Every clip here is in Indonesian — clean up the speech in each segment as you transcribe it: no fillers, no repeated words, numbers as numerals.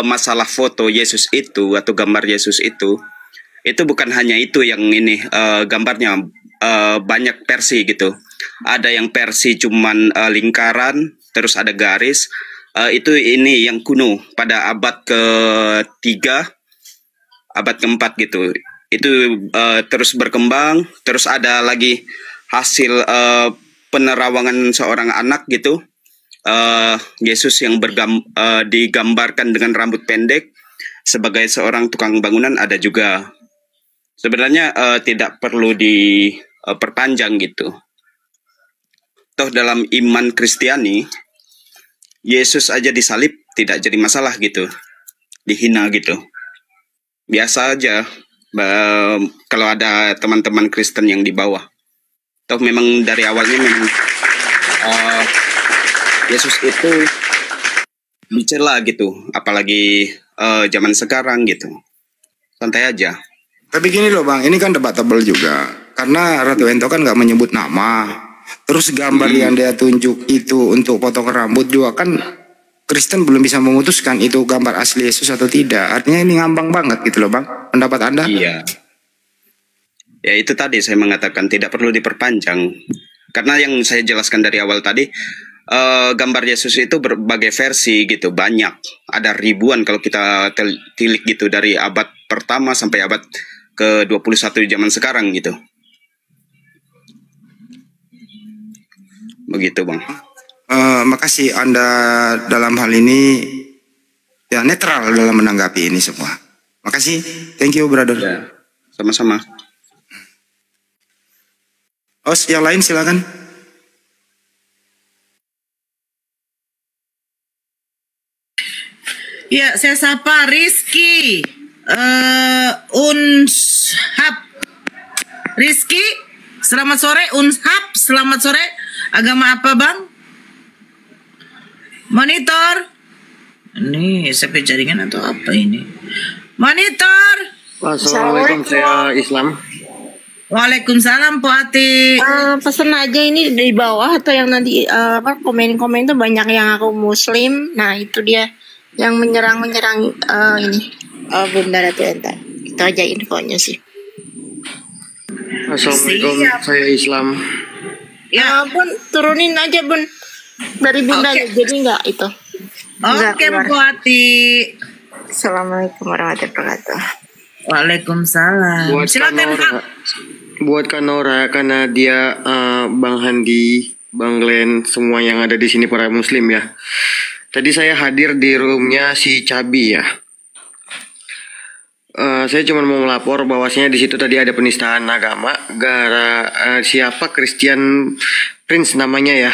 masalah foto Yesus itu atau gambar Yesus itu bukan hanya itu yang ini gambarnya, banyak versi gitu. Ada yang versi cuman lingkaran, terus ada garis. Itu ini yang kuno pada abad ke-3, abad ke-4 gitu. Itu terus berkembang, terus ada lagi hasil penerawangan seorang anak gitu. Yesus yang digambarkan dengan rambut pendek sebagai seorang tukang bangunan ada juga. Sebenarnya tidak perlu diperpanjang gitu. Toh dalam iman Kristiani, Yesus aja disalib tidak jadi masalah gitu, dihina gitu. Biasa aja kalau ada teman-teman Kristen yang di bawah. Toh memang dari awalnya memang Yesus itu dicela gitu, apalagi zaman sekarang gitu. Santai aja. Tapi gini loh Bang, ini kan debatable juga. Karena Ratu Ento kan nggak menyebut nama. Terus gambar yang dia tunjuk itu untuk potong rambut juga kan Kristen belum bisa memutuskan itu gambar asli Yesus atau tidak. Artinya ini ngambang banget gitu loh Bang. Pendapat Anda? Iya. Ya itu tadi saya mengatakan tidak perlu diperpanjang. Karena yang saya jelaskan dari awal tadi, gambar Yesus itu berbagai versi gitu, banyak. Ada ribuan kalau kita tilik gitu dari abad pertama sampai abad ke-21 zaman sekarang gitu. Begitu Bang. Makasih Anda dalam hal ini ya netral dalam menanggapi ini semua. Makasih, thank you brother. Ya, sama-sama. Host yang lain silakan. Ya, saya sapa Rizky Unshab. Rizky, selamat sore. Unshab, selamat sore. Agama apa Bang? Monitor. Ini sampai jaringan atau apa ini? Monitor. Assalamualaikum, saya Islam. Waalaikumsalam Po Ati. Pesen aja ini di bawah atau yang nanti komen-komen tuh banyak yang aku Muslim. Nah itu dia yang menyerang ini. Bunda Ratu Enta. Itu aja infonya sih. Assalamualaikum, saya Islam. Ya Bun, turunin aja Bun dari Bunda jadi enggak itu. Oke Bu Ati. Assalamualaikum warahmatullahi wabarakatuh. Waalaikumsalam. Silakan Buat Kanora karena dia Bang Handi, Bang Glenn, semua yang ada di sini para Muslim ya. Tadi saya hadir di roomnya si Cabi ya. Saya cuma mau melapor bahwasanya di situ tadi ada penistaan agama siapa Christian Prince namanya ya.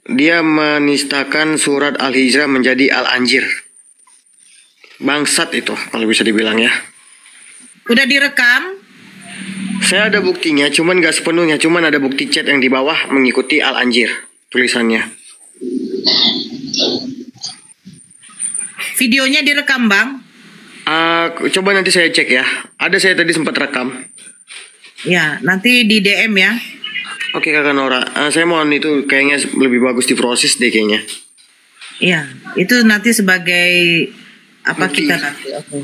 Dia menistakan surat Al-Hijrah menjadi Al-Anjir. Bangsat itu kalau bisa dibilang ya. Udah direkam? Saya ada buktinya, cuman gak sepenuhnya, cuman ada bukti chat yang di bawah mengikuti Al-Anjir tulisannya. Videonya direkam Bang? Coba nanti saya cek ya. Ada saya tadi sempat rekam. Ya, nanti di DM ya. Oke Kakak Nora, saya mohon itu kayaknya lebih bagus diproses deh kayaknya. Iya, itu nanti sebagai apa bukti. Kita nanti. Oke.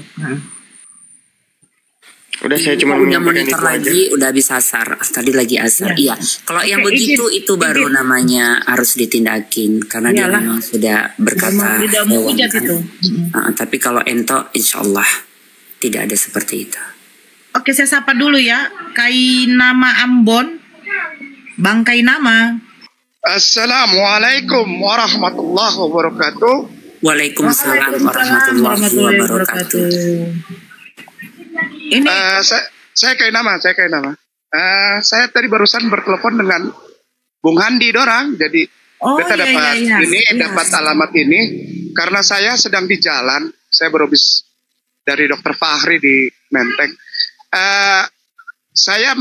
Udah saya cuma udah monitor lagi aja. Udah habis asar tadi lagi asar iya kalau yang begitu itu baru namanya harus ditindakin karena dia memang sudah berkata hewan kan? Tapi kalau Ento insyaallah tidak ada seperti itu. Oke saya sapa dulu ya Kainama Ambon Bang Kainama. Assalamualaikum warahmatullahi wabarakatuh. Waalaikumsalam warahmatullahi wabarakatuh. Ini saya Kainama. Saya tadi barusan bertelepon dengan Bung Handi dorang, jadi kita dapat alamat ini karena saya sedang di jalan. Saya baru habis dari Dokter Fahri di Menteng. Saya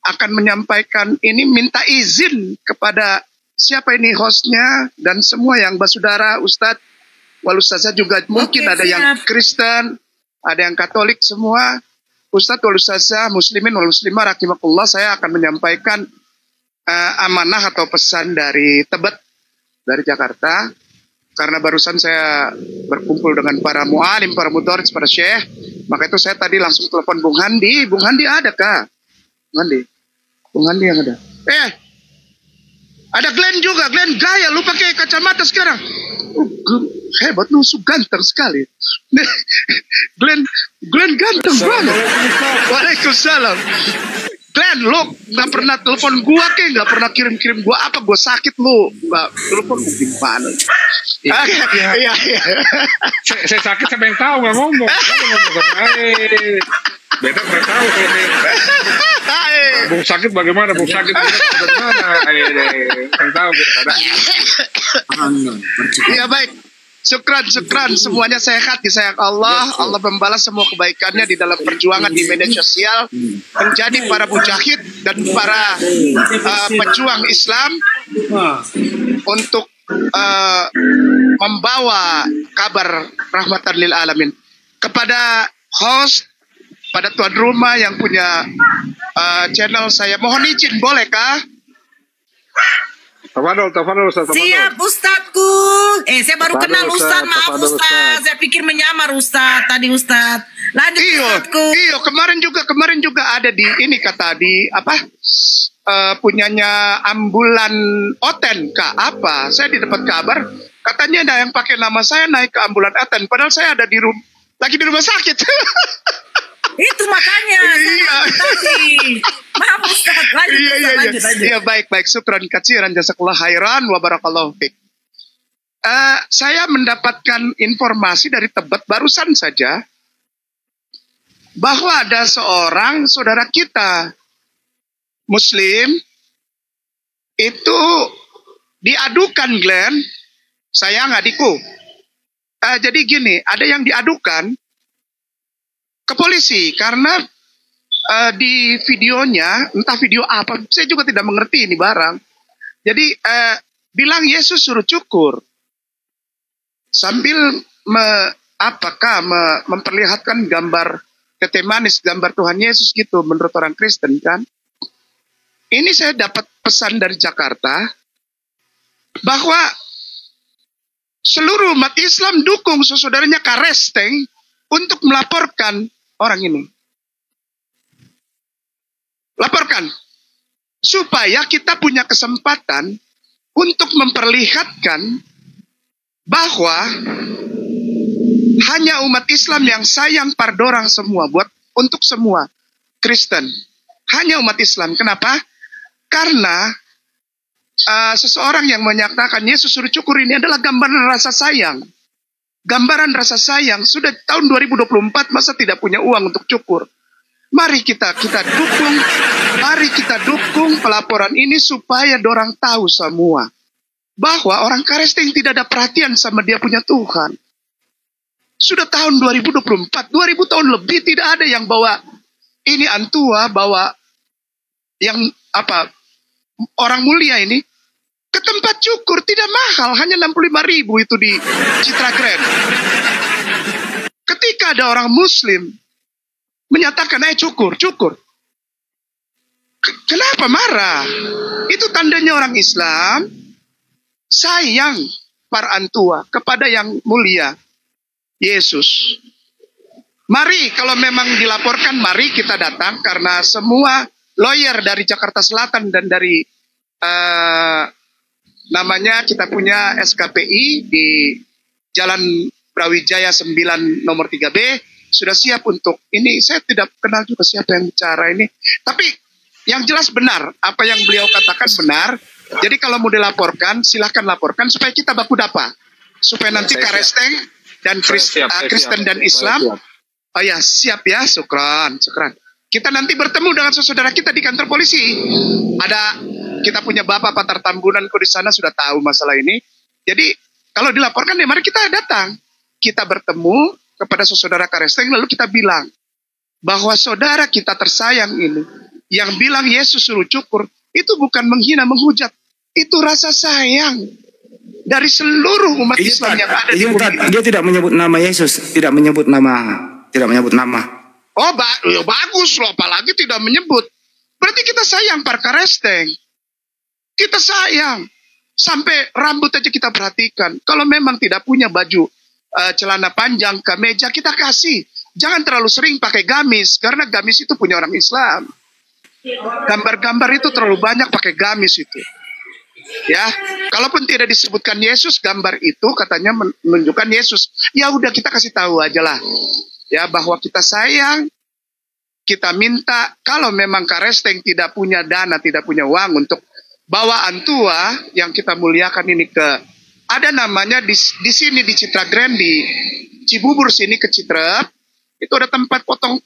akan menyampaikan ini, minta izin kepada siapa ini hostnya dan semua yang basudara, Ustadz, Walustazah juga mungkin ada yang Kristen, ada yang Katolik semua. Ustadz Walustazah, Muslimin Waluslimah rahimakumullah, saya akan menyampaikan amanah atau pesan dari Tebet, dari Jakarta. karena barusan saya berkumpul dengan para mualim, para mudaris, para syekh, maka itu saya tadi langsung telepon Bung Handi. Bung Handi ada kah? Bung Handi yang ada. Ada Glenn juga. Glenn gaya, lu pakai kacamata sekarang. Hebat, lu ganteng sekali. Glenn ganteng banget. Waalaikumsalam. Glenn, lu gak pernah telepon gua nggak pernah kirim gua apa, gua sakit lu nggak telepon gimana? Iya. Saya sakit siapa yang tahu, nggak ngomong. Beda nggak tahu Bung sakit bagaimana, Bung sakit bagaimana? Yang tahu ada. Iya baik. Syukran semuanya sehat disayang Allah. Allah membalas semua kebaikannya di dalam perjuangan di media sosial, menjadi para mujahid dan para pejuang Islam untuk membawa kabar rahmatan lil alamin. Kepada host, pada tuan rumah yang punya channel saya, mohon izin bolehkah? Tafadol, Ustaz. Siap, Ustadku. Saya baru kenal Ustaz, maaf Ustaz. Saya pikir menyamar Ustaz tadi Ustaz. Lanjut Ustadku. Iya, kemarin juga ada di ini kata di apa? Punyanya ambulan Oten kah apa? Saya didapat kabar katanya ada yang pakai nama saya naik ke ambulan Oten, padahal saya ada lagi di rumah sakit. Itu makanya. Iya. Maaf Ustaz, lanjut. Iya, baik. Syukran katsiran, jazakallah khairan wa barakallahu fiik. Saya mendapatkan informasi dari Tebet barusan saja bahwa ada seorang saudara kita Muslim itu diadukan, Glenn, sayang adikku. Jadi gini, ada yang diadukan ke polisi karena di videonya, entah video apa, saya juga tidak mengerti ini barang. Jadi bilang Yesus suruh cukur sambil memperlihatkan gambar tete manis, gambar Tuhan Yesus gitu menurut orang Kristen kan. Ini saya dapat pesan dari Jakarta bahwa seluruh umat Islam dukung saudaranya Karesteng untuk melaporkan orang ini. Laporkan. Supaya kita punya kesempatan untuk memperlihatkan bahwa hanya umat Islam yang sayang pardorang semua, untuk semua Kristen. Hanya umat Islam. Kenapa? Karena seseorang yang menyatakan Yesus suruh cukur ini adalah gambaran rasa sayang. Gambaran rasa sayang. Sudah tahun 2024 masa tidak punya uang untuk cukur. Mari kita dukung pelaporan ini supaya dorang tahu semua bahwa orang Karesteng tidak ada perhatian sama dia punya Tuhan. Sudah tahun 2024, 2000 tahun lebih tidak ada yang bawa ini antua, bawa yang apa orang mulia ini ke tempat cukur, tidak mahal, hanya 65.000 itu di Citra Grand. Ketika ada orang Muslim menyatakan, cukur. Kenapa marah? Itu tandanya orang Islam sayang para antua kepada yang mulia, Yesus. Mari kalau memang dilaporkan, mari kita datang karena semua lawyer dari Jakarta Selatan dan dari namanya kita punya SKPI di Jalan Brawijaya 9 nomor 3B sudah siap untuk ini. Saya tidak kenal juga siapa yang bicara ini. Tapi yang jelas benar, apa yang beliau katakan benar. Jadi kalau mau dilaporkan, silahkan laporkan supaya kita baku dapa. Supaya nanti Karesteng dan Kristen dan Islam. Oh ya, siap ya, syukran. Kita nanti bertemu dengan saudara kita di kantor polisi. Kita punya Bapak Patar Tambunanku di sana sudah tahu masalah ini. Jadi kalau dilaporkan ya mari kita datang. Kita bertemu kepada saudara Karesteng lalu kita bilang bahwa saudara kita tersayang ini yang bilang Yesus suruh cukur itu bukan menghina, menghujat. Itu rasa sayang dari seluruh umat Islam yang ada di bumi. Dia tidak menyebut nama Yesus, tidak menyebut nama. Oh, bagus loh, apalagi tidak menyebut. Berarti kita sayang para Karesteng. Kita sayang. Sampai rambut aja kita perhatikan. Kalau memang tidak punya baju celana panjang, kemeja, kita kasih. Jangan terlalu sering pakai gamis, karena gamis itu punya orang Islam. Gambar-gambar itu terlalu banyak pakai gamis itu. Ya, kalaupun tidak disebutkan Yesus, gambar itu katanya menunjukkan Yesus. Ya udah, kita kasih tahu aja lah. Ya, bahwa kita sayang, kita minta. Kalau memang Karesteng tidak punya dana, tidak punya uang untuk bawaan tua yang kita muliakan ini ke, ada namanya di sini di Citra Grand, di Cibubur sini ke Citra, itu ada tempat potong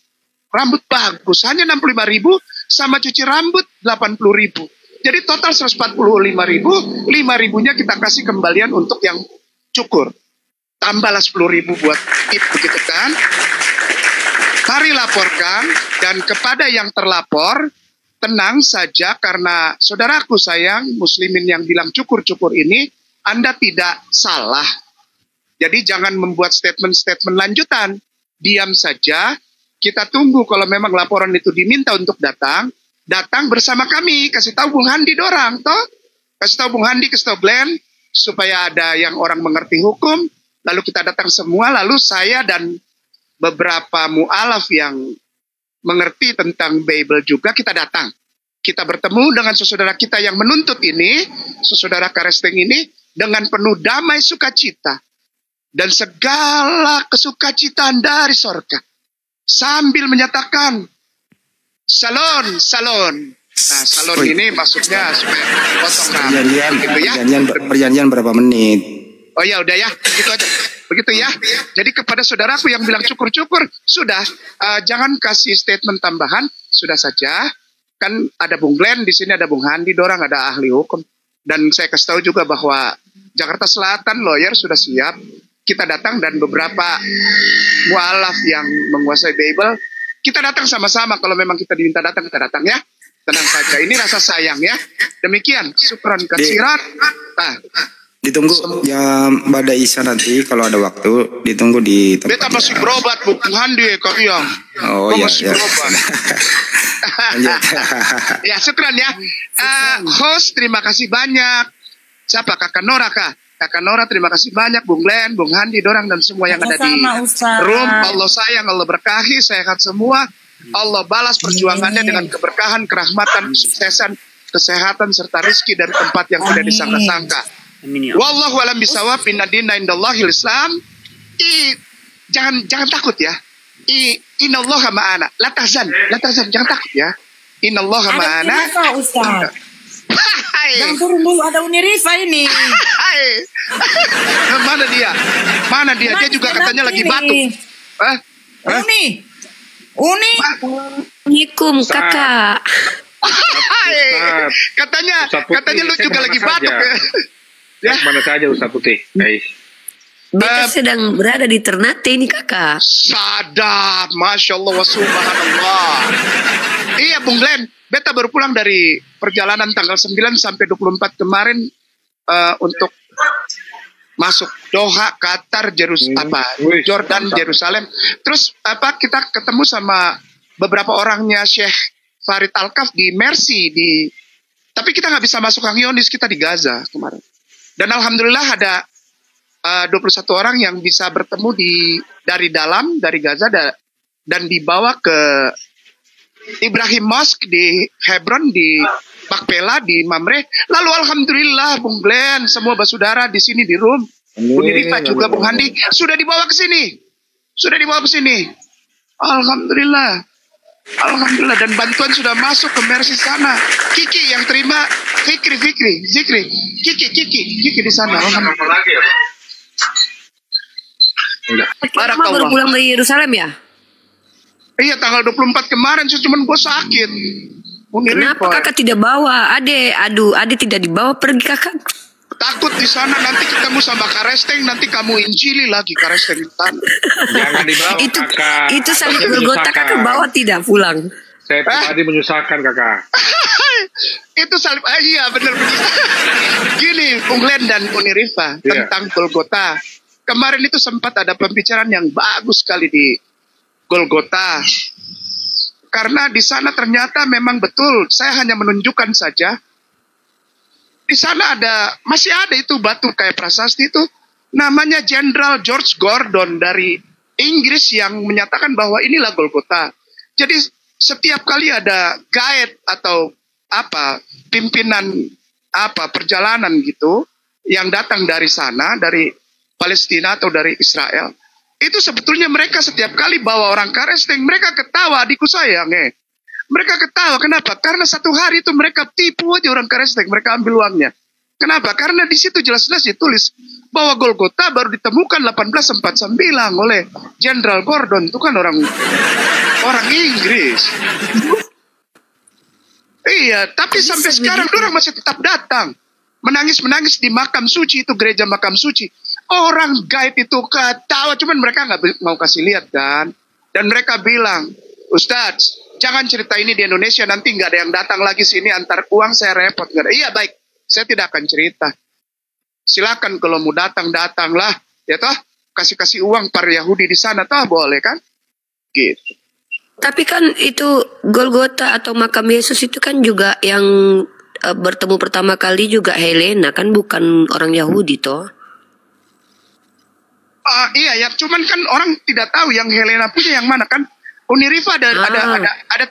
rambut bagus, hanya 65.000 sama cuci rambut 80.000. Jadi total 145.000, 5.000-nya kita kasih kembalian untuk yang cukur. Tambahlah 10.000 buat itu, begitu kan? Mari laporkan, dan kepada yang terlapor, tenang saja karena saudaraku sayang, muslimin yang bilang cukur-cukur ini, Anda tidak salah. Jadi jangan membuat statement-statement lanjutan. Diam saja, kita tunggu kalau memang laporan itu diminta untuk datang bersama kami, kasih tahu Bung Handi dorang, toh? Kasih tahu Bung Handi, kasih tahu Glenn, supaya ada yang orang mengerti hukum, lalu kita datang semua, lalu saya dan beberapa mu'alaf yang mengerti tentang Bible juga, kita datang. Kita bertemu dengan saudara kita yang menuntut ini, saudara Karesteng ini, dengan penuh damai sukacita. Dan segala kesukacitaan dari sorga. Sambil menyatakan, salon, salon. Nah, salon ini maksudnya supaya potong rambut. Gitu ya. Perjanjian berapa menit? Oh ya, udah ya, begitu aja. Begitu ya. Jadi kepada saudaraku yang bilang cukur-cukur, sudah, jangan kasih statement tambahan, sudah saja. Kan ada Bung Glenn, di sini ada Bung Handi, dorang ada ahli hukum. Dan saya kasih tahu juga bahwa Jakarta Selatan lawyer sudah siap. Kita datang dan beberapa mu'alaf yang menguasai Bible, kita datang sama-sama. Kalau memang kita diminta datang, kita datang ya. Tenang saja, ini rasa sayang ya. Demikian, syukran kasiran. Ditunggu jam pada Isya nanti kalau ada waktu, ditunggu di tempat. Beta masih berobat Bung Handi kok yang. Oh iya, masih ya. berobat. Ya, syukran ya. Host, terima kasih banyak. Siapa? Kakak Nora kah? Kakak Nora, terima kasih banyak. Bung Glenn, Bung Handi, dorang dan semua yang ada di room. Allah sayang, Allah berkahi, sehat semua. Allah balas perjuangannya dengan keberkahan, kerahmatan, kesuksesan, kesehatan, serta rizki dari tempat yang tidak disangka-sangka. Wallahu alam bisawab, inna dina indallahil Islam. Jangan takut ya. Innallaha ma'ana. La tahzan, jangan takut ya. Innallaha ma'ana. Jangan turun dulu, ada Unirifa ini. Mana dia? Mana dia? Dia juga katanya lagi batuk. Uni. Assalamualaikum kakak. Katanya lu juga lagi batuk ya. Mana saja Ustaz Putih, guys. Beta sedang berada di Ternate ini kakak. Sadap, Masya Allah wa subhanallah. Iya Bung Glenn, beta baru pulang dari perjalanan tanggal 9 sampai 24 kemarin untuk masuk Doha, Qatar, Jordan, Yerusalem. Terus kita ketemu sama beberapa orangnya Syekh Farid Al-Kaf di Mercy tapi kita nggak bisa masuk Kang Yonis, kita di Gaza kemarin. Dan alhamdulillah ada 21 orang yang bisa bertemu dari dalam, dari Gaza dan dibawa ke Ibrahim Mosque di Hebron, di Makpela, di Mamre. Lalu alhamdulillah Bung Glenn, semua basudara di sini di room, Bung Rifa juga Bung Handi sudah dibawa ke sini. Alhamdulillah. Dan bantuan sudah masuk ke Mercy sana. Kiki yang terima, Fikri, Kiki di sana. Alhamdulillah. Kakak baru pulang dari Yerusalem ya? Iya, tanggal 24 kemarin, cuman gue sakit. Kenapa kakak tidak bawa Ade? Ade tidak dibawa pergi kakak. Takut di sana nanti ketemu sama Karesteng, nanti kamu injili lagi Karesteng di sana. Jangan dibawa kakak. Itu salib Golgota kakak bawa tidak pulang. Saya tadi menyusahkan kakak. Itu salib, iya benar. Gini, Bung Glenn dan Unirifa tentang Golgota. Kemarin itu sempat ada pembicaraan yang bagus sekali di Golgota. Karena di sana ternyata memang betul, saya hanya menunjukkan saja Di sana masih ada itu batu kayak prasasti itu, namanya Jenderal George Gordon dari Inggris yang menyatakan bahwa inilah Golgota. Jadi setiap kali ada guide atau pimpinan perjalanan gitu yang datang dari sana, dari Palestina atau dari Israel, itu sebetulnya mereka setiap kali bawa orang Karesteng, mereka ketawa, adikku sayang mereka ketawa. Kenapa? Karena satu hari itu mereka tipu aja orang Karesteng, mereka ambil uangnya. Kenapa? Karena di situ jelas-jelas ditulis bahwa Golgota baru ditemukan 1849 oleh Jenderal Gordon, itu kan orang Inggris. Iya, tapi sampai sekarang orang masih tetap datang. Menangis-menangis di makam suci, itu gereja makam suci. Orang guide itu ketawa, cuman mereka nggak mau kasih lihat kan. Dan mereka bilang, Ustadz, jangan cerita ini di Indonesia, nanti nggak ada yang datang lagi sini, antar uang saya repot. Nggak ada. Iya baik, saya tidak akan cerita. Silakan kalau mau datang-datanglah. Ya toh, kasih uang para Yahudi di sana, toh boleh kan? Gitu. Tapi kan itu Golgota atau makam Yesus itu kan juga yang bertemu pertama kali juga Helena, kan bukan orang Yahudi toh? Iya ya, cuman kan orang tidak tahu yang Helena punya yang mana kan. Uniriva ada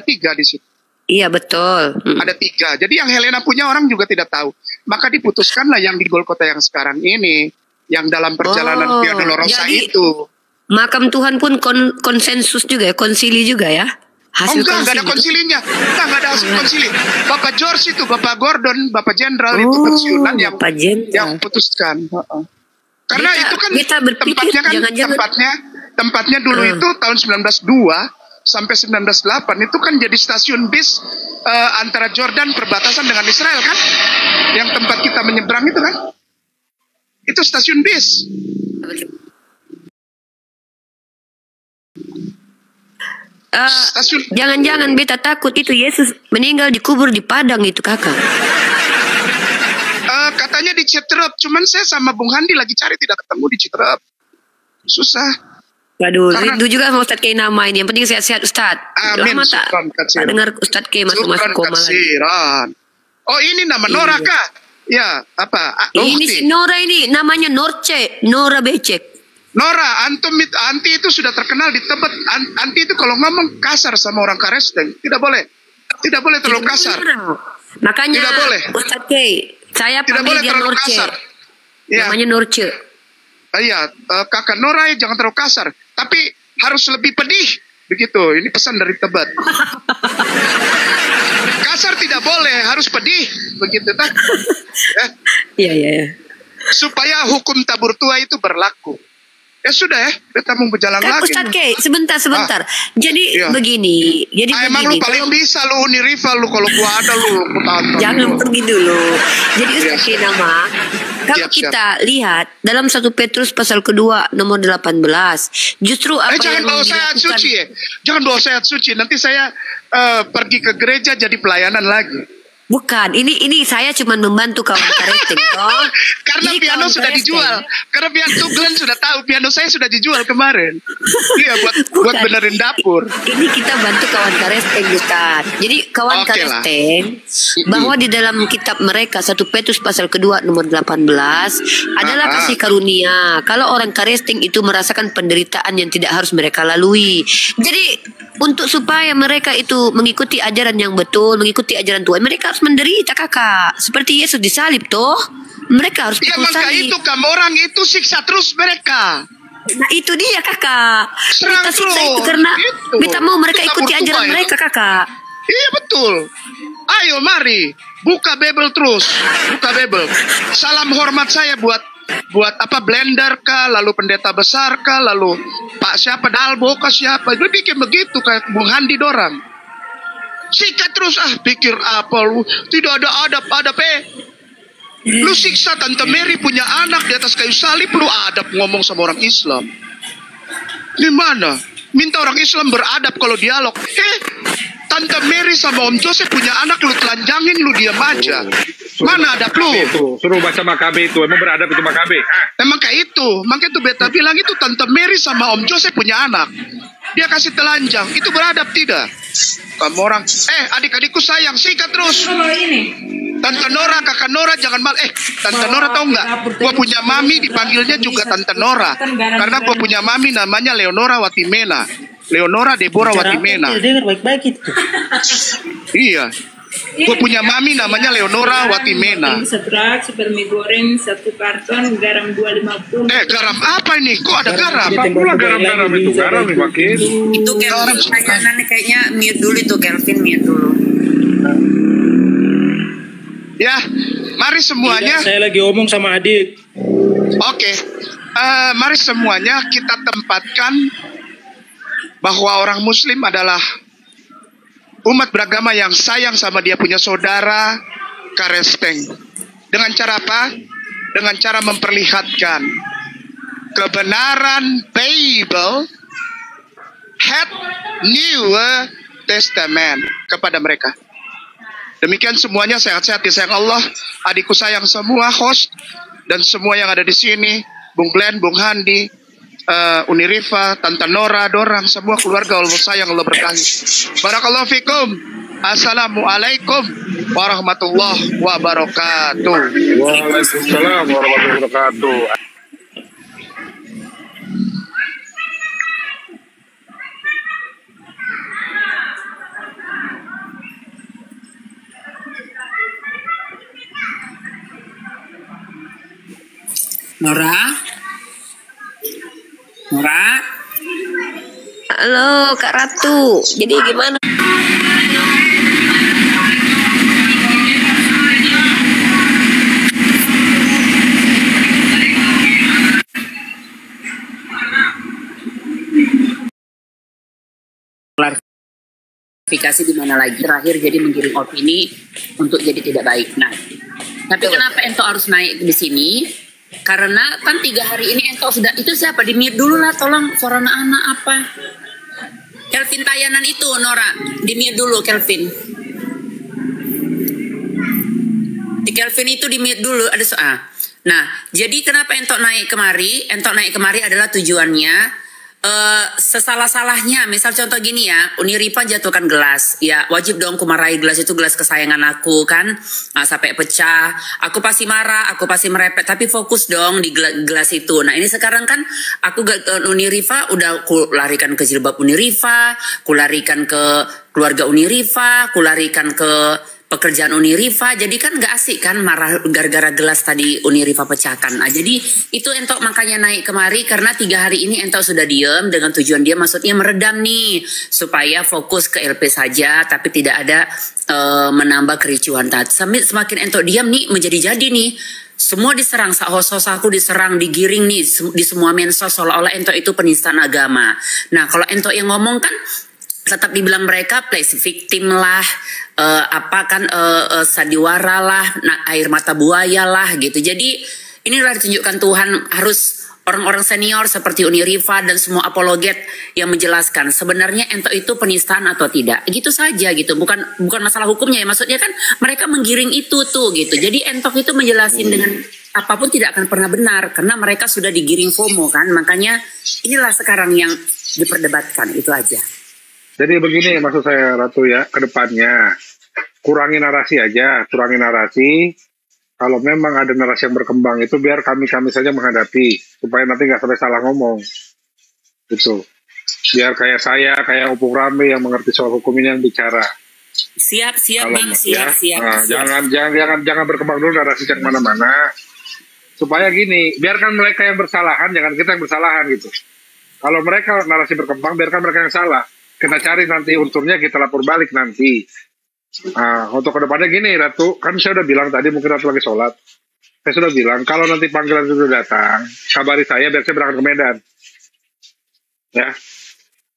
tiga di situ. Iya betul. Ada 3. Jadi yang Helena punya orang juga tidak tahu. Maka diputuskanlah yang di Golgota yang sekarang ini, yang dalam perjalanan Via Dolorosa itu. Makam Tuhan pun konsensus juga ya, konsili juga ya? Enggak ada konsilinya. Enggak ada hasil konsili. Bapak George itu, Bapak Gordon, Bapak Jenderal itu pensiunan yang putuskan. Karena itu kan tempatnya dulu itu tahun 1902 sampai 1908 itu kan jadi stasiun bis antara Jordan perbatasan dengan Israel kan? Yang tempat kita menyeberang itu kan? Itu stasiun bis. Jangan-jangan beta takut itu Yesus meninggal dikubur di padang itu kakak. Katanya di Citerep, cuman saya sama Bung Handi lagi cari tidak ketemu di Citerep. Susah. Waduh, rindu juga sama Ustadz Kei nama ini. Yang penting sehat-sehat Ustadz. Amin. Lama tak dengar Ustadz Kei masuk koma lagi. Oh ini nama Nora kah? Ya apa? Ini si Nora ini namanya Nora Becek. Nora, anti itu sudah terkenal di Tebet. Anti itu kalau ngomong kasar sama orang Karesteng, tidak boleh terlalu kasar. Makanya tidak boleh. Ustadz Kei, saya panggil dia Norce. Ya. Namanya Norce. Iya, kakak Nora jangan terlalu kasar, tapi harus lebih pedih. Begitu, ini pesan dari Tebet. Kasar tidak boleh, harus pedih. Begitu tak? Iya. Supaya hukum tabur tua itu berlaku. Ya sudah ya, kita mau berjalan lagi. Ustadz Kei, sebentar. Jadi begini. Emang lu paling bisa lu Uniriva lu kalau gua ada lu. Jangan pergi dulu. Jadi Ustadz Kei nama. Kalau kita lihat dalam 1 Petrus pasal kedua nomor 18, justru apa jangan bawa saya ayat suci ya. Jangan bawa saya ayat suci. Nanti saya pergi ke gereja jadi pelayanan lagi. Bukan, ini saya cuma membantu kawan Karesteng toh. Karena jadi piano sudah dijual. Karena piano Glenn sudah tahu piano saya sudah dijual kemarin. Iya buat benerin dapur. Ini kita bantu kawan Karesteng Ustaz. Jadi kawan Karesteng bahwa di dalam kitab mereka 1 Petrus pasal kedua nomor 18 adalah kasih karunia. Kalau orang Karesteng itu merasakan penderitaan yang tidak harus mereka lalui. Jadi untuk supaya mereka itu mengikuti ajaran yang betul, mengikuti ajaran Tuhan, mereka harus menderita kakak. Seperti Yesus disalib toh. Mereka harus pikul salib. Ya maka itu kamu orang itu siksa terus mereka. Nah itu dia kakak. Serang kita siksa itu karena kita mau mereka ikuti ajaran mereka kakak. Iya betul. Ayo mari buka Bible terus. Buka Bible. Salam hormat saya buat Blender kah, lalu pendeta besar kah, lalu Pak siapa Dalbo kah siapa. Lu bikin begitu kayak Bung Handi dorang. Sikat terus pikir apa lu, tidak ada adab lu siksa Tante Mary punya anak di atas kayu salib, lu adab ngomong sama orang Islam. Gimana? Minta orang Islam beradab kalau dialog. Tante Mary sama Om Joseph punya anak, lu telanjangin, lu diam aja. Mana adab lu? Suruh baca Makabe itu, emang beradab itu Makabe. Emang kayak itu, makanya itu beta bilang itu Tante Mary sama Om Joseph punya anak. Dia kasih telanjang, itu beradab tidak? kamu orang. Adik-adikku sayang, sikat terus. Tante Nora, kakak Nora jangan Tante Nora tahu nggak? Gua punya mami dipanggilnya juga Tante Nora. Karena gua punya mami namanya Leonora Watimena. Leonora Deborah Watimena. Iya. Gue punya mami namanya Leonora Watimena. Seberat, mie goreng 1 karton, garam 250. Garam apa ini? Kok ada garam? Apa pula garam-garam itu? Garam 5 kilo. Itu Kelvin kayaknya mute dulu itu, Kelvin mute dulu. Ya, mari semuanya. Tidak, saya lagi omong sama adik. Oke. Mari semuanya kita tempatkan bahwa orang Muslim adalah umat beragama yang sayang sama dia punya saudara Karesteng. Dengan cara apa? Dengan cara memperlihatkan kebenaran Bible had New Testament kepada mereka. Demikian semuanya, sehat-sehat disayang Allah. Adikku sayang semua host dan semua yang ada di sini, Bung Glenn, Bung Handi, Unirifa, Tante Nora, Dorang, semua keluarga Allah sayang, Allah berkahi. Barakallahu fikum. Assalamualaikum warahmatullahi wabarakatuh. Waalaikumsalam warahmatullahi wabarakatuh. Nora? Halo Kak Ratu, jadi gimana? Klarifikasi di mana lagi? Terakhir jadi menggiring opini untuk jadi tidak baik. Nah, tapi kenapa Ento harus naik di sini? Karena kan 3 hari ini Ento sudah, itu siapa? Di mute dulu lah, tolong suara anak-anak apa? Kelvin Tayanan itu, Nora, di mute dulu Kelvin. Di Kelvin itu di mute dulu, ada soal. Nah, jadi kenapa Ento naik kemari? Ento naik kemari adalah tujuannya sesalah-salahnya, misal contoh gini ya, Unirifa jatuhkan gelas, ya wajib dong ku marahi gelas itu, gelas kesayangan aku kan, sampai pecah, aku pasti marah, aku pasti merepet, tapi fokus dong di gelas itu. Nah ini sekarang kan aku Unirifa udah ku larikan ke jilbab Unirifa, ku larikan ke keluarga Unirifa, ku larikan ke pekerjaan Unirifa, jadi kan gak asik kan marah gara-gara gelas tadi Unirifa pecahkan. Nah, jadi itu Ento makanya naik kemari karena 3 hari ini Ento sudah diem dengan tujuan dia maksudnya meredam nih supaya fokus ke LP saja tapi tidak ada menambah kericuhan. Semakin Ento diam nih menjadi-jadi nih. Semua diserang, host aku diserang, digiring nih di semua mensos seolah-olah Ento itu penistaan agama. Nah kalau Ento yang ngomong kan tetap dibilang mereka play victim lah, sandiwara lah, air mata buaya lah gitu. Jadi inilah ditunjukkan Tuhan harus orang-orang senior seperti Unirifa dan semua apologet yang menjelaskan sebenarnya Ento itu penistaan atau tidak. Gitu saja gitu, bukan masalah hukumnya ya, maksudnya kan mereka menggiring itu tuh gitu. Jadi Ento itu menjelasin dengan apapun tidak akan pernah benar karena mereka sudah digiring FOMO kan. Makanya inilah sekarang yang diperdebatkan, itu aja. Jadi begini maksud saya Ratu ya, ke depannya kurangi narasi aja, kurangi narasi. Kalau memang ada narasi yang berkembang itu biar kami saja menghadapi supaya nanti nggak sampai salah ngomong, gitu. Biar kayak saya, kayak Opung Rame yang mengerti soal hukum ini yang bicara. Siap Kalau, Bang, siap. Nah, jangan berkembang dulu narasi yang mana-mana. Supaya gini, biarkan mereka yang bersalahan, jangan kita yang bersalahan gitu. Kalau mereka narasi berkembang, biarkan mereka yang salah. Kita cari nanti unsurnya, kita lapor balik nanti. Nah, untuk kedepannya gini Ratu, kan saya udah bilang tadi, mungkin Ratu lagi sholat. Saya sudah bilang, kalau nanti panggilan itu datang, kabari saya biar saya berangkat ke Medan. Ya,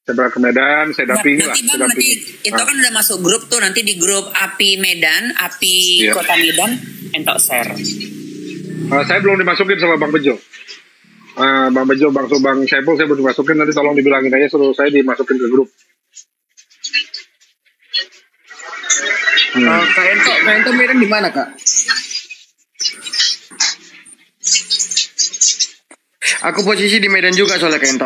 saya berangkat ke Medan, saya dampingi lah. Nanti itu kan udah masuk grup tuh, nanti di grup API Medan, API Kota Medan, Ento share. Saya belum dimasukin sama Bang Bejo. Bang Bejo, Bang Saiful, saya belum dimasukin, nanti tolong dibilangin aja suruh saya dimasukin ke grup. Kak Ento Medan di mana Kak? Aku posisi di Medan juga soalnya Kak Ento.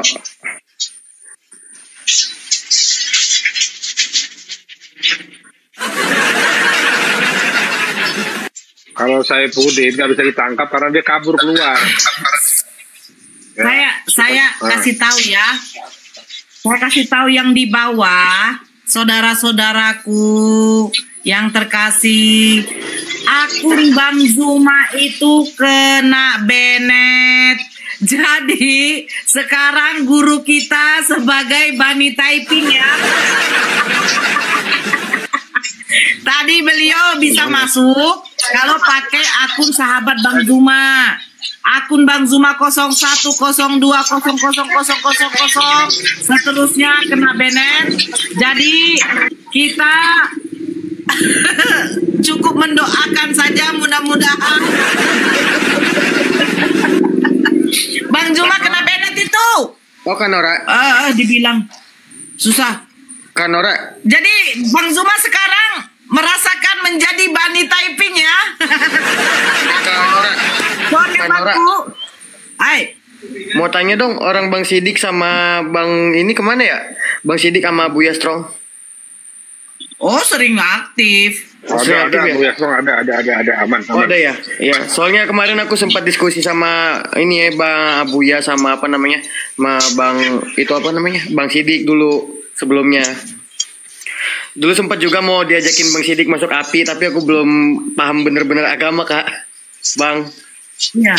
Kalau Saifuddin nggak bisa ditangkap karena dia kabur keluar. Saya kasih tahu ya. Saya kasih tahu yang di bawah, saudara-saudaraku yang terkasih, akun Bang Zuma itu kena banet. Jadi sekarang guru kita sebagai bunny typing ya. Tadi beliau bisa masuk kalau pakai akun sahabat Bang Zuma. Akun Bang Zuma 0102000000 seterusnya kena banet. Jadi kita cukup mendoakan saja, mudah-mudahan Bang Zuma kena banet itu. Oh Kanora. Dibilang susah. Kanora. Jadi Bang Zuma sekarang merasakan menjadi bunny typing ya. Kanora. Hai. Mau tanya dong, orang Bang Sidik sama Bang ini kemana ya? Bang Sidik sama Buya Strong. Oh, sering aktif. Ada aman. Oh, ada ya? Iya, soalnya kemarin aku sempat diskusi sama ini ya, Bang Abuya sama apa namanya? Sama Bang itu apa namanya? Bang Sidik dulu sebelumnya. Dulu sempat juga mau diajakin Bang Sidik masuk API, tapi aku belum paham bener-bener agama, Kak. Bang. Iya.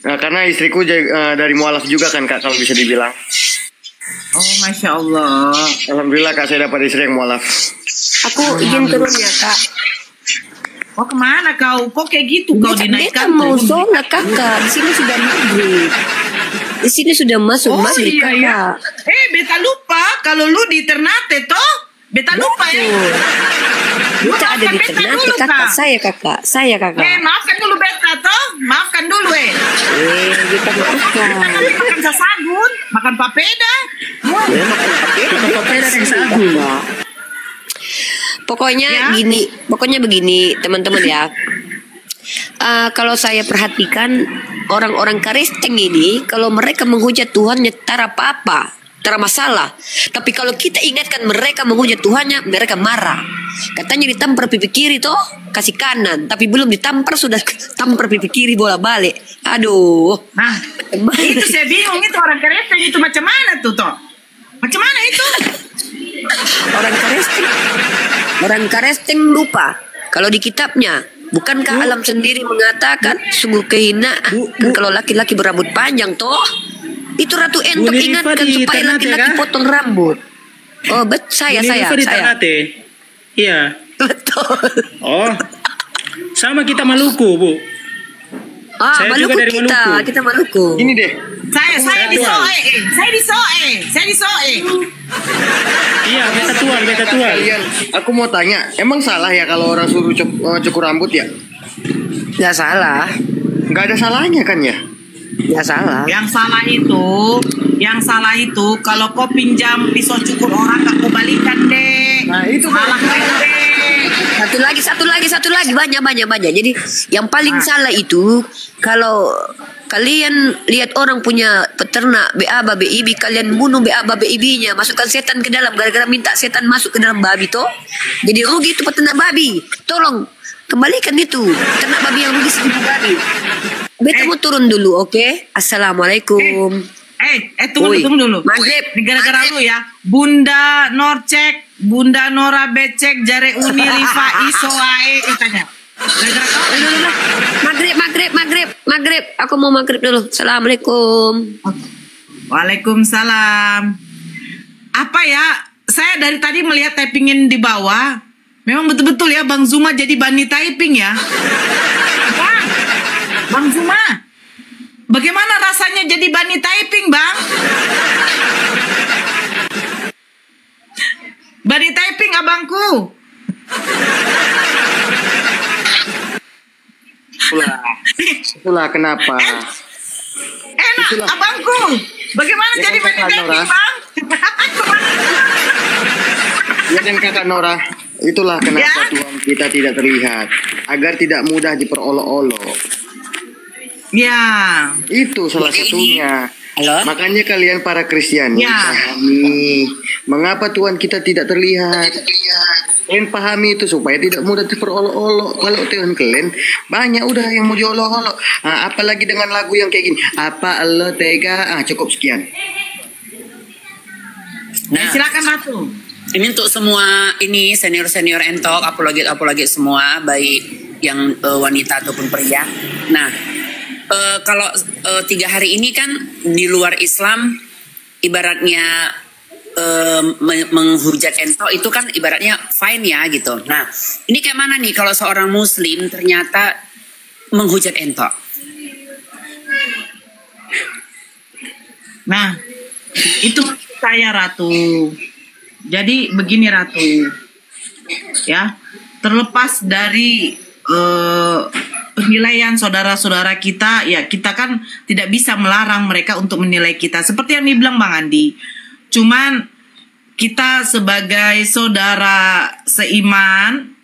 Nah, karena istriku dari mualaf juga kan, Kak, kalau bisa dibilang. Oh, Masya Allah. Alhamdulillah, Kak, saya dapat istri yang mualaf. Aku izin turun ya, Kak. Oh, kemana kau? Kok kayak gitu kau dinaikkan? Beta mau sholat, Kakak. Di sini sudah maghrib. Di sini sudah masuk maghrib, iya, Kakak. Ya. Beta lupa kalau lu di Ternate toh. Beta lupa ya. Beta ada di Ternate, Kakak. Saya, Kakak. Maafkan dulu Beta toh. Maafkan dulu Beta maafkan. Makan sasagun, makan papeda. Makan papeda dan sagun. Pokoknya begini teman-teman ya. Kalau saya perhatikan orang-orang Kristen ini, kalau mereka menghujat Tuhannya tak apa-apa, tak masalah. Tapi kalau kita ingatkan mereka menghujat Tuhannya, mereka marah. Katanya ditampar pipi kiri toh, kasih kanan. Tapi belum ditampar sudah tampar pipi kiri bola balik. Aduh. Nah, itu saya bingung itu orang Kristen itu macam mana tuh toh? Macam mana itu? Orang Kristen lupa kalau di kitabnya, bukankah alam sendiri mengatakan sungguh kehinaan kalau laki-laki berambut panjang toh? Itu Ratu Entok ingatkan supaya laki-laki potong rambut. Oh, saya. Iya. Betul. Oh. Sama kita Maluku, Bu. Saya Maluku juga dari Maluku. Kita Maluku. Ini deh. Saya di Soe. Iya, beta tuan. Aku mau tanya, emang salah ya kalau orang suruh cukur rambut ya? Gak salah. Gak ada salahnya kan ya? Gak salah. Yang salah itu kalau kau pinjam pisau cukur orang gak kau balikan deh. Nah itu salah deh. Satu lagi banyak. Jadi yang paling salah itu kalau kalian lihat orang punya peternak BA babi ibi, kalian bunuh BA babi ibinya, masukkan setan ke dalam gara-gara minta setan masuk ke dalam babi toh. Jadi rugi itu peternak babi. Tolong kembalikan itu peternak babi yang rugi segitu babi. Beta mau turun dulu, oke? Assalamualaikum. Tunggu dulu. Maghrib, gara-gara lu ya. Bunda Norcek, Bunda Nora Becek, Jare Uni Rifa Isoae katanya. Maghrib. Aku mau maghrib dulu. Assalamualaikum. Waalaikumsalam. Apa ya? Saya dari tadi melihat typingin di bawah. Memang betul-betul ya Bang Zuma jadi bunny typing ya. Bang Zuma, bagaimana rasanya jadi bunny typing, Bang? Bunny typing, abangku. Itulah kenapa. Enak, abangku. Bagaimana jadi bunny typing, Bang? Ya dan Kakak Nora, itulah kenapa Tuhan kita tidak terlihat, agar tidak mudah diperolok-olok. Ya, itu salah satunya. Halo? Makanya kalian para Kristiani Mengapa Tuhan kita tidak terlihat? Kalian pahami itu supaya tidak mudah terperolok-olok. Kalau Tuhan kalian banyak udah yang mau diolok-olok. Apalagi dengan lagu yang kayak gini. Apa Allah tega? Cukup sekian. Nah, silakan Ratu. Ini untuk semua ini senior-senior entok, apologet semua, baik yang wanita ataupun pria. Nah, kalau 3 hari ini kan di luar Islam ibaratnya menghujat entok itu kan ibaratnya fine ya gitu. Nah, ini kayak mana nih kalau seorang muslim ternyata menghujat entok? Nah, itu saya Ratu. Jadi begini Ratu, ya, terlepas dari penilaian saudara-saudara kita, ya kita kan tidak bisa melarang mereka untuk menilai kita. Seperti yang dibilang Bang Andi, cuman kita sebagai saudara seiman,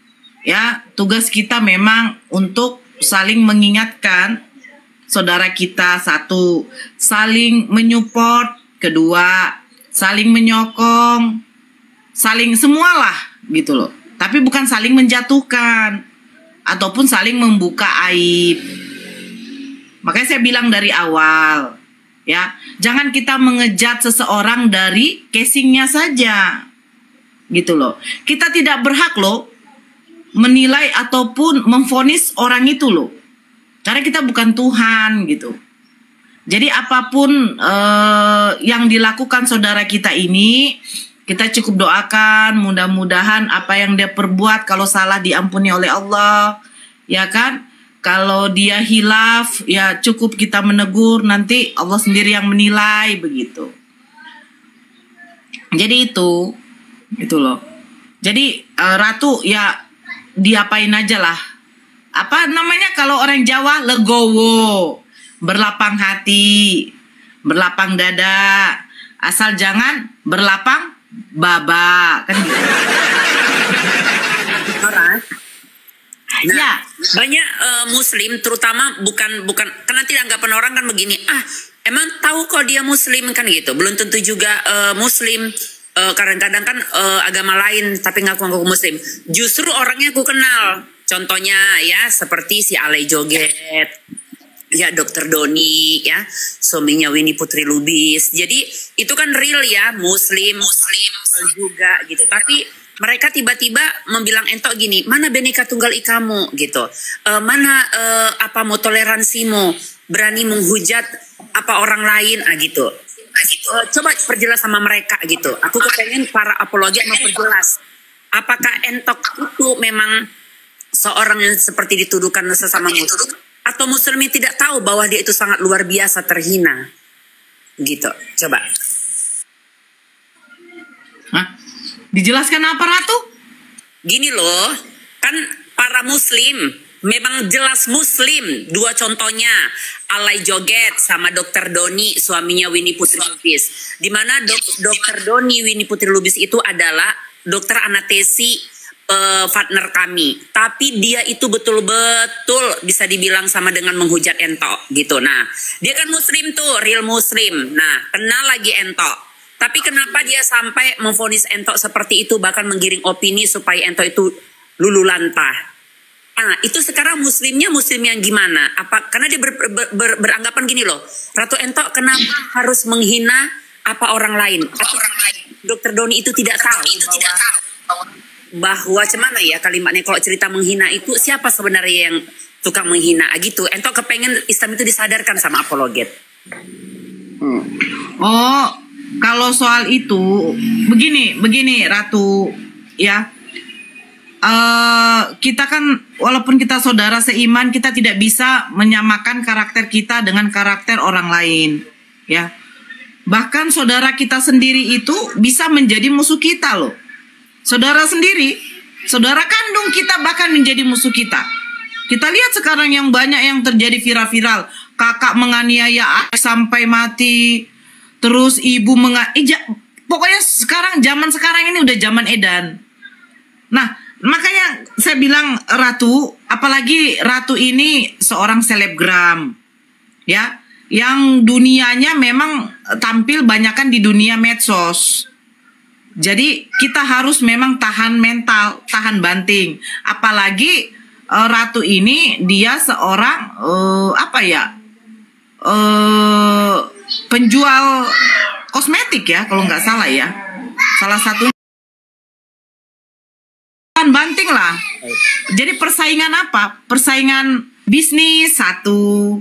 ya tugas kita memang untuk saling mengingatkan saudara kita, satu, saling menyupport, kedua, saling menyokong, saling semualah gitu loh. Tapi bukan saling menjatuhkan ataupun saling membuka aib. Makanya saya bilang dari awal, ya, jangan kita mengejat seseorang dari casingnya saja. Gitu loh. Kita tidak berhak loh menilai ataupun memvonis orang itu loh. Karena kita bukan Tuhan gitu. Jadi apapun yang dilakukan saudara kita ini, kita cukup doakan, mudah-mudahan apa yang dia perbuat kalau salah diampuni oleh Allah, ya kan? Kalau dia hilaf, ya cukup kita menegur, nanti Allah sendiri yang menilai begitu. Jadi itu loh. Jadi Ratu ya diapain aja lah. Apa namanya kalau orang Jawa, legowo, berlapang hati, berlapang dada, asal jangan berlapang baba kan gitu. Nah, ya. Banyak muslim terutama bukan karena tidak anggapan orang kan begini, emang tahu kok dia muslim kan gitu, belum tentu juga muslim. Kadang-kadang kan agama lain tapi ngaku-ngaku muslim, justru orangnya aku kenal, contohnya ya seperti si Alay Joget, ya Dr. Doni, ya suaminya Winnie Putri Lubis. Jadi itu kan real ya, muslim juga gitu. Tapi mereka tiba-tiba membilang entok gini, mana Bhinneka Tunggal Ikamu gitu, mana apa mau toleransimu, berani menghujat apa orang lain gitu. Coba perjelas sama mereka gitu. Aku kepengen para apologet memperjelas apakah entok itu memang seorang yang seperti dituduhkan sesama muslim, atau muslim yang tidak tahu bahwa dia itu sangat luar biasa terhina gitu. Coba. Hah? Dijelaskan apa Ratu? Gini loh, kan para muslim memang jelas muslim. Dua contohnya, Alay Joget sama Dr. Doni, suaminya Winnie Putri Lubis. Di mana Dr. Doni Winnie Putri Lubis itu adalah dokter anestesi partner kami. Tapi dia itu betul-betul bisa dibilang sama dengan menghujat entok gitu. Nah, dia kan muslim tuh, real muslim. Nah, kenal lagi entok. Tapi kenapa dia sampai memvonis entok seperti itu, bahkan menggiring opini supaya entok itu lulu lantah? Nah, itu sekarang muslimnya muslim yang gimana? Apa karena dia beranggapan gini loh, Ratu Entok kenapa harus menghina apa orang lain? Atau Dr. Doni itu tidak tahu bahwa cemana ya kalimatnya kalau cerita menghina itu siapa sebenarnya yang tukang menghina gitu. Entok kepengen Islam itu disadarkan sama apologet. Oh, kalau soal itu begini Ratu ya. Kita kan walaupun kita saudara seiman, kita tidak bisa menyamakan karakter kita dengan karakter orang lain, ya. Bahkan saudara kita sendiri itu bisa menjadi musuh kita loh. Saudara sendiri, saudara kandung kita bahkan menjadi musuh kita. Kita lihat sekarang yang banyak yang terjadi viral-viral, kakak menganiaya sampai mati, terus ibu pokoknya zaman sekarang ini udah zaman edan. Nah, makanya saya bilang Ratu, apalagi Ratu ini seorang selebgram, ya, yang dunianya memang tampil banyakan di dunia medsos. Jadi kita harus memang tahan mental, tahan banting. Apalagi Ratu ini dia seorang penjual kosmetik ya, kalau nggak salah ya. Salah satu tahan banting lah. Jadi persaingan apa? Persaingan bisnis satu,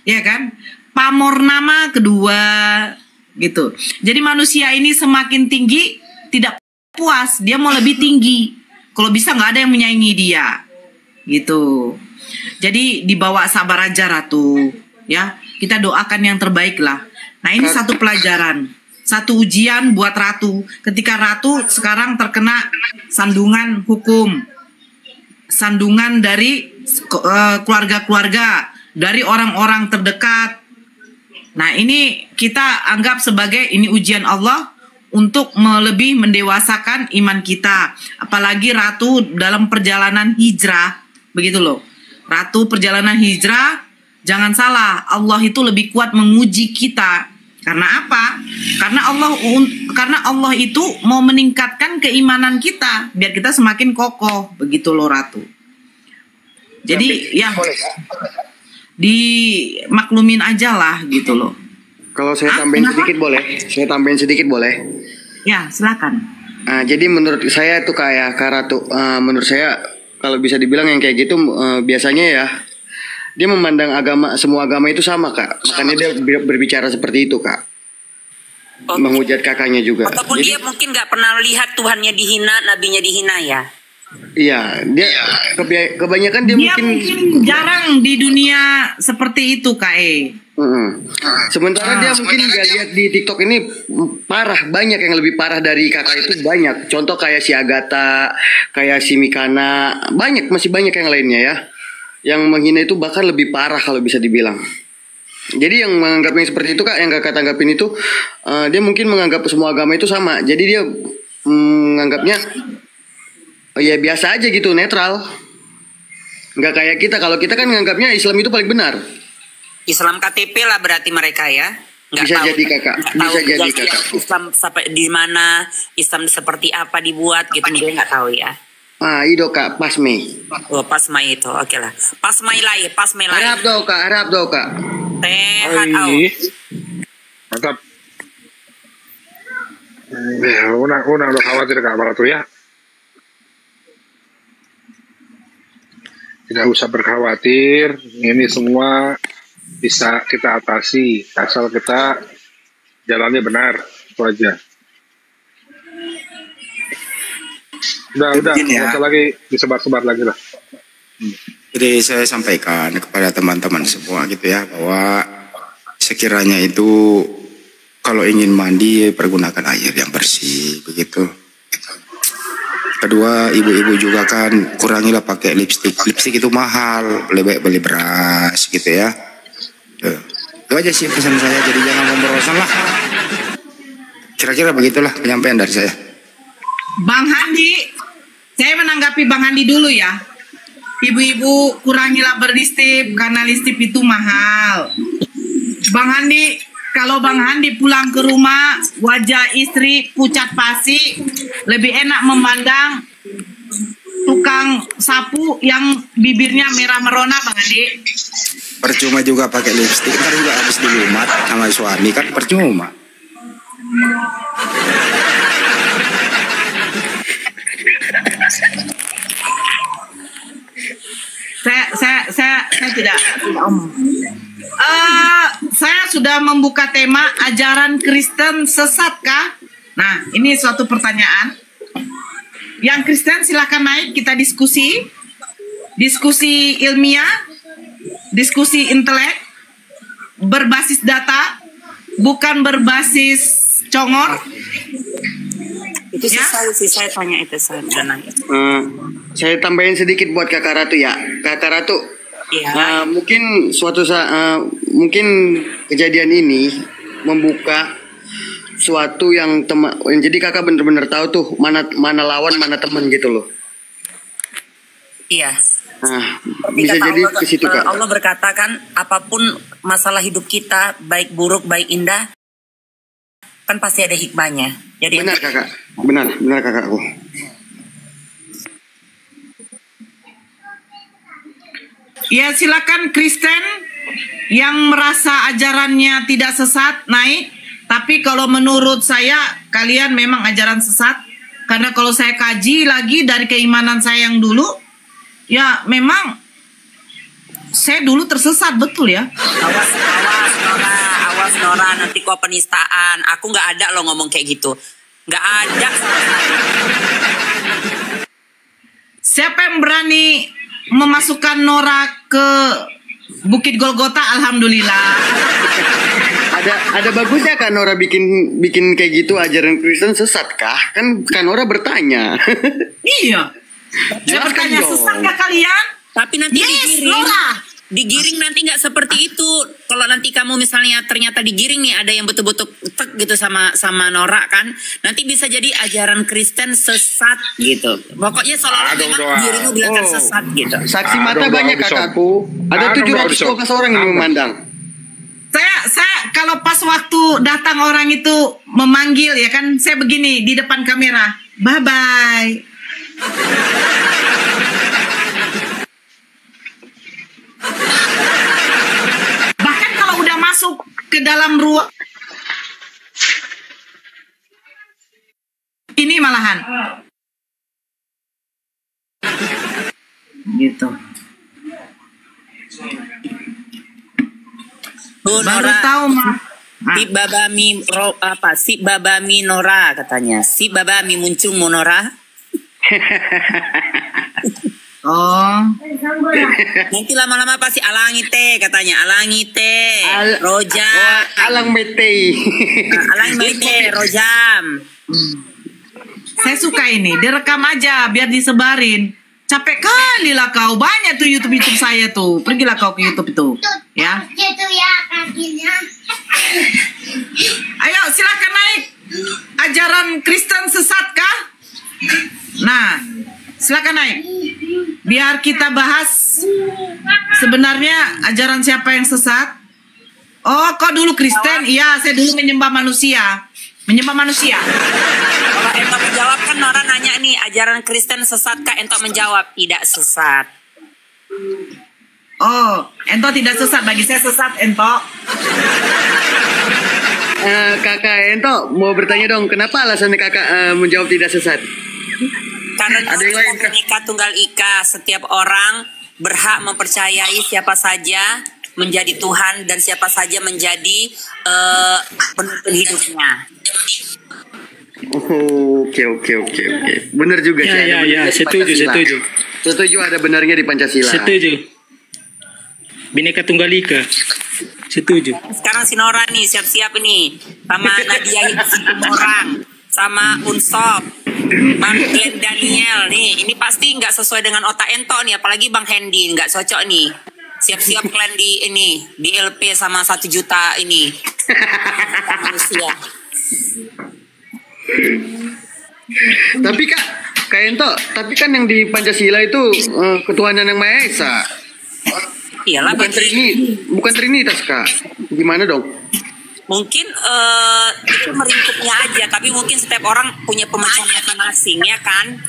ya kan? Pamor nama kedua, gitu. Jadi manusia ini semakin tinggi tidak puas, dia mau lebih tinggi. Kalau bisa nggak ada yang menyaingi dia, gitu. Jadi dibawa sabar aja Ratu, ya. Kita doakan yang terbaik lah. Nah ini satu pelajaran, satu ujian buat Ratu. Ketika Ratu sekarang terkena sandungan hukum, sandungan dari keluarga-keluarga, dari orang-orang terdekat. Nah ini kita anggap sebagai ini ujian Allah untuk lebih mendewasakan iman kita. Apalagi Ratu dalam perjalanan hijrah, begitu loh. Ratu perjalanan hijrah, jangan salah, Allah itu lebih kuat menguji kita. Karena apa? Karena Allah itu mau meningkatkan keimanan kita biar kita semakin kokoh, begitu loh Ratu. Jadi ya dimaklumin aja lah gitu loh. Kalau saya tambahin sedikit boleh? Saya tambahin sedikit boleh? Ya, silakan. Jadi menurut saya tuh kayak Kak Ratu, menurut saya kalau bisa dibilang yang kayak gitu biasanya ya dia memandang semua agama itu sama Kak. Makanya dia berbicara seperti itu Kak. Menghujat kakaknya juga. Ataupun dia mungkin nggak pernah lihat Tuhannya dihina, nabinya dihina ya. Iya, dia kebanyakan dia mungkin jarang di dunia seperti itu Kak Sementara dia mungkin nggak lihat di TikTok ini parah, banyak yang lebih parah dari kakak itu banyak. Contoh kayak si Agatha, kayak si Mikana, masih banyak yang lainnya ya. Yang menghina itu bahkan lebih parah kalau bisa dibilang. Jadi yang menganggapnya seperti itu Kak, yang kakak tanggapin itu dia mungkin menganggap semua agama itu sama. Jadi dia menganggapnya ya biasa aja gitu, netral. Nggak kayak kita. Kalau kita kan menganggapnya Islam itu paling benar. Islam KTP lah berarti mereka ya. Nggak bisa tahu, jadi kakak. Bisa jadi kakak. Islam sampai di mana, Islam seperti apa dibuat gitu dia nggak tahu ya. Itu Kak, Pasmai. Oh, Pasmai itu, oke lah. Pasmai lai. Harap doa Kak. Sehat Mantap. Ya, udah khawatir Kak Ratu ya. Tidak usah berkhawatir, ini semua bisa kita atasi asal kita jalannya benar, itu aja. Udah, nggak usah lagi disebar-sebar lagi lah. Jadi saya sampaikan kepada teman-teman semua gitu ya, bahwa sekiranya itu kalau ingin mandi pergunakan air yang bersih begitu. Kedua, ibu-ibu juga kan kurangilah pakai lipstik. Lipstik itu mahal, lebih baik beli beras gitu ya. Itu aja sih pesan saya, jadi jangan memborosan lah. Kira-kira begitulah penyampaian dari saya. Bang Handi, saya menanggapi Bang Handi dulu ya. Ibu-ibu kurangilah berlistip karena listip itu mahal. Bang Handi, kalau Bang Handi pulang ke rumah wajah istri pucat pasi, lebih enak memandang tukang sapu yang bibirnya merah merona Bang Handi. Percuma juga pakai lipstik, kan juga habis dilumat sama suami kan percuma. Saya tidak omong. Saya sudah membuka tema ajaran Kristen sesatkah? Nah, ini suatu pertanyaan. Yang Kristen silakan naik, kita diskusi ilmiah, diskusi intelek, berbasis data, bukan berbasis congor. Itu ya? Saya tanya itu saya nanya. Saya tambahin sedikit buat Kakak Ratu ya. Kakak Ratu, ya. Mungkin suatu saat mungkin kejadian ini membuka suatu yang jadi kakak benar-benar tahu tuh mana lawan mana teman gitu loh. Iya. Bisa jadi ke situ Kak. Allah berkata kan, apapun masalah hidup kita, baik buruk baik indah, Kan pasti ada hikmahnya. Jadi benar kakak, benar kakakku. Ya silakan Kristen yang merasa ajarannya tidak sesat naik. Tapi kalau menurut saya kalian memang ajaran sesat. Karena kalau saya kaji lagi dari keimanan saya yang dulu, ya memang saya dulu tersesat betul ya. Awas Nora, nanti kau penistaan. Aku nggak ada loh ngomong kayak gitu, nggak ada. Siapa yang berani memasukkan Nora ke Bukit Golgota? Alhamdulillah. Ada bagusnya kan Nora bikin kayak gitu, ajaran Kristen sesat kah? Kan Nora bertanya. Iya. Saya bertanya, sesat nggak kalian? Tapi nanti digiring nanti nggak seperti itu. Kalau nanti kamu misalnya ternyata digiring nih, ada yang betul-betul tek gitu sama Nora kan, nanti bisa jadi ajaran Kristen sesat gitu. Pokoknya seolah-olah memang dirimu bilang sesat gitu. Saksi mata banyak kakakku. Ada 712 orang yang memandang. Saya kalau pas waktu datang orang itu memanggil ya kan, saya begini di depan kamera, bye bye. Bahkan kalau udah masuk ke dalam ruang ini malahan gitu. Baru tahu mah. Si babami Nora katanya. Si babami muncul Nora. Oh. Nanti lama-lama pasti alangi teh katanya, alangi teh. Roja. Alang mete. Alang mete rojam. Saya suka ini, direkam aja biar disebarin. Capek kali lah kau, banyak tuh YouTube saya tuh. Pergilah kau ke YouTube itu, ya. Ayo silakan naik. Ajaran Kristen sesat kah? Nah, silakan naik. Biar kita bahas sebenarnya ajaran siapa yang sesat. Oh, kau dulu Kristen? Iya, saya dulu menyembah manusia. Menyembah manusia. Kalau Ento menjawab kan Nora nanya nih, ajaran Kristen sesat kah? Ento menjawab tidak sesat. Oh, Ento tidak sesat, bagi saya sesat Ento. Kakak Ento mau bertanya dong, kenapa alasannya kakak menjawab tidak sesat? Karena ada yang lain Bhinneka Tunggal Ika, setiap orang berhak mempercayai siapa saja menjadi Tuhan dan siapa saja menjadi penuntun hidupnya. Oke. Benar juga sih. Ya, Setuju ada benarnya di Pancasila. Setuju. Bhinneka Tunggal Ika. Setuju. Sekarang si Nora nih siap-siap nih sama Nadia orang, sama Unsop, Bang Glenn Daniel nih. Ini pasti nggak sesuai dengan otak Ento nih, apalagi Bang Hendy nggak cocok nih. Siap-siap kalian di LP sama 1 juta ini manusia. Tapi Kak Ento, tapi kan yang di Pancasila itu ketuhanan yang Maha Esa. Iyalah, bukan Trinitas Kak. Gimana dong? Mungkin itu meringkupnya aja, tapi mungkin setiap orang punya pemahaman masing-masing ya kan?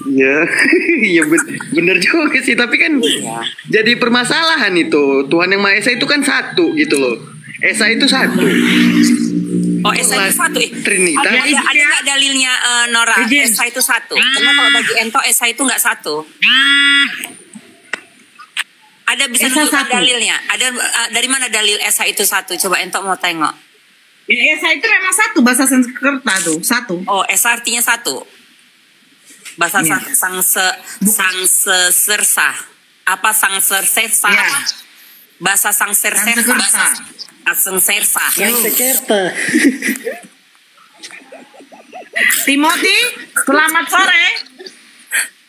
Iya, bener juga sih. Tapi kan jadi permasalahan itu. Tuhan yang Maha Esa itu kan satu gitu loh. Esa itu satu. Oh, Esa itu satu. Trinitas. Ada nggak dalilnya Nora? Esa itu satu. Karena kalau bagi Ento Esa itu nggak satu. Ada bisa menunjukkan dalilnya? Ada dari mana dalil Esa itu satu? Coba Ento mau tengok. Ya, Esa itu memang satu, bahasa Sanskerta tuh satu. Oh, Esa artinya satu. Bahasa Sangsersa. Apa Sangsersa? Ya. Bahasa Sangsersa. Sangsersa. Timothy, selamat sore.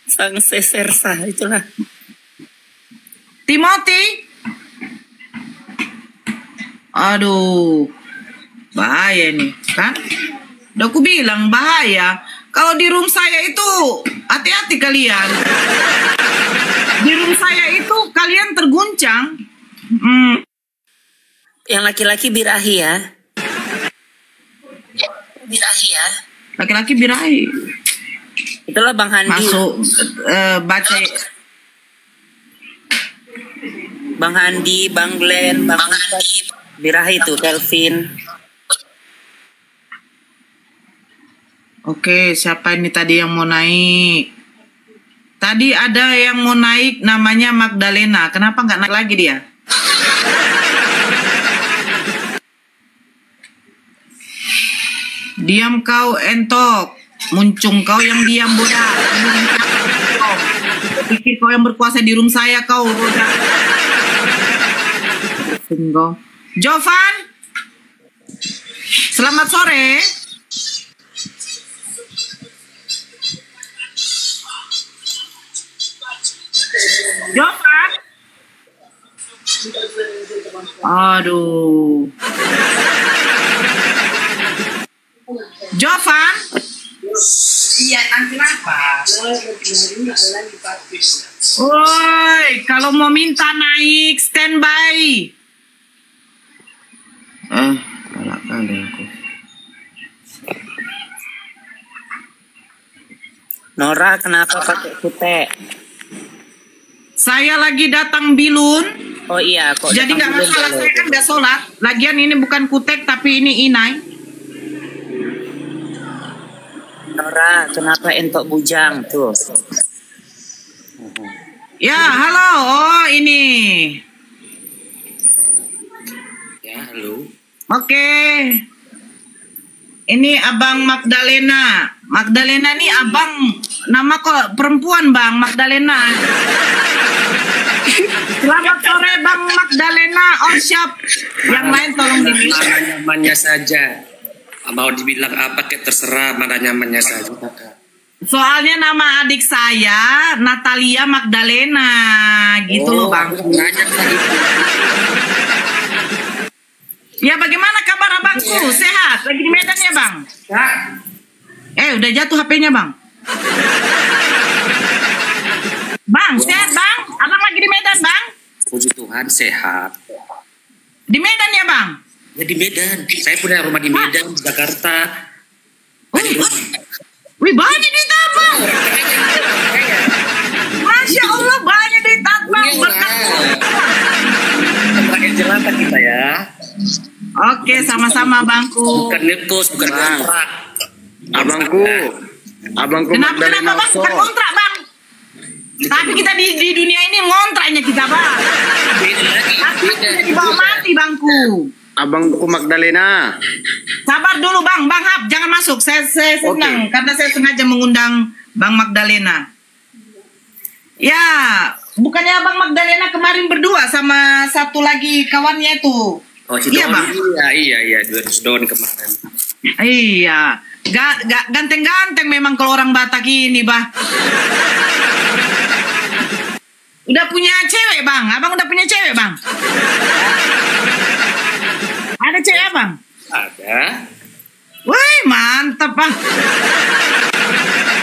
Sangsersa itulah. Timothy. Aduh. Bahaya nih, kan? Udah aku bilang bahaya. Kalau di room saya itu hati-hati kalian. Di room saya itu kalian terguncang. Yang laki-laki birahi ya. birahi ya. Laki-laki birahi. Itulah Bang Handi. Masuk baca. Bang Handi, Bang Glenn, Bang Handi. Birahi itu Kelvin. Oke, siapa ini tadi yang mau naik? Tadi ada yang mau naik namanya Magdalena. Kenapa nggak naik lagi dia? Diam kau entok, muncung kau yang diam bodoh. Pikir kau yang berkuasa di room saya kau bodoh. Jovan, selamat sore. Jovan, aduh. Jovan, iya nanti apa? Woi, kalau mau minta naik standby. Galak kali aku. Nora, kenapa pakai kutek? Saya lagi datang bilun. Oh iya, kok. Jadi nggak masalah, saya kan udah sholat. Lagian ini bukan kutek tapi ini inai. Nora, kenapa entok bujang tuh? Ya, halo. Oh, ini. Ya, halo. Oke. Ini Abang Magdalena. Magdalena nih abang, nama kok perempuan Bang, Magdalena. Selamat sore Bang Magdalena, all shop. Yang lain tolong dibilang. Mana nyamannya saja. Mau dibilang apa kayak terserah, mana nyamannya saja. Soalnya nama adik saya Natalia Magdalena, gitu loh Bang. Ya bagaimana kabar abangku? Sehat? Lagi di Medan ya Bang? Udah jatuh HP-nya Bang. Bang, sehat Bang? Abang lagi di Medan Bang? Puji Tuhan sehat. Di Medan ya Bang? Ya di Medan. Saya punya rumah di Medan, di Jakarta. Wih banyak duit abang. Masya Allah banyak duit abang. Berkat. Pakai jelata kita ya. Oke, sama-sama abangku. Bukan ngekos, bukan kontrak. Abangku Kenapa Bang? Bukan kontrak Bang. Tapi kita di dunia ini ngontraknya kita Bang. Tapi kita di bawah mati bangku. Abangku Magdalena. Sabar dulu Bang Hap, jangan masuk. Saya senang karena saya sengaja mengundang Bang Magdalena. Ya, bukannya Bang Magdalena kemarin berdua sama satu lagi kawannya itu. Oh, si iya, Don. Bang. Iya, Don kemarin. Iya, gak ganteng-ganteng memang kalau orang Batak ini, Bah. Udah punya cewek, Bang? Abang udah punya cewek, Bang? Ada cewek, Bang? Ada. Wih, mantap, Bang.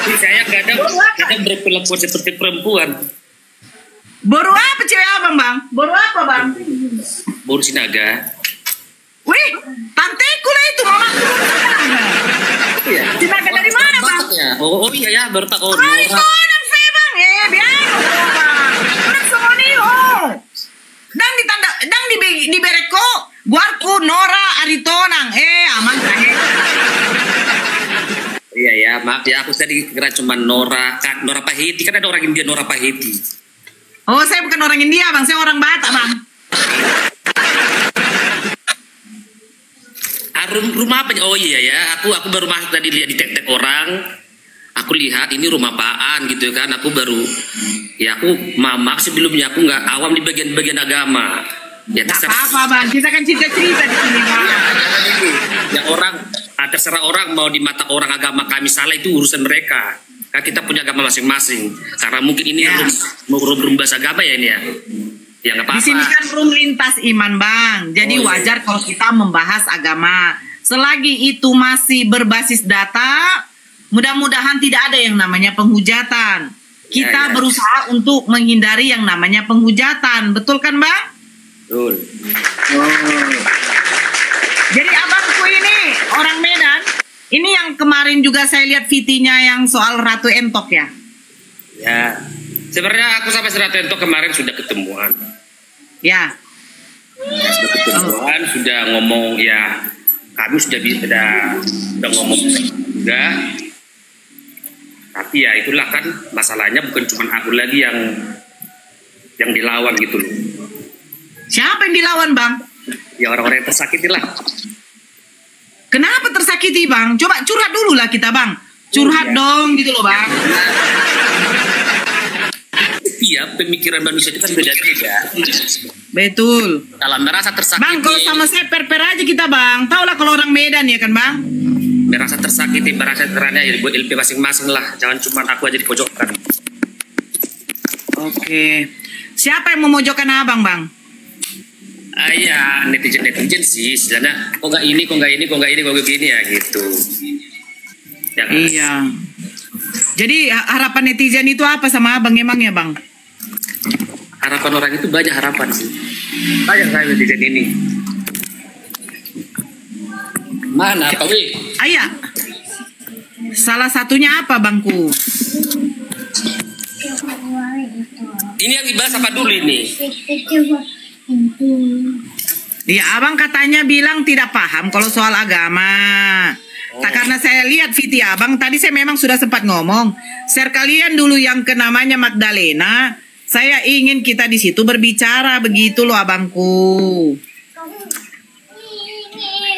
Saya kadang berperilaku seperti perempuan. Baru apa cewek abang, Bang? Baru apa, Bang? Baru Sinaga. Wih, tanteku lah itu, mamaku. Iya. Sinaga dari mana, Bang? Oh iya ya, baru tak Ay, orang saya, Bang. Biar, Bang. Orang semua nih, Dan di bereko, guarku Nora Aritonang. Aman kan? Iya ya, maaf ya, aku tadi kira cuma Nora Pahiti, kan ada orang India Nora Pahiti. Oh, saya bukan orang India, Bang. Saya orang Batak, Bang. Rumah apa? Oh iya ya, aku baru masuk tadi lihat di tek-tek orang. Aku lihat ini rumah apaan gitu kan. Aku baru, ya aku mama sebelumnya aku nggak awam di bagian-bagian agama. Ya terserah. Apa, Bang? Kita kan cerita-cerita di sini, Bang. Ya orang, terserah orang mau di mata orang agama kami salah itu urusan mereka. Kan kita punya agama masing-masing. Karena mungkin ini mau bahasa agama ya ini ya. Ya nggak apa-apa. Di sini kan room lintas iman, Bang. Jadi wajar kalau kita membahas agama. Selagi itu masih berbasis data, mudah-mudahan tidak ada yang namanya penghujatan. Kita berusaha untuk menghindari yang namanya penghujatan. Betul kan, Bang? Betul. Jadi abangku ini orang Medan. Ini yang kemarin juga saya lihat VT-nya yang soal Ratu Entok ya? Ya, sebenarnya aku sama si Ratu Entok kemarin sudah ketemuan. Ya. Sudah ketemuan, sudah ngomong ya. Kami sudah ngomong juga. Tapi ya itulah kan masalahnya, bukan cuma aku lagi yang dilawan gitu loh. Siapa yang dilawan, Bang? Ya orang-orang yang tersakiti lah. Kenapa tersakiti, Bang? Coba curhat dulu lah kita, Bang. Curhat dong gitu loh, Bang. Iya, pemikiran manusia itu kan beda-beda. Betul. Kalau merasa tersakiti, Bang, kalau sama saya per aja kita, Bang. Tau lah kalau orang Medan ya kan, Bang? merasa tersakiti, merasa teraniaya, ya buat LP masing-masing lah. Jangan cuma aku aja di pojokan. Oke. Siapa yang memojokkan abang, Bang? Ya netizen sih. Sebenarnya kok nggak ini, kok nggak gini ya gitu. Ya, iya. Jadi harapan netizen itu apa sama abang emangnya, Bang? Harapan orang itu banyak harapan sih. Banyak saya netizen ini. Mana Pak Wi? Ayah. Salah satunya apa, Bangku? Ini yang dibahas apa dulu ini? Ya, abang katanya bilang tidak paham kalau soal agama. Tak, karena saya lihat VT abang tadi, saya memang sudah sempat ngomong. Share kalian dulu yang ke namanya Magdalena. Saya ingin kita di situ berbicara begitu loh, abangku.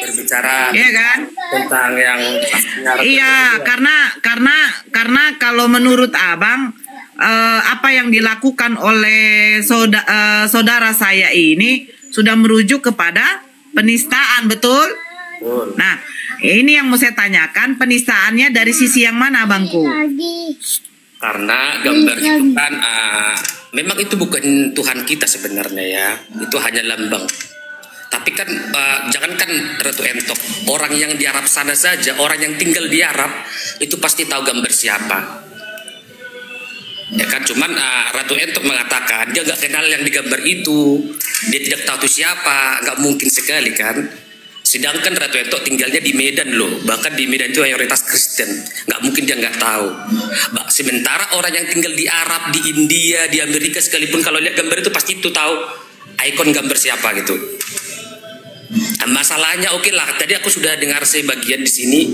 Berbicara, iya kan? Tentang yang iya, karena kalau menurut abang apa yang dilakukan oleh saudara saya ini sudah merujuk kepada penistaan, betul? Nah, ini yang mau saya tanyakan, penistaannya dari sisi yang mana, abangku? Karena gambar itu kan memang itu bukan Tuhan kita sebenarnya ya, itu hanya lambang. Tapi kan jangankan Ratu Entok, orang yang di Arab sana saja, orang yang tinggal di Arab itu pasti tahu gambar siapa. Ya kan, cuman Ratu Entok mengatakan dia nggak kenal yang digambar itu, dia tidak tahu itu siapa, nggak mungkin sekali kan. Sedangkan Ratu Entok tinggalnya di Medan loh, bahkan di Medan itu mayoritas Kristen, nggak mungkin dia nggak tahu. Sementara orang yang tinggal di Arab, di India, di Amerika sekalipun kalau lihat gambar itu pasti itu tahu ikon gambar siapa gitu. Masalahnya oke lah, tadi aku sudah dengar sebagian di sini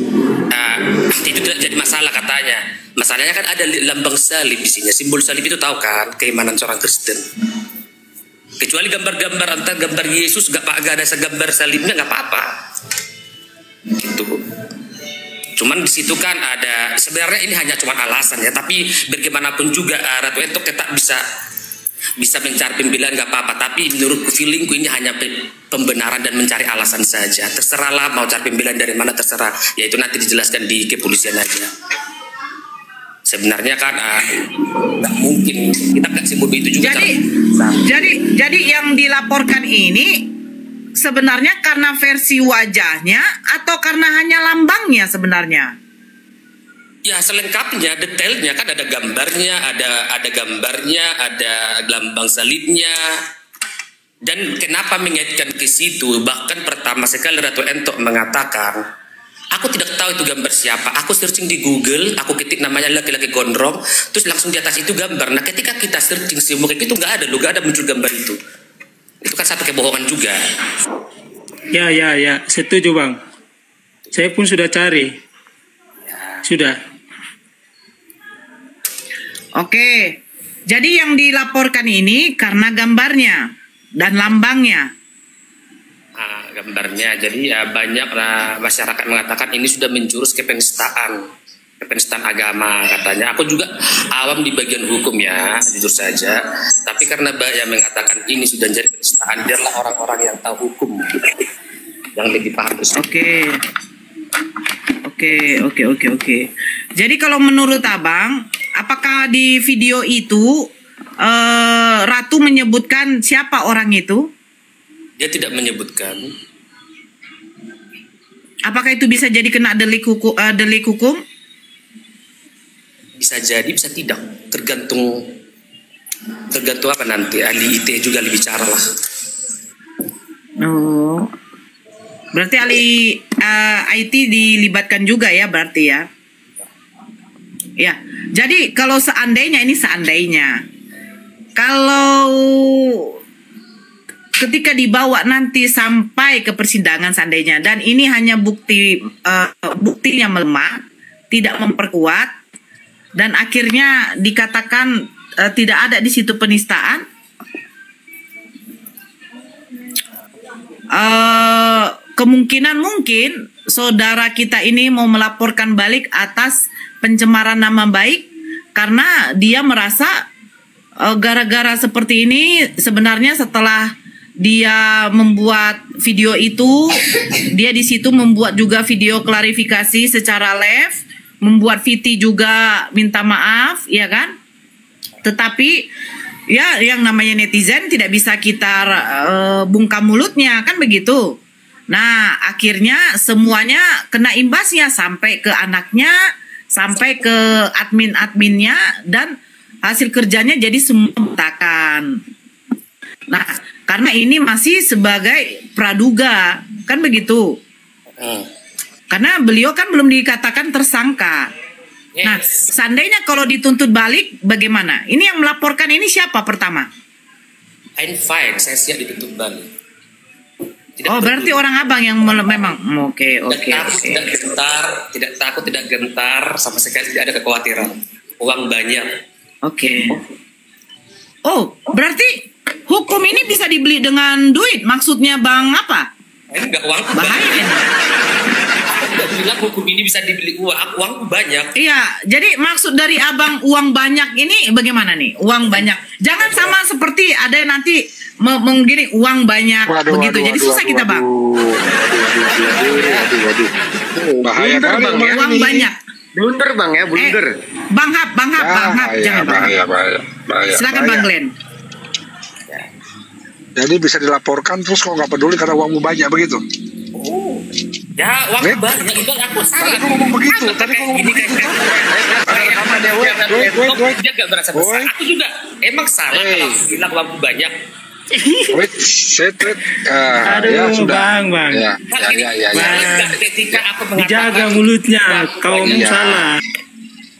itu tidak jadi masalah katanya. Masalahnya kan ada lambang salib di sini, simbol salib itu tahu kan keimanan seorang Kristen. Kecuali gambar-gambar antara gambar Yesus gak ada segambar salibnya nggak apa-apa. Gitu. Cuman di situ kan ada sebenarnya ini hanya cuma alasan ya, tapi bagaimanapun juga Ratu Entok tetap bisa mencari pembelaan nggak apa-apa, tapi menurutku feelingku ini hanya pembenaran dan mencari alasan saja. Terserahlah mau cari pembelaan dari mana, terserah, yaitu nanti dijelaskan di kepolisian aja. Sebenarnya kan nggak mungkin kita nggak sebut itu juga. Jadi yang dilaporkan ini sebenarnya karena versi wajahnya atau karena hanya lambangnya sebenarnya? Ya selengkapnya, detailnya kan ada gambarnya, ada gambarnya, ada lambang salibnya. Dan kenapa mengaitkan ke situ? Bahkan pertama sekali Ratu Entok mengatakan, aku tidak tahu itu gambar siapa. Aku searching di Google, aku ketik namanya laki-laki gondrong, terus langsung di atas itu gambar. Nah ketika kita searching semua kayak gitu nggak ada loh, nggak ada muncul gambar itu. Itu kan satu kebohongan juga. Ya, setuju Bang. Saya pun sudah cari. Sudah. Oke, jadi yang dilaporkan ini karena gambarnya dan lambangnya. Gambarnya, jadi ya banyak masyarakat mengatakan ini sudah menjurus ke penistaan agama katanya. Aku juga awam di bagian hukum ya, jujur saja. Tapi karena banyak mengatakan ini sudah jadi penistaan, biarlah orang-orang yang tahu hukum yang lebih paham. Oke. Jadi kalau menurut abang, apakah di video itu Ratu menyebutkan siapa orang itu? Dia tidak menyebutkan. Apakah itu bisa jadi kena delik hukum? Bisa jadi, bisa tidak. Tergantung apa nanti ahli IT juga lebih bicara lah. Oh, Berarti ahli IT dilibatkan juga ya berarti ya. Ya, jadi kalau seandainya kalau ketika dibawa nanti sampai ke persidangan seandainya dan ini hanya buktinya melemah, tidak memperkuat dan akhirnya dikatakan tidak ada di situ penistaan, kemungkinan mungkin saudara kita ini mau melaporkan balik atas pencemaran nama baik karena dia merasa gara-gara seperti ini sebenarnya setelah dia membuat video itu, dia di situ membuat juga video klarifikasi secara live, membuat VT juga minta maaf, ya kan? Tetapi ya yang namanya netizen tidak bisa kita bungkam mulutnya, kan begitu. Nah, akhirnya semuanya kena imbasnya sampai ke anaknya, sampai ke admin-adminnya, dan hasil kerjanya jadi semua berantakan. Nah, karena ini masih sebagai praduga, kan begitu. Karena beliau kan belum dikatakan tersangka. Nah, seandainya kalau dituntut balik, bagaimana? Ini yang melaporkan ini siapa pertama? I'm fine, saya siap dituntut balik. Berarti orang abang yang memang oke. Tidak gentar, tidak takut, tidak gentar, sama sekali tidak ada kekhawatiran. Uang banyak. Oke. Oh, berarti hukum ini bisa dibeli dengan duit? Maksudnya bang apa? Ini enggak uang bahaya ini. Tidak bilang hukum ini bisa dibeli uang banyak. Iya, jadi maksud dari abang uang banyak ini bagaimana nih? Uang banyak. Jangan sama seperti ada nanti menggini uang banyak begitu. Jadi susah kita bang. Bahaya kali bang. Uang banyak. Blunder bang ya, blunder. Bang Hap, jangan bang. Bahaya. Silakan bang Glenn. Jadi bisa dilaporkan terus kok nggak peduli karena uangmu banyak begitu. Ya uang banyak itu aku salah. Tadi kau ngomong begitu. Tadi kau ngomong begitu. Dia nggak berasa besar. Aku juga emang salah kalau aku bilang uangku banyak. Aduh, ya, sudah. bang. Ya. Ketika aku dijaga mulutnya, kau salah.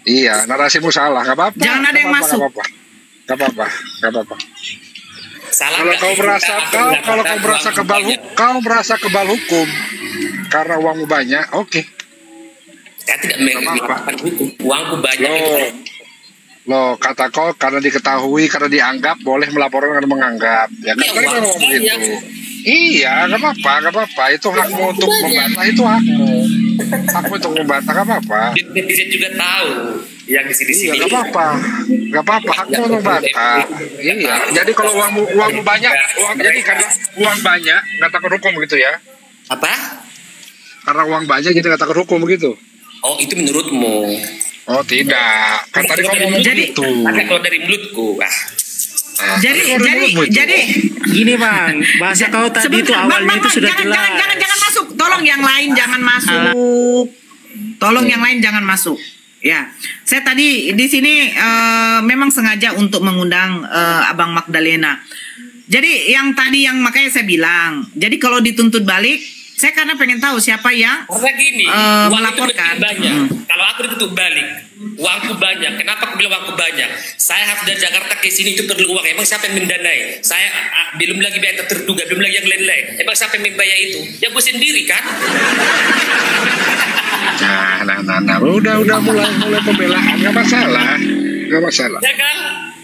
Iya, narasimu salah, nggak apa-apa. Jangan ada yang masuk. Nggak apa-apa. Salah Kalau kau merasa kebal hukum karena uangmu banyak, oke. Saya tidak melakukan hukum, uangku banyak. Loh, kata kau karena diketahui, karena dianggap boleh melaporkan karena menganggap. Ya kan mereka ngomong begitu. Iya, nggak apa-apa. Itu hakmu untuk membantah, itu hakmu. Hakmu untuk membantah, nggak apa-apa. Netizen juga tahu yang di sini. Iya, nggak apa-apa. Hakmu untuk membantah. Iya. Jadi kalau uangmu banyak, jadi karena uang banyak, nggak takut hukum gitu ya? Apa? Karena uang banyak jadi nggak takut hukum begitu? Oh, itu menurutmu? Oh tidak, kan tadi kamu ngomong gitu. Kalau dari mulutku, Jadi gini bang, bahasa kau tadi itu awalnya itu sudah jelas. Jangan masuk. Tolong yang lain jangan masuk. Yang lain jangan masuk. Ya, saya tadi di sini memang sengaja untuk mengundang Abang Magdalena. Jadi yang tadi yang makanya saya bilang, jadi kalau dituntut balik, saya karena pengen tahu siapa yang melaporkan. Kalau aku dituntut balik, uangku banyak. Kenapa aku bilang uangku banyak? Saya harus dari Jakarta ke sini itu perlu uang. Emang siapa yang mendanai? Saya belum lagi biaya terduga, belum lagi yang lain-lain. Emang siapa yang membayar itu? Ya gue sendiri kan. Nah, udah mulai pembelaan, nggak masalah. Ya kan?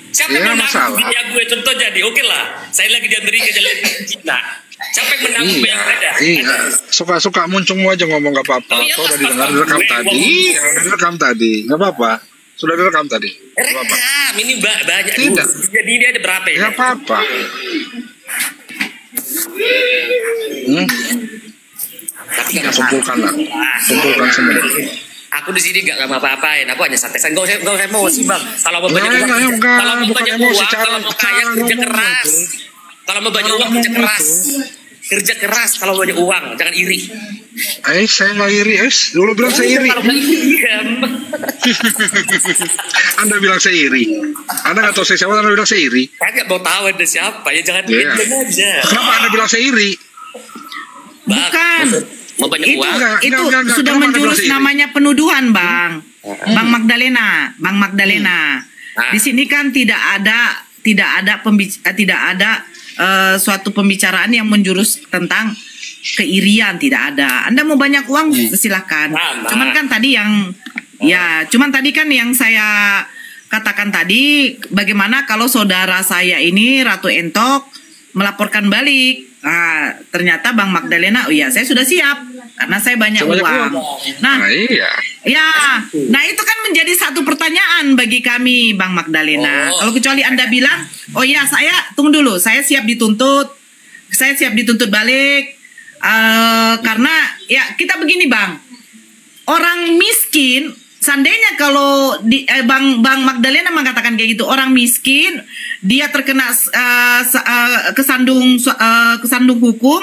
Siapa yang menanggung biaya gue? Contoh jadi, oke lah. Saya lagi di Amerika jalan Cina. Siapa yang menanggung yang ada? Iya. Suka-suka muncungmu aja ngomong gak apa-apa. Kau udah direkam tadi. Udah direkam tadi. Gak apa-apa. Sudah direkam tadi. Rekam. Ini banyak. Tidak. Jadi ini ada berapa ya? Gak apa-apa. Tapi gak kumpulkan lah. Kumpulkan semua. Aku di sini gak apa-apain. Aku hanya santai-santai. Gak usah emosi bang. Kalau mau banyak uang, kalau mau kaya kerja keras. Kalau mau banyak uang kerja keras. Kalau banyak uang, jangan iri. Saya nggak iri, dulu bilang saya iri. Anda bilang saya iri. Anda nggak tahu saya siapa, Anda bilang saya iri. Saya nggak mau tahu Anda siapa, ya jangan aja. Kenapa Anda bilang saya iri? Bukan. Mau banyak Itu uang? itu Enggak, sudah kenapa menjurus Anda namanya penuduhan, Bang. Bang Magdalena. Di sini kan tidak ada suatu pembicaraan yang menjurus tentang keirian, tidak ada. Anda mau banyak uang silahkan. Cuman kan tadi yang saya katakan tadi, bagaimana kalau saudara saya ini Ratu Entok melaporkan balik. Nah, ternyata Bang Magdalena, oh iya saya sudah siap karena saya banyak uang. Nah, iya. ya, nah itu kan menjadi satu pertanyaan bagi kami, Bang Magdalena. Kalau kecuali Anda bilang, oh ya saya tunggu dulu, saya siap dituntut balik, karena ya kita begini, Bang, orang miskin. Seandainya kalau Bang Magdalena mengatakan kayak gitu, orang miskin dia terkena kesandung hukum,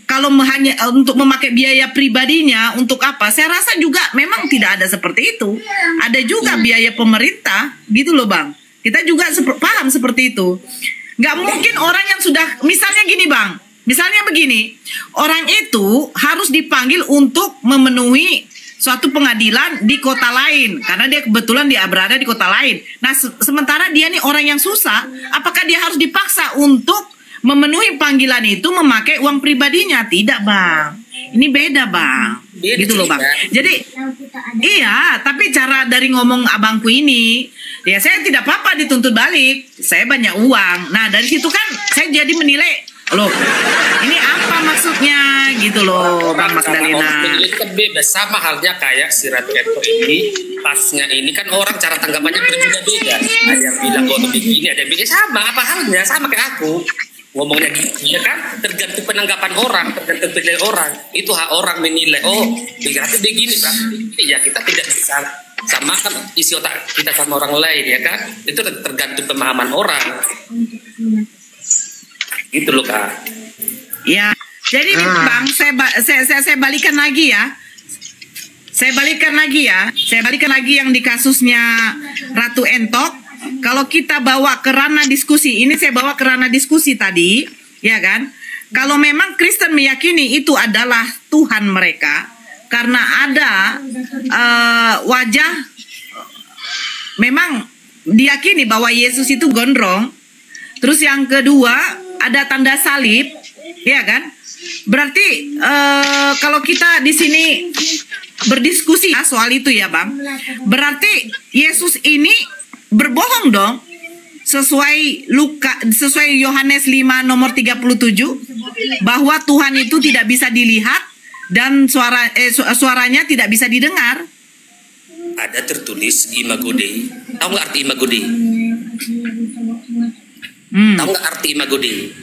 kalau hanya untuk memakai biaya pribadinya untuk apa? Saya rasa juga memang tidak ada seperti itu. Ada juga biaya pemerintah, gitu loh, Bang. Kita juga paham seperti itu. Nggak mungkin orang yang sudah, misalnya gini, Bang, misalnya begini, orang itu harus dipanggil untuk memenuhi suatu pengadilan di kota lain karena dia kebetulan dia berada di kota lain. Nah, sementara dia nih orang yang susah, apakah dia harus dipaksa untuk memenuhi panggilan itu memakai uang pribadinya? Tidak, Bang. Ini beda, Bang. Gitu loh, Bang. Jadi iya, tapi cara dari ngomong abangku ini, ya saya tidak apa-apa dituntut balik. Saya banyak uang. Nah, dari situ kan saya jadi menilai, loh, ini apa maksudnya gitu loh, Bang Magdalena. Itu kan bebas, sama halnya kayak si Ratu Entok ini, pasnya ini kan orang cara tanggapannya berbeda-beda. Ada yang bilang kok begini, ada yang bilang sama, apa halnya, sama kayak aku. Ngomongnya gitu ya kan, tergantung penanggapan orang, tergantung penilaian orang. Itu hak orang menilai, oh berarti begini, berarti ya kita tidak bisa samakan isi otak kita sama orang lain ya kan. Itu tergantung pemahaman orang. Gitu loh, Kak. Ya, jadi Bang, saya balikan lagi ya. Saya balikan lagi yang di kasusnya Ratu Entok. Kalau kita bawa ke ranah diskusi, ini saya bawa ke ranah diskusi tadi, ya kan? Kalau memang Kristen meyakini itu adalah Tuhan mereka, karena ada wajah, memang diyakini bahwa Yesus itu gondrong. Terus yang kedua ada tanda salib, ya kan? Berarti kalau kita di sini berdiskusi soal itu ya, Bang, berarti Yesus ini berbohong dong, sesuai Yohanes 5 nomor 37, bahwa Tuhan itu tidak bisa dilihat dan suaranya tidak bisa didengar. Ada tertulis Imago Dei. Tahu nggak arti Imago Dei? Tahu nggak arti Imago Dei?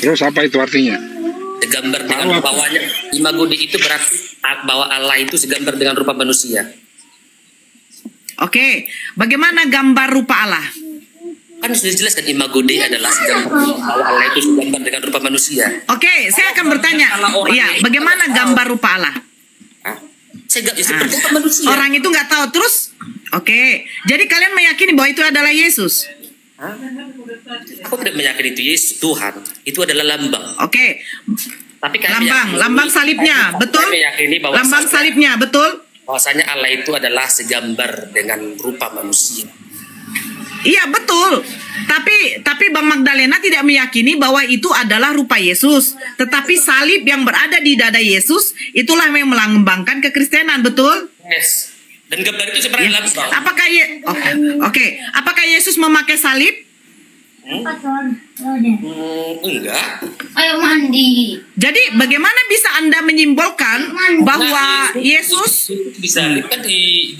Terus apa itu artinya? Segambar dengan bawahnya. Imago Dei itu berarti bahwa Allah itu segambar dengan rupa manusia. Oke, bagaimana gambar rupa Allah? Kan sudah jelaskan Imago Dei adalah segambar bahwa Allah itu segambar dengan rupa manusia. Oke, saya akan bertanya, ya, bagaimana gambar rupa Allah? Seperti manusia. Orang itu nggak tahu. Terus, oke, jadi kalian meyakini bahwa itu adalah Yesus? Aku tidak meyakini itu Yesus, Tuhan. Itu adalah lambang. Oke. Tapi lambang salibnya, betul? Lambang salibnya, betul? Bahwasanya Allah itu adalah segambar dengan rupa manusia. Iya, betul. Tapi Bang Magdalena tidak meyakini bahwa itu adalah rupa Yesus. Tetapi salib yang berada di dada Yesus itulah yang melambangkan kekristenan, betul? Yes. Dan gambar itu sebenarnya lambang. Apakah apakah Yesus memakai salib? Enggak. Ayo mandi. Jadi bagaimana bisa Anda menyimbolkan bahwa Yesus disalib kan di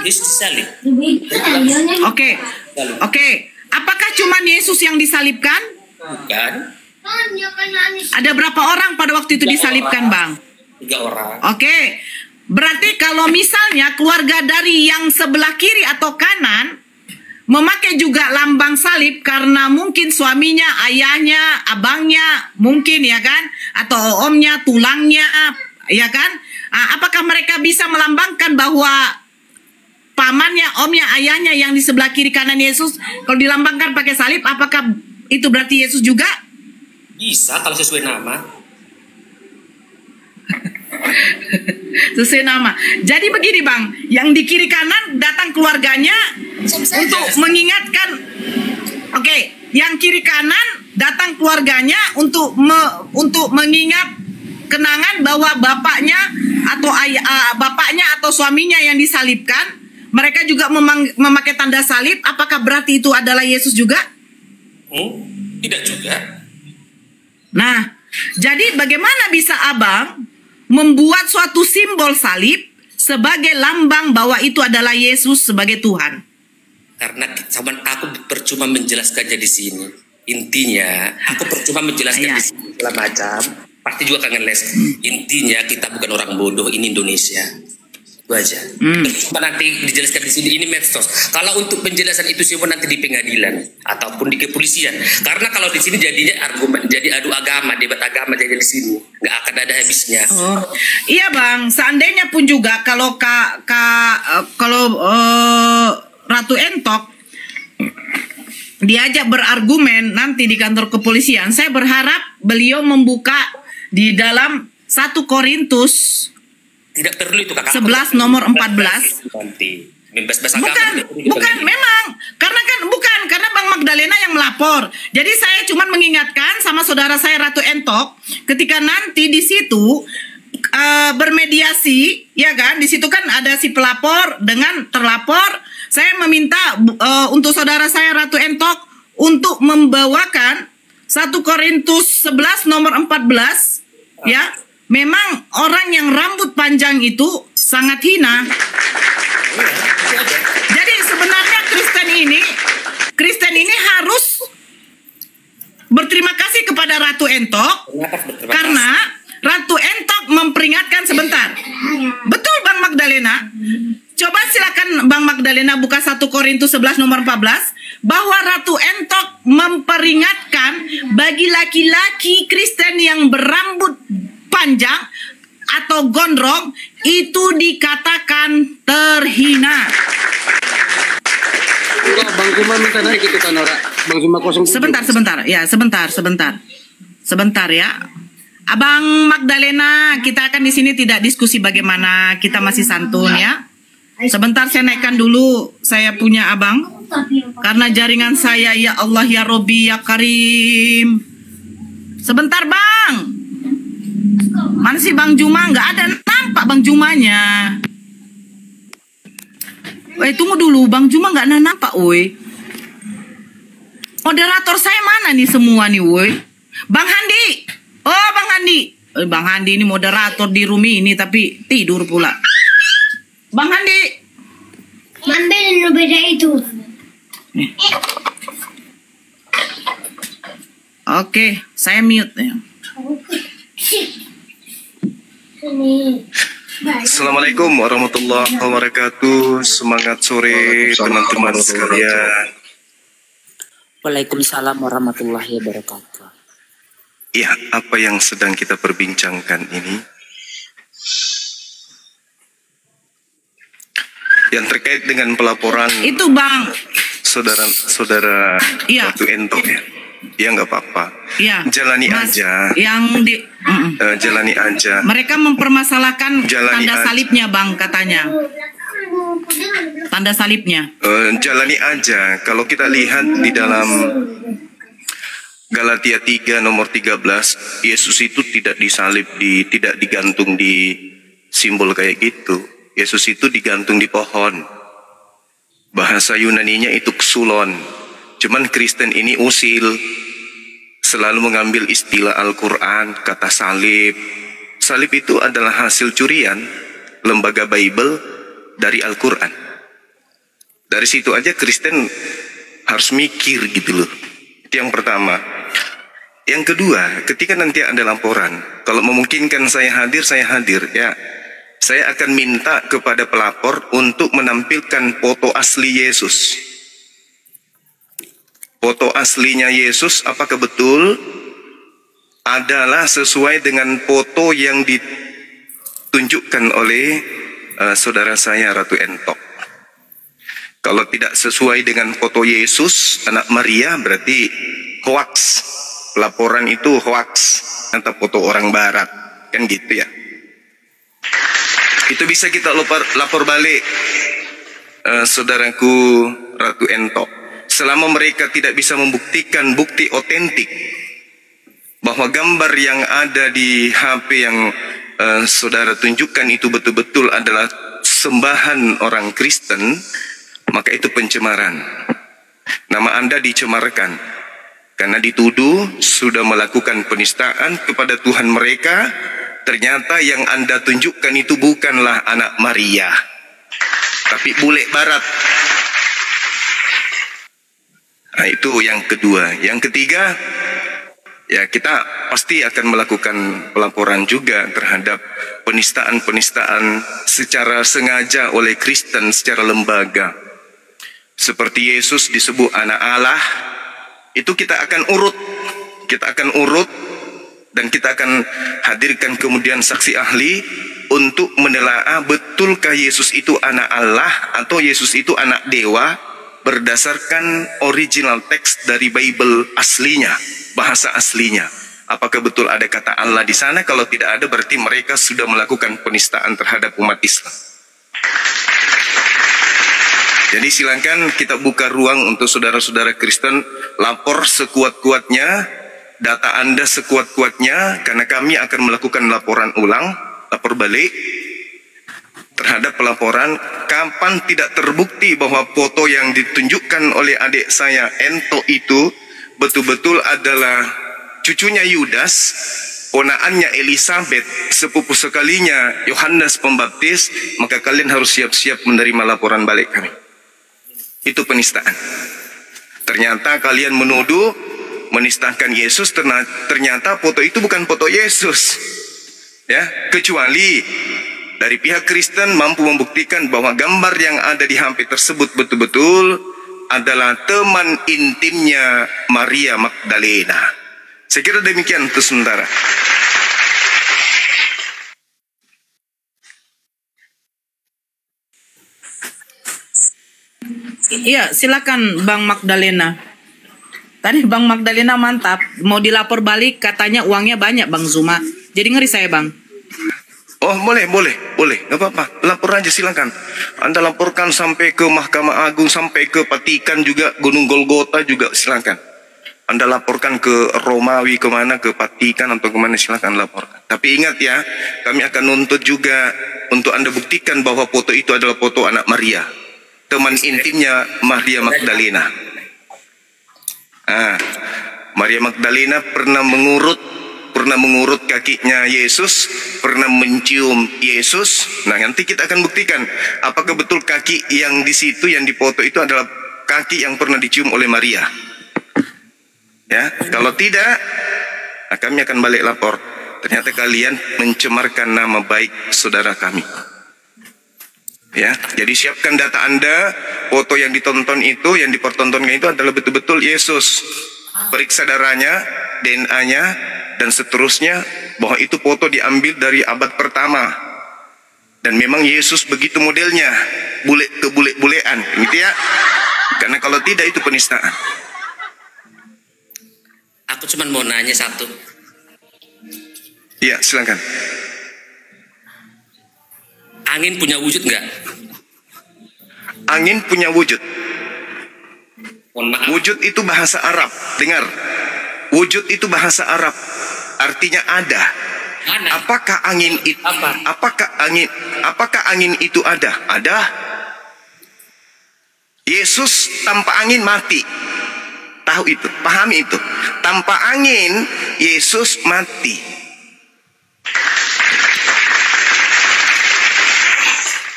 Yesus disalib. Oke. Apakah cuma Yesus yang disalibkan? Bukan. Ada berapa orang pada waktu itu disalibkan, Bang? 3 orang. Oke. Berarti kalau misalnya keluarga dari yang sebelah kiri atau kanan memakai juga lambang salib karena mungkin suaminya, ayahnya, abangnya, mungkin ya kan, atau omnya, tulangnya, ya kan, apakah mereka bisa melambangkan bahwa pamannya, omnya, ayahnya yang di sebelah kiri kanan Yesus kalau dilambangkan pakai salib, apakah itu berarti Yesus juga? Bisa kalau sesuai nama. Sesuai nama. Jadi begini Bang, yang di kiri kanan datang keluarganya untuk mengingatkan. Oke, yang kiri kanan datang keluarganya untuk mengingat kenangan bahwa bapaknya atau bapaknya atau suaminya yang disalibkan, mereka juga memakai tanda salib. Apakah berarti itu adalah Yesus juga? Tidak juga. Nah, jadi bagaimana bisa Abang membuat suatu simbol salib sebagai lambang bahwa itu adalah Yesus sebagai Tuhan? Karena aku percuma menjelaskannya di sini. Intinya, aku percuma menjelaskan di sini segala macam. Pasti juga kangen les. Intinya kita bukan orang bodoh, ini Indonesia. Itu aja. Cuma nanti dijelaskan di sini, ini medsos. Kalau untuk penjelasan itu semua nanti di pengadilan ataupun di kepolisian. Karena kalau di sini jadinya argumen, jadi adu agama, debat agama jadi di sini, nggak akan ada habisnya. Iya Bang, seandainya pun juga kalau Ratu Entok diajak berargumen nanti di kantor kepolisian, saya berharap beliau membuka di dalam 1 Korintus tidak perlu itu kakak. 11 nomor 14. Nanti Bukan memang karena Bang Magdalena yang melapor. Jadi saya cuma mengingatkan sama saudara saya Ratu Entok, ketika nanti di situ bermediasi, ya kan? Di situ kan ada si pelapor dengan terlapor. Saya meminta untuk saudara saya Ratu Entok untuk membawakan 1 Korintus 11 nomor 14, ya. Memang orang yang rambut panjang itu sangat hina. Jadi sebenarnya Kristen ini harus berterima kasih kepada Ratu Entok karena Ratu Entok memperingatkan sebentar. Betul Bang Magdalena? Coba silakan Bang Magdalena buka 1 Korintus 11 nomor 14 bahwa Ratu Entok memperingatkan bagi laki-laki Kristen yang berambut panjang atau gondrong itu dikatakan terhina. Bang Zuma minta naik itu kan Nora. Bang Zuma 07. Sebentar ya. Abang Magdalena, kita akan di sini tidak diskusi bagaimana, kita masih santun ya. Sebentar saya naikkan dulu saya punya abang. Karena jaringan saya ya Allah ya Robbi ya Karim. Sebentar Bang. Mana sih Bang Juma? Nggak ada nampak Bang Jumanya. Tunggu dulu, Bang Juma nggak nampak, woi. Moderator saya mana nih semua nih, woi? Bang Handi. Oh, Bang Handi. Bang Handi ini moderator di room ini tapi tidur pula. Bang Handi. Ambil beda itu. Oke, saya mute ya. Assalamualaikum warahmatullahi wabarakatuh. Semangat sore teman-teman sekalian. Waalaikumsalam warahmatullahi wabarakatuh. Ya, apa yang sedang kita perbincangkan ini yang terkait dengan pelaporan itu Bang saudara iya. Ratu Entok ya. Ya nggak apa-apa. Ya, jalani aja. Jalani aja. Mereka mempermasalahkan tanda salibnya, Bang, katanya. Tanda salibnya. Jalani aja. Kalau kita lihat di dalam Galatia 3 nomor 13, Yesus itu tidak disalib, tidak digantung di simbol kayak gitu. Yesus itu digantung di pohon. Bahasa Yunaninya itu ksulon. Cuman Kristen ini usil, selalu mengambil istilah Al-Quran, kata salib. Salib itu adalah hasil curian lembaga Bible dari Al-Quran. Dari situ aja Kristen harus mikir gitu loh. Itu yang pertama. Yang kedua, ketika nanti ada laporan, kalau memungkinkan saya hadir ya. Saya akan minta kepada pelapor untuk menampilkan foto asli Yesus. Foto aslinya Yesus apakah betul adalah sesuai dengan foto yang ditunjukkan oleh saudara saya Ratu Entok. Kalau tidak sesuai dengan foto Yesus anak Maria berarti hoax. Laporan itu hoax atau foto orang barat, kan gitu ya. Itu bisa kita lapor balik, saudaraku Ratu Ento. Selama mereka tidak bisa membuktikan bukti otentik bahwa gambar yang ada di HP yang saudara tunjukkan itu betul-betul adalah sembahan orang Kristen, maka itu pencemaran. Nama Anda dicemarkan karena dituduh sudah melakukan penistaan kepada Tuhan mereka. Ternyata yang Anda tunjukkan itu bukanlah anak Maria, tapi bule barat. Nah, itu yang kedua. Yang ketiga, ya kita pasti akan melakukan pelaporan juga terhadap penistaan-penistaan secara sengaja oleh Kristen secara lembaga. Seperti Yesus disebut anak Allah, itu kita akan urut. Kita akan urut dan kita akan hadirkan kemudian saksi ahli untuk menelaah betulkah Yesus itu anak Allah atau Yesus itu anak dewa berdasarkan original teks dari Bible aslinya, bahasa aslinya. Apakah betul ada kata Allah di sana? Kalau tidak ada, berarti mereka sudah melakukan penistaan terhadap umat Islam. Jadi silakan kita buka ruang untuk saudara-saudara Kristen lapor sekuat-kuatnya, data Anda sekuat-kuatnya, karena kami akan melakukan laporan ulang, lapor balik terhadap pelaporan. Kapan tidak terbukti bahwa foto yang ditunjukkan oleh adik saya Ento itu betul-betul adalah cucunya Yudas, ponaannya Elizabeth, sepupu sekalinya Yohanes Pembaptis, maka kalian harus siap-siap menerima laporan balik kami. Itu penistaan. Ternyata kalian menuduh menistakan Yesus, ternyata foto itu bukan foto Yesus. Ya, kecuali dari pihak Kristen mampu membuktikan bahwa gambar yang ada di HP tersebut betul-betul adalah teman intimnya Maria Magdalena. Saya kira demikian untuk sementara. Iya, silakan Bang Magdalena. Tadi Bang Magdalena mantap, mau dilapor balik katanya uangnya banyak Bang Zuma. Jadi ngeri saya Bang. Oh boleh, nggak apa-apa, lapor aja silakan. Anda laporkan sampai ke Mahkamah Agung, sampai ke Vatikan juga, Gunung Golgota juga silakan. Anda laporkan ke Romawi kemana, ke Vatikan atau kemana, silakan laporkan. Tapi ingat ya, kami akan nuntut juga untuk Anda buktikan bahwa foto itu adalah foto anak Maria, teman intimnya Maria Magdalena. Maria Magdalena pernah mengurut kakinya Yesus, pernah mencium Yesus. Nah, nanti kita akan buktikan apakah betul kaki yang di situ yang dipoto itu adalah kaki yang pernah dicium oleh Maria. Ya, kalau tidak, kami akan balik lapor. Ternyata kalian mencemarkan nama baik saudara kami. Ya, jadi siapkan data Anda, foto yang ditonton itu, yang dipertontonkan itu adalah betul-betul Yesus. Periksa darahnya, DNA-nya, dan seterusnya, bahwa itu foto diambil dari abad pertama. Dan memang Yesus begitu modelnya, bule ke bule-bulean, gitu ya. Karena kalau tidak itu penistaan. Aku cuma mau nanya satu. Iya, silakan. Angin punya wujud nggak? Angin punya wujud. Wujud itu bahasa Arab. Dengar, wujud itu bahasa Arab. Artinya ada. Apakah angin itu? Apakah angin itu ada? Ada. Yesus tanpa angin mati. Tahu itu, pahami itu. Tanpa angin Yesus mati.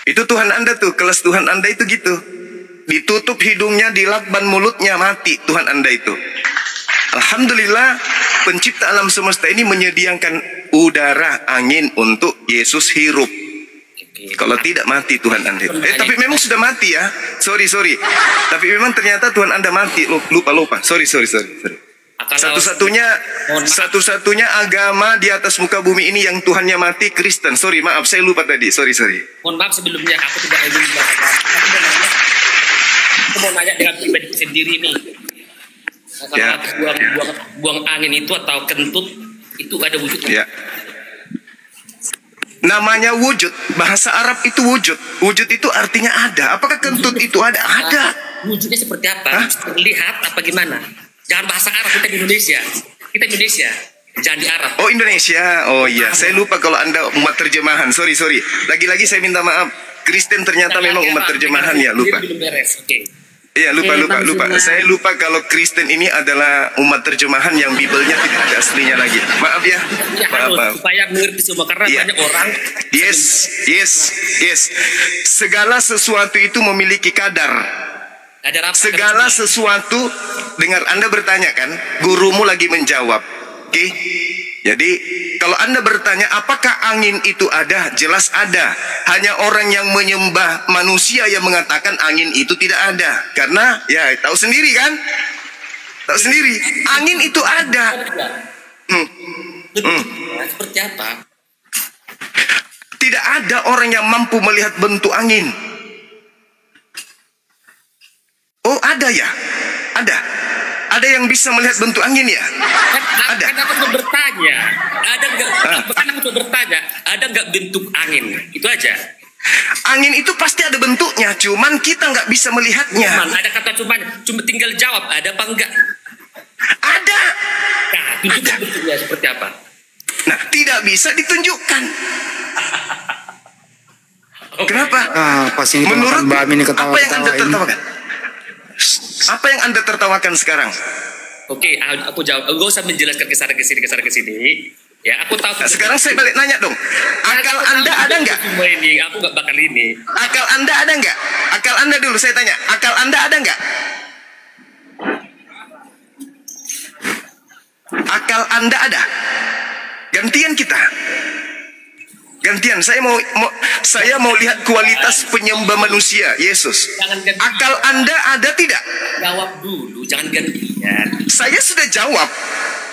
Itu Tuhan Anda tuh, kelas Tuhan Anda itu gitu. Ditutup hidungnya, dilakban mulutnya, mati Tuhan Anda itu. Alhamdulillah, pencipta alam semesta ini menyediakan udara, angin untuk Yesus hirup. Kalau tidak mati Tuhan Anda. Tapi memang sudah mati ya. Sorry. Tapi memang ternyata Tuhan Anda mati. Lupa. Sorry. Satu-satunya agama di atas muka bumi ini yang Tuhannya mati Kristen. Sorry, maaf saya lupa tadi. Sorry. Mohon maaf sebelumnya, aku tidak ingin aku mau nanya dengan pribadi sendiri nih. Masalah buang angin itu atau kentut itu ada wujudnya? Ya. Namanya wujud, bahasa Arab itu wujud. Wujud itu artinya ada. Apakah kentut itu ada? Ada. Wujudnya seperti apa? Lihat apa gimana? Jangan bahasa Arab, kita di Indonesia. Kita Indonesia. Jangan di Arab. Oh Indonesia. Oh iya, saya lupa kalau Anda umat terjemahan. Sorry. Lagi-lagi saya minta maaf. Kristen ternyata memang umat terjemahan ya, lupa. Iya, lupa. Saya lupa kalau Kristen ini adalah umat terjemahan yang Bibelnya tidak ada aslinya lagi. Maaf ya. Maaf. Supaya mengerti semua karena banyak orang. Yes. Segala sesuatu itu memiliki kadar. Segala sesuatu, dengar, Anda bertanya kan, gurumu lagi menjawab. Oke? Jadi kalau Anda bertanya apakah angin itu ada, jelas ada. Hanya orang yang menyembah manusia yang mengatakan angin itu tidak ada. Karena ya tahu sendiri kan? Tahu sendiri, angin itu ada. Seperti apa? Tidak ada orang yang mampu melihat bentuk angin. Oh ada ya? Ada yang bisa melihat bentuk angin ya? Ada. Kan aku mau bertanya, ada nggak bentuk angin? Itu aja. Angin itu pasti ada bentuknya, cuman kita nggak bisa melihatnya. Ada kata cuma tinggal jawab, ada apa enggak? Ada. Nah, tunjukkan bentuknya seperti apa? Nah, tidak bisa ditunjukkan. Kenapa? Pas ini menurut Mbak Amin apa yang Anda tertawakan? Apa yang Anda tertawakan sekarang? Oke, aku jawab. Gak usah menjelaskan ke sana ke sini. Ya, aku tahu. Sekarang saya balik nanya dong. Akal Anda ada nggak? Aku nggak bakal ini. Akal Anda ada nggak? Akal Anda dulu saya tanya. Akal Anda ada nggak? Akal Anda ada? Gantian kita. Gantian, saya mau lihat kualitas penyembah manusia Yesus. Akal Anda ada tidak? Jawab dulu, jangan gantian. Saya sudah jawab.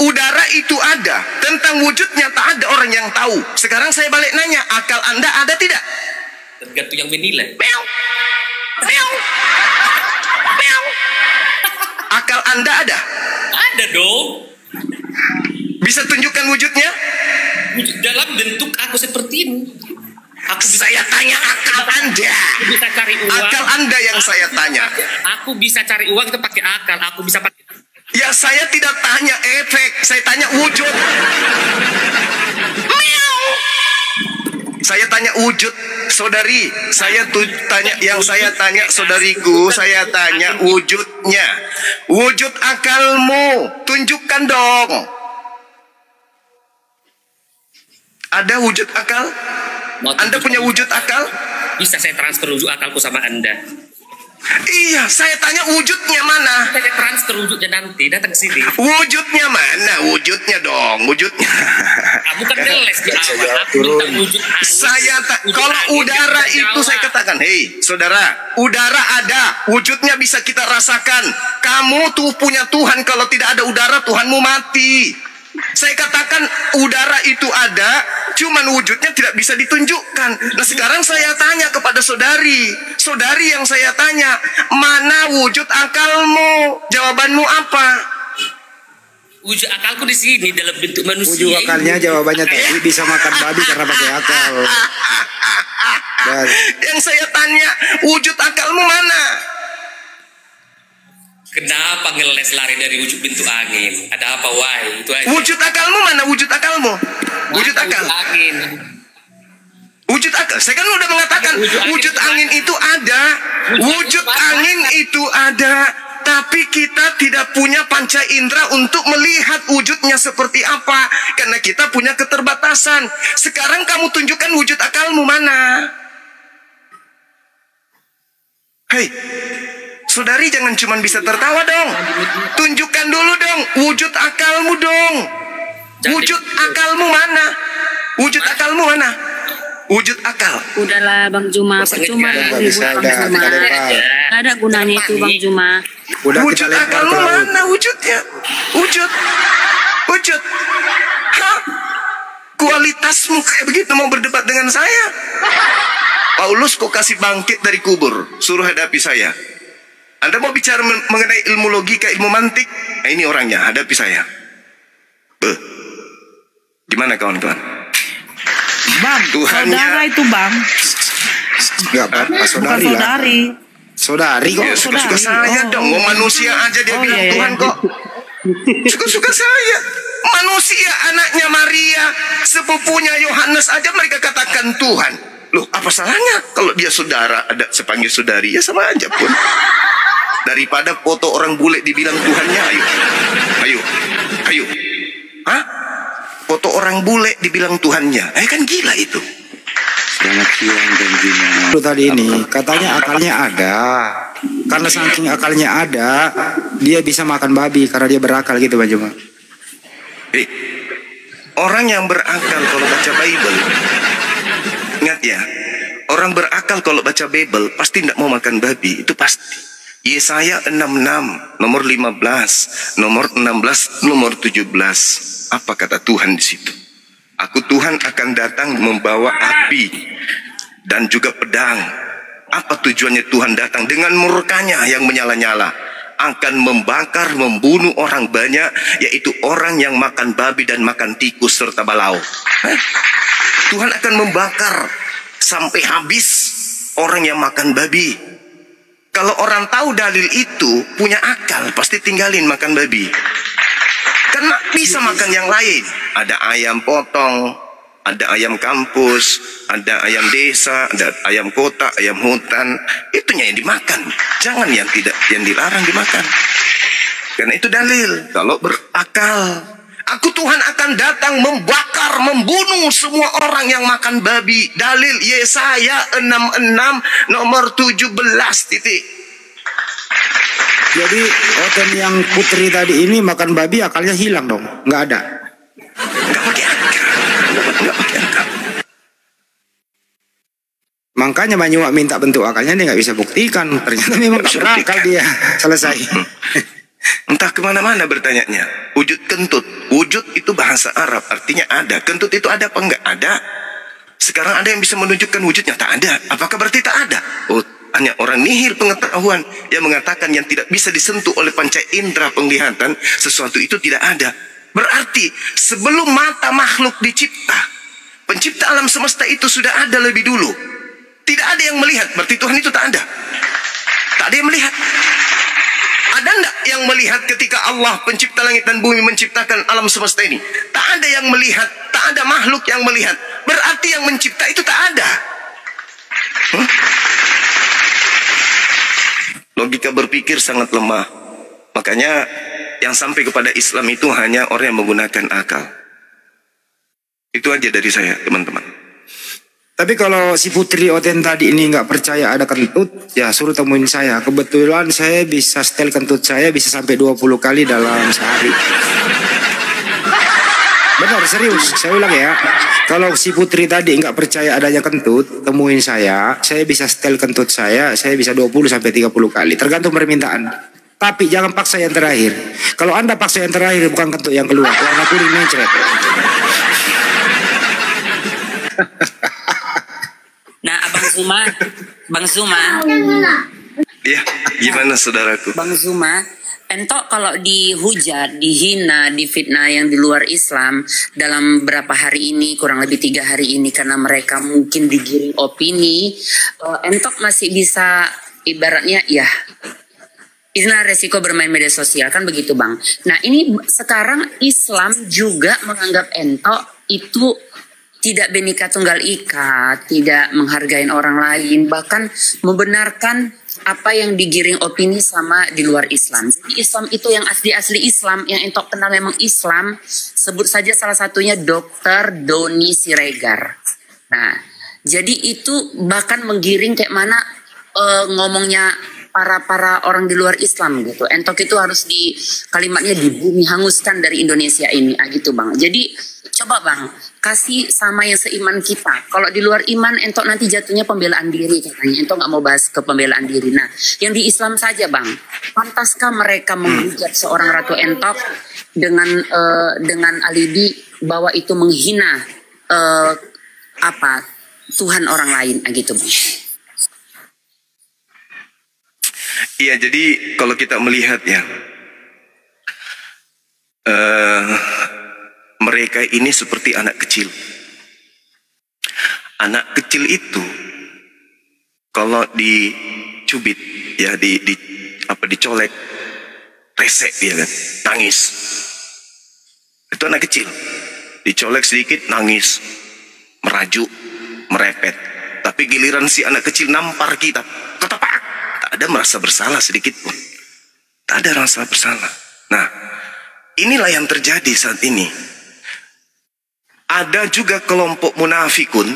Udara itu ada. Tentang wujudnya tak ada orang yang tahu. Sekarang saya balik nanya, akal Anda ada tidak? Tergantung yang menilai. Akal Anda ada? Ada dong. Bisa tunjukkan wujudnya? Dalam bentuk aku seperti ini. Saya tanya akal Anda. Aku bisa cari uang. Akal Anda yang saya tanya. Aku bisa cari uang itu pakai akal. Aku bisa pakai. Ya saya tidak tanya efek. Saya tanya wujud. Saya tanya wujud, saudari. Saya tanya saudariku. Saya tanya wujudnya. Wujud akalmu. Tunjukkan dong. Ada wujud akal? Anda punya wujud akal? Bisa saya transfer wujud akalku sama Anda. Iya, saya tanya wujudnya mana? Saya transfer wujudnya nanti, datang ke sini. Wujudnya mana? Wujudnya dong, wujudnya. Kamu kan ngeles di awal. Aku minta wujud angin. Kalau udara itu saya katakan, hei saudara, udara ada, wujudnya bisa kita rasakan. Kamu tuh punya Tuhan, kalau tidak ada udara Tuhanmu mati. Saya katakan udara itu ada, cuman wujudnya tidak bisa ditunjukkan. Nah sekarang saya tanya kepada saudari yang saya tanya, mana wujud akalmu? Jawabanmu apa? Wujud akalku di sini dalam bentuk manusia. Wujud akalnya jawabannya tadi bisa makan babi karena pakai akal. Yang saya tanya, wujud akalmu mana? Kenapa ngeles lari dari wujud bentuk angin? Ada apa, why? Itu aja. Wujud akalmu mana? Wujud akalmu? Wujud akal. Angin. Wujud akal. Saya kan udah mengatakan wujud angin itu ada. Wujud angin itu ada. Tapi kita tidak punya panca indera untuk melihat wujudnya seperti apa. Karena kita punya keterbatasan. Sekarang kamu tunjukkan wujud akalmu mana? Hei, saudari jangan cuma bisa tertawa dong. Tunjukkan dulu dong wujud akalmu dong. Wujud akalmu mana? Wujud akalmu mana? Wujud akal. Udahlah Bang Juma, percuma ribut Bang Juma. Gak ada gunanya itu Bang Juma. Wujud akalmu mana wujudnya? Wujud. Hah? Kualitasmu kayak begitu mau berdebat dengan saya? Paulus kok kasih bangkit dari kubur, suruh hadapi saya. Anda mau bicara mengenai ilmu logika, ilmu mantik? Nah, ini orangnya, hadapi saya. Gimana kawan-kawan? Bang, saudara itu bang. Enggak apa-apa, saudari Bukan lah. saudari. Saudari kok. Ya, suka-suka saya dong. Mau manusia aja dia bilang iya, Tuhan iya. kok. Suka-suka saya. Manusia, anaknya Maria, sepupunya Yohanes aja mereka katakan Tuhan. Loh, apa salahnya kalau dia saudara, ada sepanggil saudari, ya sama aja pun. Daripada foto orang bule dibilang Tuhannya, ayo. Ayo. Ayo. Hah? Foto orang bule dibilang Tuhannya. Kan gila itu. Selamat siang dan Gina. Itu tadi ini katanya akalnya ada. Karena saking akalnya ada, dia bisa makan babi karena dia berakal gitu Bang Juma. Orang yang berakal kalau baca Bible, ingat ya, orang berakal kalau baca Bible pasti tidak mau makan babi, itu pasti. Yesaya 66, nomor 15, nomor 16, nomor 17. Apa kata Tuhan di situ? Aku Tuhan akan datang membawa api dan juga pedang. Apa tujuannya Tuhan datang? Dengan murkanya yang menyala-nyala. Akan membakar, membunuh orang banyak, yaitu orang yang makan babi dan makan tikus serta balau. Tuhan akan membakar sampai habis orang yang makan babi. Kalau orang tahu dalil itu, punya akal, pasti tinggalin makan babi. Karena bisa makan yang lain. Ada ayam potong, ada ayam kampus, ada ayam desa, ada ayam kota, ayam hutan. Itunya yang dimakan. Jangan yang tidak, yang dilarang dimakan. Karena itu dalil. Kalau berakal, aku Tuhan akan datang membakar, membunuh semua orang yang makan babi. Dalil Yesaya 66 nomor 17 titik. Jadi Oten yang putri tadi ini makan babi akalnya hilang dong, nggak ada. Nggak pakai akal. Nggak pakai akal. Makanya Banyumak minta bentuk akalnya dia nggak bisa buktikan. Ternyata memang nggak berakal dia. Selesai. Entah kemana-mana bertanyanya. Wujud kentut. Wujud itu bahasa Arab. Artinya ada. Kentut itu ada apa enggak? Ada. Sekarang ada yang bisa menunjukkan wujudnya. Tak ada. Apakah berarti tak ada? Oh, hanya orang nihil pengetahuan yang mengatakan yang tidak bisa disentuh oleh panca indera penglihatan, sesuatu itu tidak ada. Berarti sebelum mata makhluk dicipta, pencipta alam semesta itu sudah ada lebih dulu. Tidak ada yang melihat. Berarti Tuhan itu tak ada. Tak ada yang melihat. Ada enggak yang melihat ketika Allah pencipta langit dan bumi menciptakan alam semesta ini? Tak ada yang melihat. Tak ada makhluk yang melihat. Berarti yang mencipta itu tak ada. Logika berpikir sangat lemah. Makanya yang sampai kepada Islam itu hanya orang yang menggunakan akal. Itu aja dari saya, teman-teman. Tapi kalau si putri Oten tadi ini nggak percaya ada kentut, ya suruh temuin saya. Kebetulan saya bisa setel kentut saya bisa sampai 20 kali dalam sehari. Benar, serius. Saya ulang ya. Kalau si putri tadi nggak percaya adanya kentut, temuin saya bisa setel kentut saya bisa 20 sampai 30 kali. Tergantung permintaan. Tapi jangan paksa yang terakhir. Kalau Anda paksa yang terakhir bukan kentut yang keluar, warna kuning mencret. Nah, Bang Zuma. Ya, gimana saudaraku? Bang Zuma, entok kalau dihujat, dihina, difitnah yang di luar Islam dalam berapa hari ini, kurang lebih 3 hari ini karena mereka mungkin digiring opini, entok masih bisa ibaratnya ya. Inilah resiko bermain media sosial kan begitu Bang. Nah ini sekarang Islam juga menganggap entok itu tidak Bhinneka Tunggal Ika, tidak menghargai orang lain, bahkan membenarkan apa yang digiring opini sama di luar Islam. Jadi Islam itu yang asli-asli Islam, yang entok kenal memang Islam, sebut saja salah satunya Dr. Doni Siregar. Nah, jadi itu bahkan menggiring kayak mana ngomongnya para orang di luar Islam gitu. Entok itu harus di kalimatnya dibumi hanguskan dari Indonesia ini, gitu Bang. Jadi coba Bang, kasih sama yang seiman kita. Kalau di luar iman, entok nanti jatuhnya pembelaan diri katanya. Entok nggak mau bahas ke pembelaan diri. Nah, yang di Islam saja Bang, pantaskah mereka menghujat seorang Ratu Entok dengan alibi bahwa itu menghina Tuhan orang lain, gitu Bang? Iya, jadi kalau kita melihat ya, mereka ini seperti anak kecil. Anak kecil itu kalau dicubit ya dicolek resek dia kan, nangis. Itu anak kecil. Dicolek sedikit nangis, merajuk, merepet. Tapi giliran si anak kecil nampar kita, ketepak, tak ada merasa bersalah sedikit pun. Tak ada rasa bersalah. Nah, inilah yang terjadi saat ini. Ada juga kelompok munafikun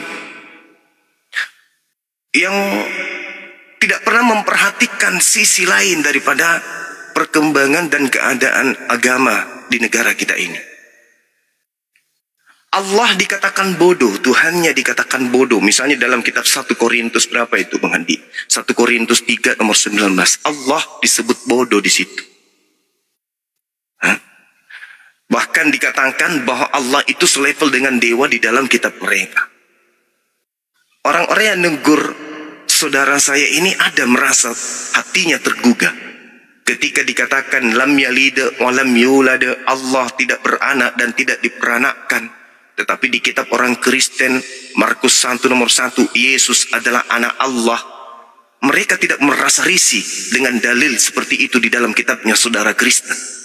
yang tidak pernah memperhatikan sisi lain daripada perkembangan dan keadaan agama di negara kita ini. Allah dikatakan bodoh, Tuhannya dikatakan bodoh. Misalnya dalam kitab 1 Korintus berapa itu Bang Andi? 1 Korintus 3 nomor 19. Allah disebut bodoh di situ. Bahkan dikatakan bahwa Allah itu selevel dengan dewa di dalam kitab mereka. Orang-orang yang negur saudara saya ini ada merasa hatinya tergugah ketika dikatakan lam yalid wa lam yulad, Allah tidak beranak dan tidak diperanakkan. Tetapi di kitab orang Kristen Markus 1 nomor 1, Yesus adalah anak Allah. Mereka tidak merasa risih dengan dalil seperti itu di dalam kitabnya saudara Kristen.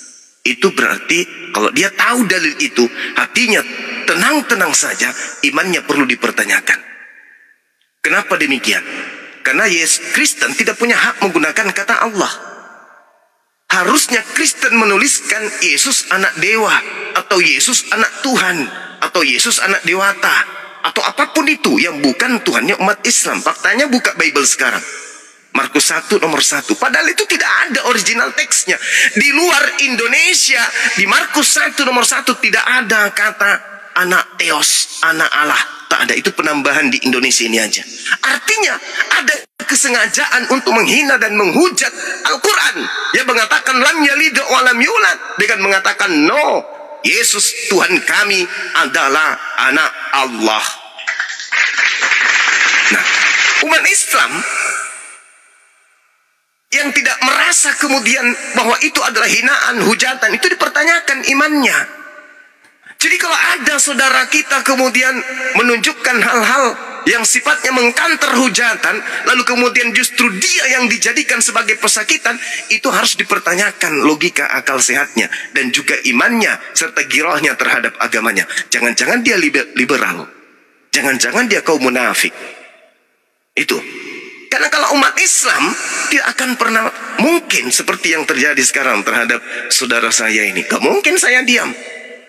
Itu berarti kalau dia tahu dalil itu, hatinya tenang-tenang saja, imannya perlu dipertanyakan. Kenapa demikian? Karena Yesus Kristen tidak punya hak menggunakan kata Allah. Harusnya Kristen menuliskan Yesus anak dewa, atau Yesus anak Tuhan, atau Yesus anak dewata, atau apapun itu yang bukan Tuhannya umat Islam. Faktanya buka Bible sekarang. Markus 1 nomor 1. Padahal itu tidak ada original teksnya. Di luar Indonesia, di Markus 1 nomor 1 tidak ada kata anak Theos, anak Allah. Tak ada, itu penambahan di Indonesia ini aja. Artinya ada kesengajaan untuk menghina dan menghujat Al-Quran yang mengatakan lam yalid wa lam yulad dengan mengatakan no, Yesus Tuhan kami adalah anak Allah. Nah, umat Islam yang tidak merasa kemudian bahwa itu adalah hinaan, hujatan, itu dipertanyakan imannya. Jadi kalau ada saudara kita kemudian menunjukkan hal-hal yang sifatnya mengkanter hujatan, lalu kemudian justru dia yang dijadikan sebagai pesakitan, itu harus dipertanyakan logika akal sehatnya dan juga imannya serta girahnya terhadap agamanya. Jangan-jangan dia liberal, jangan-jangan dia kaum munafik. Itu karena kalau umat Islam tidak akan pernah mungkin seperti yang terjadi sekarang terhadap saudara saya ini. Gak mungkin saya diam.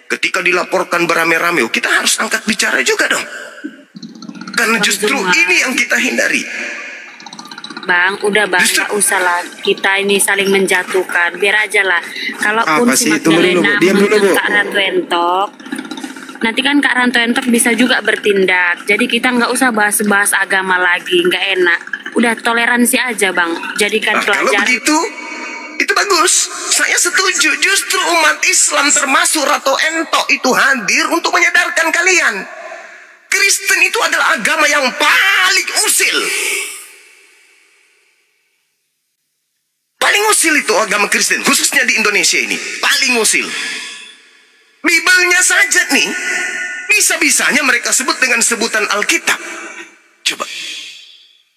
Ketika dilaporkan beramai-ramai, kita harus angkat bicara juga dong. Karena justru ini yang kita hindari. Bang, udah Bang, nggak usah lah kita ini saling menjatuhkan. Biar aja lah. Kalaupun si Magdalena menunjuk Kak Ratu Entok, nanti kan Kak Ratu Entok bisa juga bertindak. Jadi kita nggak usah bahas-bahas agama lagi, nggak enak. Udah toleransi aja Bang, jadikan pelajaran. Kalau begitu, itu bagus. Saya setuju. Justru umat Islam termasuk Ratu Entok itu hadir untuk menyadarkan kalian. Kristen itu adalah agama yang paling usil. Paling usil itu agama Kristen, khususnya di Indonesia ini. Paling usil. Bibelnya saja nih, bisa-bisanya mereka sebut dengan sebutan Alkitab. Coba.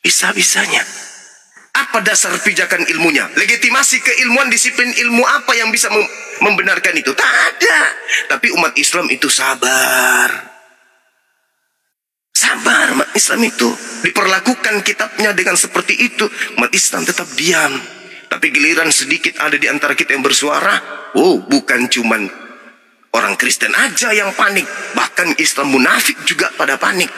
Bisa-bisanya. Apa dasar pijakan ilmunya? Legitimasi keilmuan, disiplin ilmu apa yang bisa membenarkan itu? Tak ada. Tapi umat Islam itu sabar. Sabar umat Islam itu. Diperlakukan kitabnya dengan seperti itu, umat Islam tetap diam. Tapi giliran sedikit ada di antara kita yang bersuara, bukan cuman orang Kristen aja yang panik. Bahkan Islam munafik juga pada panik.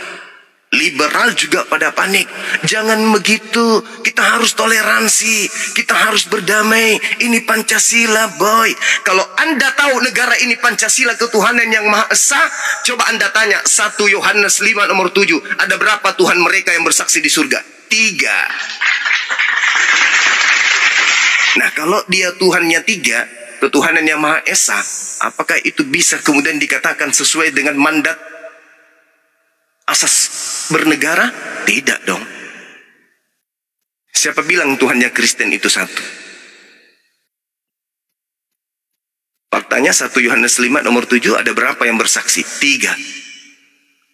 Liberal juga pada panik. Jangan begitu. Kita harus toleransi. Kita harus berdamai. Ini Pancasila, boy. Kalau Anda tahu negara ini Pancasila, ketuhanan yang Maha Esa, coba Anda tanya 1 Yohanes 5 nomor 7. Ada berapa Tuhan mereka yang bersaksi di surga? 3. Nah, kalau dia Tuhannya 3, ketuhanan yang Maha Esa, apakah itu bisa kemudian dikatakan sesuai dengan mandat asas bernegara? Tidak dong. Siapa bilang Tuhannya Kristen itu satu? Faktanya 1 Yohanes 5 nomor 7 ada berapa yang bersaksi? 3.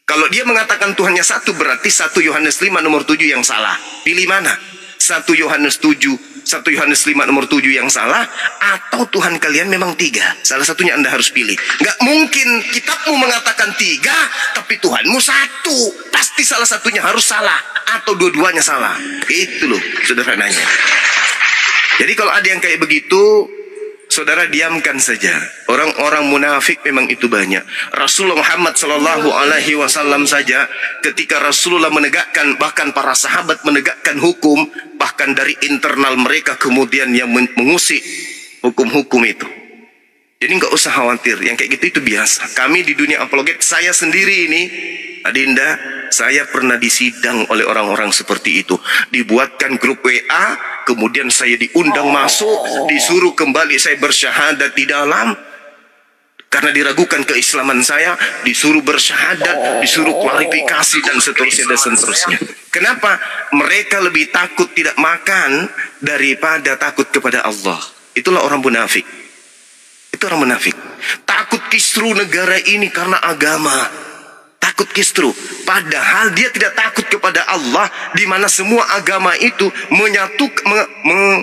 Kalau dia mengatakan Tuhannya satu, berarti 1 Yohanes 5 nomor 7 yang salah. Pilih mana? 1 Yohanes 5 nomor 7 yang salah, atau Tuhan kalian memang 3. Salah satunya Anda harus pilih. Nggak mungkin kitabmu mengatakan 3, tapi Tuhanmu 1. Pasti salah satunya harus salah, atau dua-duanya salah. Itu loh sederhananya. Jadi kalau ada yang kayak begitu, saudara diamkan saja. Orang-orang munafik memang itu banyak. Rasulullah Muhammad Sallallahu Alaihi Wasallam saja, ketika Rasulullah menegakkan, bahkan para sahabat menegakkan hukum, bahkan dari internal mereka kemudian yang mengusik hukum-hukum itu. Jadi nggak usah khawatir. Yang kayak gitu itu biasa. Kami di dunia apologet, saya sendiri ini, Adinda, saya pernah disidang oleh orang-orang seperti itu. Dibuatkan grup WA, kemudian saya diundang masuk, disuruh kembali saya bersyahadat di dalam. Karena diragukan keislaman saya, disuruh bersyahadat, disuruh klarifikasi dan seterusnya dan seterusnya. Kenapa? Mereka lebih takut tidak makan daripada takut kepada Allah. Itulah orang munafik. Itu orang munafik. Takut kisru negara ini karena agama. Takut kisru. Padahal dia tidak takut kepada Allah, di mana semua agama itu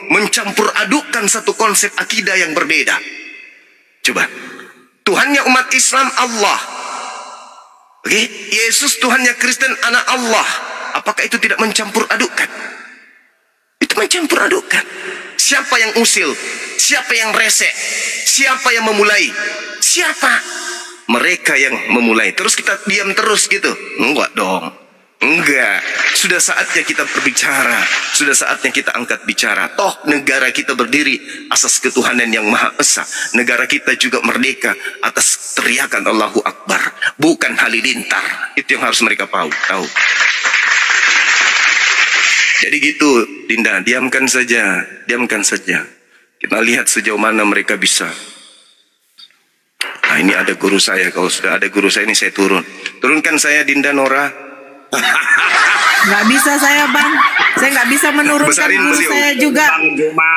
mencampur adukkan satu konsep akidah yang berbeda. Coba. Tuhannya umat Islam Allah. Oke? Yesus Tuhannya Kristen anak Allah. Apakah itu tidak mencampur adukkan? Itu mencampur adukkan. Siapa yang usil? Siapa yang resek? Siapa yang memulai? Siapa? Mereka yang memulai. Terus kita diam terus gitu? Enggak dong. Enggak. Sudah saatnya kita berbicara. Sudah saatnya kita angkat bicara. Toh negara kita berdiri atas ketuhanan yang Maha Esa. Negara kita juga merdeka atas teriakan Allahu Akbar. Bukan halilintar. Itu yang harus mereka tahu. Jadi gitu, Dinda, diamkan saja. Diamkan saja. Kita lihat sejauh mana mereka bisa. Nah, ini ada guru saya. Kalau sudah ada guru saya ini saya turun. Turunkan saya, Dinda Nora. Nggak bisa saya, Bang. Saya nggak bisa menurunkan besarin guru beliau. saya juga. Bang Juma.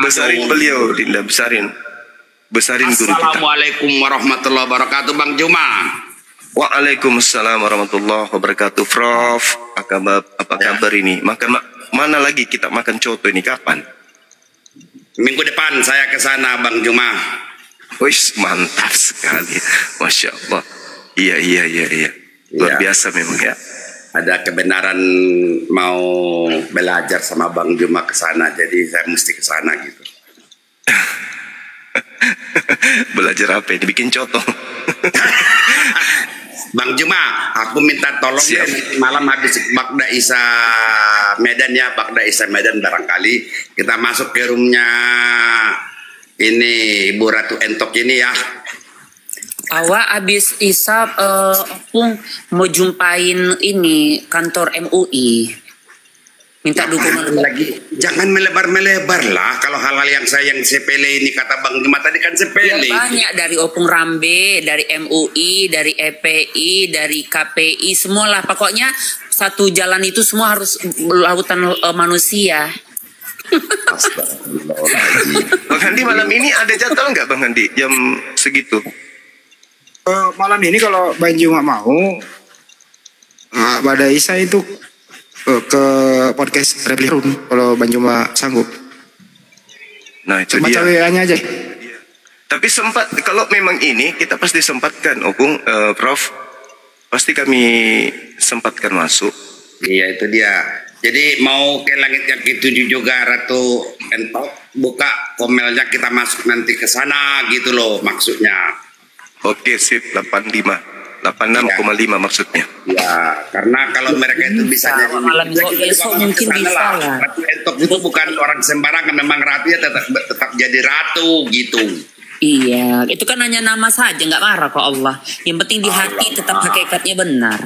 Besarin beliau, Dinda, besarin. Besarin guru kita. Assalamualaikum warahmatullahi wabarakatuh, Bang Juma. Waalaikumsalam warahmatullahi wabarakatuh. Prof, apa kabar ini? Mana lagi kita makan coto ini, kapan? Minggu depan saya ke sana, Bang Juma. Wih, mantap sekali. Masya Allah. Iya. Luar biasa memang ya. Ada kebenaran mau belajar sama Bang Juma ke sana, jadi saya mesti ke sana gitu. Belajar apa ini? Bikin coto. Bang Juma, aku minta tolong ya, malam habis Bagda Isa Medan ya, Bagda Isa Medan barangkali kita masuk ke roomnya ini Ibu Ratu Entok ini ya. Awak habis isap Opung mau jumpain ini kantor MUI. Minta dukungan lagi. Jangan melebar-melebar lah. Kalau hal-hal yang sepele ini kata Bang Juma tadi kan sepele. Ya, banyak dari Opung Rambe, dari MUI, dari EPI, dari KPI, semualah. Pokoknya satu jalan itu semua harus lautan manusia. Bang Handi malam ini ada jadwal nggak Bang Handi jam segitu? Malam ini kalau Bang Juma mau, pada Isa itu ke podcast Reply Room kalau Bang Juma sanggup. Nah itu cuma dia. WA-nya aja. Tapi sempat kalau memang ini kita pasti sempatkan, Opung, Prof. Pasti kami sempatkan masuk. Iya itu dia. Jadi mau ke langit yang ketujuh juga Ratu Entok, buka komelnya kita masuk nanti ke sana gitu loh maksudnya. Oke sip 86,5 maksudnya. Ya karena kalau mereka itu bisa jadi malam besok mungkin bisa lah. Ratu Entok itu bukan orang sembarangan, memang ratunya tetap jadi ratu gitu. Iya, itu kan hanya nama saja, nggak marah kok Allah. Yang penting di hati tetap hakikatnya benar.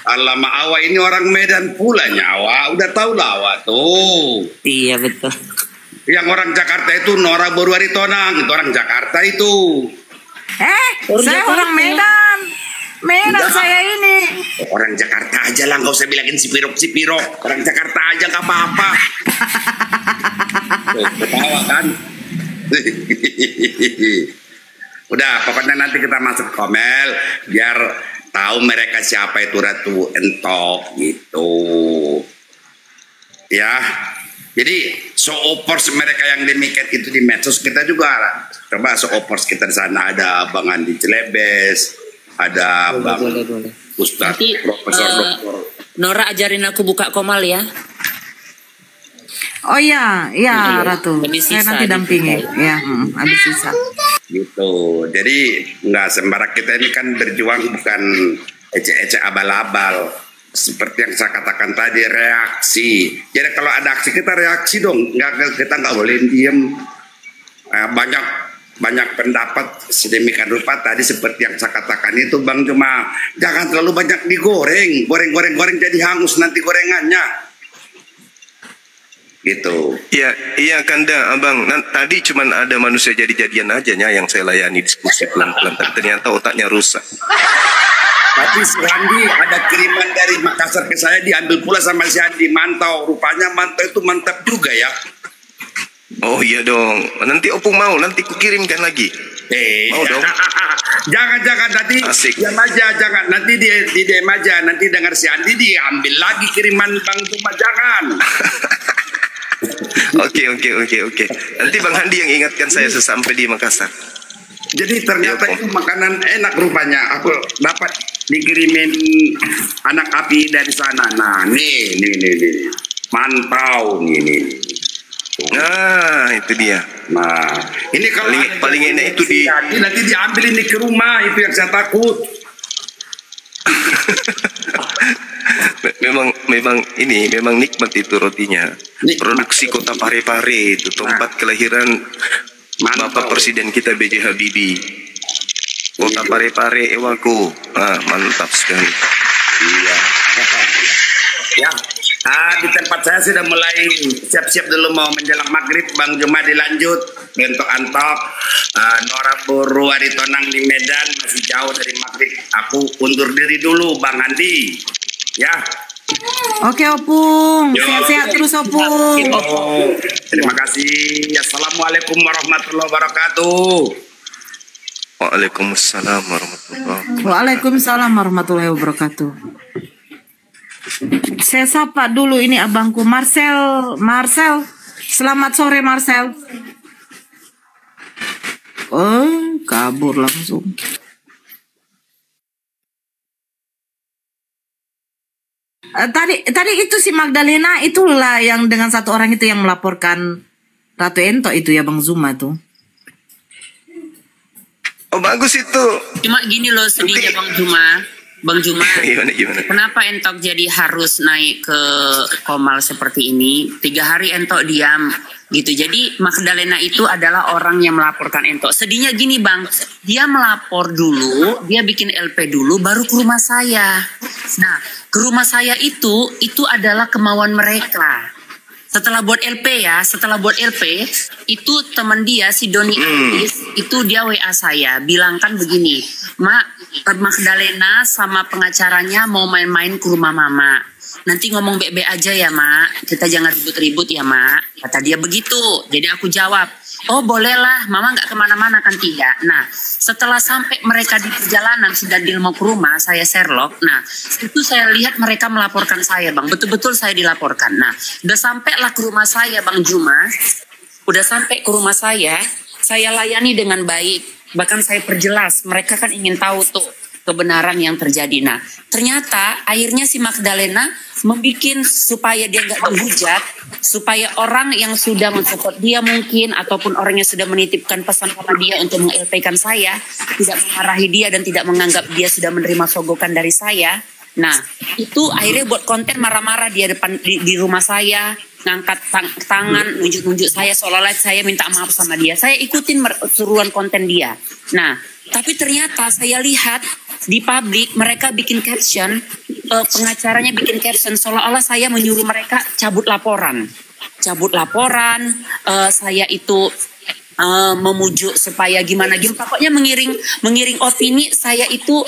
Alamak, Awa ini orang Medan pula nyawa, udah tahu lah Awa tuh. Iya betul. Yang orang Jakarta itu Nora Borwari Tonang, itu orang Jakarta itu. Saya orang Medan. Medan saya ini. Orang Jakarta aja lah, nggak usah bilangin si Pirok. Orang Jakarta aja nggak apa-apa. Ketawa kan? Udah, pokoknya nanti kita masuk komel biar tahu mereka siapa itu Ratu Entok gitu. Ya, jadi show-offers mereka yang demikian itu di medsos, kita juga coba show-offers kita di sana. Ada Bang Andi Celebes, ada Bang Ustadz Profesor Doktor. Nora ajarin aku buka komal ya. Oh iya, Ratu. Saya nanti dampingi. Ya, habis sisa. Gitu. Jadi nggak sembarang, kita ini kan berjuang bukan ecek-ecek abal-abal. Seperti yang saya katakan tadi, reaksi. Jadi kalau ada aksi kita reaksi dong. Kita nggak boleh diem. Banyak pendapat sedemikian rupa tadi seperti yang saya katakan itu, Bang. Cuma jangan terlalu banyak digoreng. Goreng jadi hangus nanti gorengannya. Gitu. Iya Kanda, Abang. Tadi cuman ada manusia jadi-jadian aja yang saya layani diskusi pelan-pelan, tapi ternyata otaknya rusak. Tapi si Andi ada kiriman dari Makassar ke saya, diambil pula sama si Andi, mantau. Rupanya mantau itu mantap juga ya. Oh iya dong. Nanti Opung mau, nanti kukirimkan lagi. Mau dong. Jangan nanti diam aja, jangan nanti di DM aja, nanti dengar si Andi diambil lagi kiriman Bang Juma, jangan. Oke. Nanti Bang Handi yang ingatkan saya sesampai di Makassar. Jadi ternyata itu makanan enak rupanya. Aku dapat dikirimin anak api dari sana. Nah, nih. Mantau nih. Nah, itu dia. Nah, ini kalau paling enak itu nanti diambil ini ke rumah, itu yang saya takut. memang nikmat itu rotinya. Produksi Kota Parepare itu tempat kelahiran Bapak Presiden kita B.J. Habibie. Kota Parepare Ewaku. Mantap sekali. Iya. Ya. Di tempat saya sudah mulai siap-siap dulu mau menjelang maghrib. Bang Juma dilanjut bentuk antok. Nora Buru Aritonang di Medan masih jauh dari maghrib. Aku undur diri dulu Bang Andi. Ya. Oke Opung, sehat-sehat terus Opung. Terima kasih. Assalamualaikum warahmatullahi wabarakatuh. Waalaikumsalam warahmatullahi. Waalaikumsalam warahmatullahi wabarakatuh. Saya sapa dulu ini abangku Marcel. Selamat sore Marcel. Oh, kabur langsung. Tadi itu si Magdalena itulah yang dengan satu orang itu yang melaporkan Ratu Ento itu ya Bang Zuma tuh. Oh bagus itu. Cuma gini loh sedihnya Bang Juma. Gimana? Kenapa Entok jadi harus naik ke Komal seperti ini? 3 hari Entok diam gitu. Jadi Magdalena itu adalah orang yang melaporkan Entok. Sedihnya gini Bang, dia melapor dulu, dia bikin LP dulu, baru ke rumah saya. Nah, ke rumah saya itu adalah kemauan mereka. Setelah buat LP itu teman dia si Doni Artis itu dia WA saya bilang kan begini, Magdalena sama pengacaranya mau main-main ke rumah Mama. Nanti ngomong bebe aja ya Mak, kita jangan ribut-ribut ya Mak. Kata dia begitu. Jadi aku jawab, oh bolehlah, Mama nggak kemana-mana kan tidak. Nah setelah sampai mereka di perjalanan sudah deal mau ke rumah, saya Sherlock. Nah itu saya lihat mereka melaporkan saya Bang, betul-betul saya dilaporkan. Nah udah sampailah ke rumah saya Bang Juma, udah sampai ke rumah saya layani dengan baik. Bahkan saya perjelas, mereka kan ingin tahu tuh kebenaran yang terjadi. Nah ternyata akhirnya si Magdalena membikin supaya dia nggak dihujat, supaya orang yang sudah mensupport dia mungkin ataupun orang yang sudah menitipkan pesan kepada dia untuk meng-LP-kan saya tidak memarahi dia dan tidak menganggap dia sudah menerima sogokan dari saya. Nah itu akhirnya buat konten marah-marah dia depan di rumah saya, ngangkat tangan, nunjuk-nunjuk saya seolah-olah saya minta maaf sama dia. Saya ikutin seruan konten dia. Nah tapi ternyata saya lihat di publik mereka bikin caption, pengacaranya bikin caption seolah-olah saya menyuruh mereka cabut laporan. Saya itu memujuk supaya gimana pokoknya mengiring opini saya itu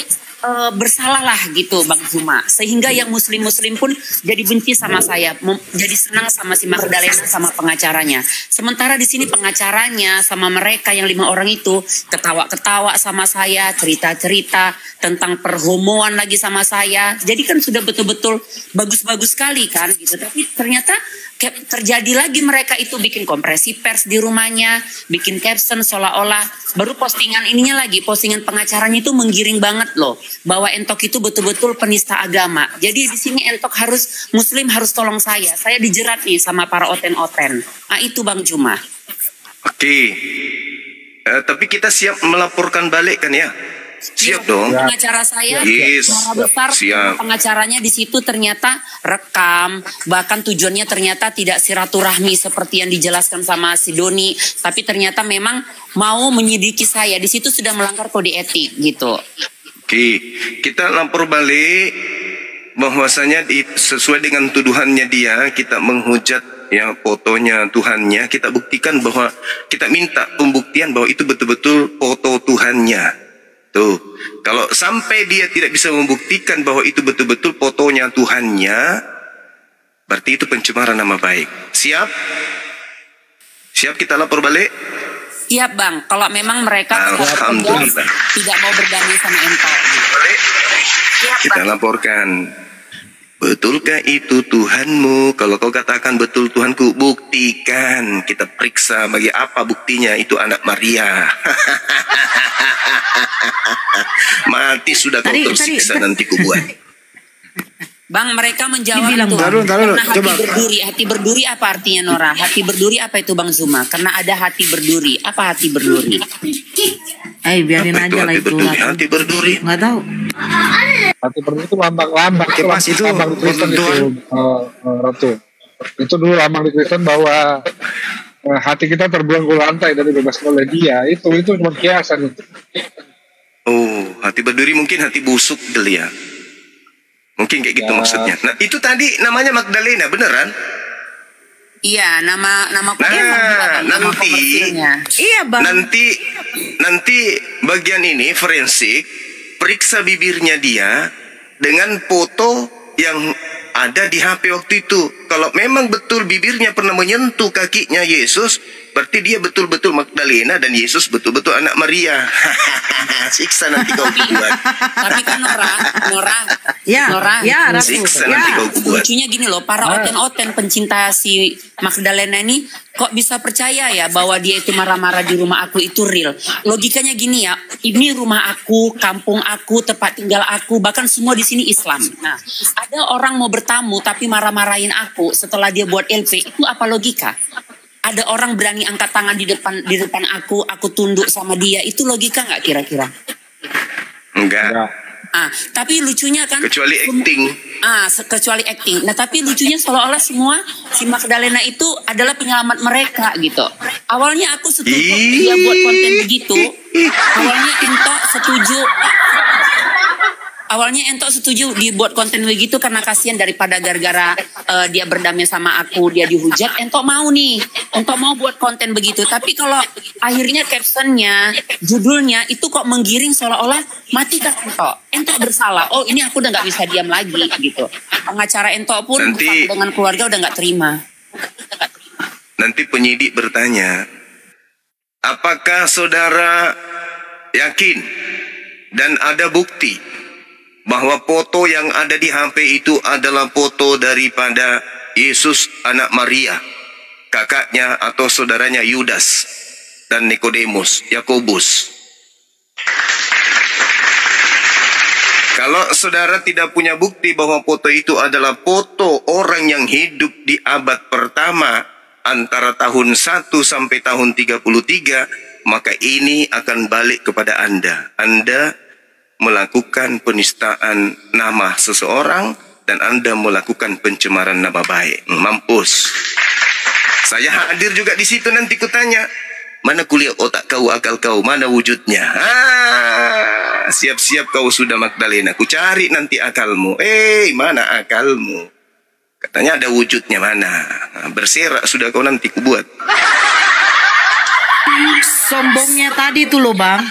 bersalah lah gitu Bang Zuma, sehingga yang muslim pun jadi benci sama saya, jadi senang sama si Magdalena sama pengacaranya. Sementara di sini pengacaranya sama mereka yang 5 orang itu ketawa-ketawa sama saya, cerita-cerita tentang perhomoan lagi sama saya. Jadi kan sudah betul-betul bagus-bagus sekali kan gitu. Tapi ternyata terjadi lagi, mereka itu bikin kompresi pers di rumahnya, bikin caption seolah-olah baru postingan ininya lagi, postingan pengacaranya itu menggiring banget loh, bahwa Entok itu betul-betul penista agama. Jadi di sini Entok harus muslim harus tolong saya dijerat nih sama para oten-oten. Nah itu Bang Juma. Oke. Tapi kita siap melaporkan balik kan ya? Siap dong. Pengacara saya secara besar pengacaranya di situ ternyata rekam, bahkan tujuannya ternyata tidak silaturahmi seperti yang dijelaskan sama si Doni, tapi ternyata memang mau menyidiki saya. Di situ sudah melanggar kode etik gitu. Oke, kita lapor balik bahwasanya sesuai dengan tuduhannya dia, kita menghujat ya fotonya Tuhannya, kita buktikan bahwa kita minta pembuktian bahwa itu betul-betul foto Tuhannya. Tuh, kalau sampai dia tidak bisa membuktikan bahwa itu betul-betul fotonya Tuhannya, berarti itu pencemaran nama baik. Siap? Siap kita lapor balik? Siap Bang, kalau memang mereka tidak mau berdamai sama Entok. Kita laporkan. Betulkah itu Tuhanmu? Kalau kau katakan betul Tuhanku, buktikan. Kita periksa bagi apa buktinya itu anak Maria. Mati sudah kau tersiksa nanti ku buat. Bang, mereka menjawab tuh. Coba. Hati berduri apa artinya Nora? Hati berduri apa itu Bang Zuma? Karena ada hati berduri. Apa hati berduri? Biarin aja lah itu. Hati berduri. Nggak tahu. Hati berduri itu lambang Kipas itu lambang di Kristen itu, Ratu. Itu dulu lambang di Kristen bahwa hati kita terbelenggu lantai dari bebas oleh dia. Itu cuma kiasan itu. Oh, hati berduri mungkin hati busuk kali ya. Mungkin kayak gitu maksudnya. Nah, itu tadi namanya Magdalena, beneran? Iya, nama nanti iya Bang. Nanti bagian ini forensik periksa bibirnya dia dengan foto yang ada di HP waktu itu. Kalau memang betul bibirnya pernah menyentuh kakinya Yesus, berarti dia betul-betul Magdalena dan Yesus betul-betul anak Maria. Siksa nanti kau buat. Tapi kan Nora, siksa nanti kau buat. Lucunya gini loh, para oten-oten pencinta si Magdalena ini kok bisa percaya ya bahwa dia itu marah-marah di rumah aku itu real. Logikanya gini ya, ini rumah aku, kampung aku, tempat tinggal aku, bahkan semua di sini Islam. Nah, ada orang mau bertamu tapi marah-marahin aku setelah dia buat LP, itu apa logika? Ada orang berani angkat tangan di depan aku tunduk sama dia, itu logika nggak kira-kira? Enggak. Tapi lucunya kan kecuali acting. Kecuali acting. Nah, tapi lucunya seolah-olah semua si Magdalena itu adalah penyelamat mereka gitu. Awalnya aku setuju dia buat konten begitu. Awalnya Entok setuju dibuat konten begitu karena kasihan daripada gara-gara dia berdamai sama aku, dia dihujat. Entok mau nih, Entok mau buat konten begitu. Tapi kalau akhirnya captionnya, judulnya itu kok menggiring seolah-olah mati kan Entok bersalah. Oh ini aku udah nggak bisa diam lagi gitu. Pengacara Entok pun bersama dengan keluarga udah nggak terima. Nanti penyidik bertanya, apakah saudara yakin dan ada bukti bahwa foto yang ada di HP itu adalah foto daripada Yesus anak Maria, kakaknya atau saudaranya Yudas dan Nikodemus, Yakobus? Kalau saudara tidak punya bukti bahwa foto itu adalah foto orang yang hidup di abad pertama antara tahun 1 sampai tahun 33, maka ini akan balik kepada Anda. Anda melakukan penistaan nama seseorang dan Anda melakukan pencemaran nama baik. Mampus. Saya hadir juga di situ, nanti kutanya, mana kuliah otak kau, akal kau, mana wujudnya? Siap-siap kau sudah Magdalena, ku cari nanti akalmu. Mana akalmu? Katanya ada wujudnya, mana? Berserak sudah kau, nanti ku buat. Sombongnya tadi tuh loh Bang.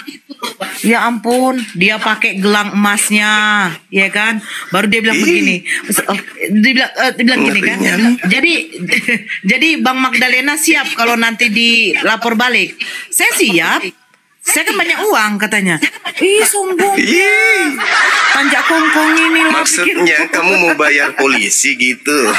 Ya ampun, dia pakai gelang emasnya, ya kan? Baru dia bilang begini, dia bilang gini kan. Jadi Bang Magdalena siap kalau nanti dilapor balik. Saya siap. Saya kan banyak uang katanya. Ih sombong. Panjak kongkong ini lah. Maksudnya kamu mau bayar polisi gitu.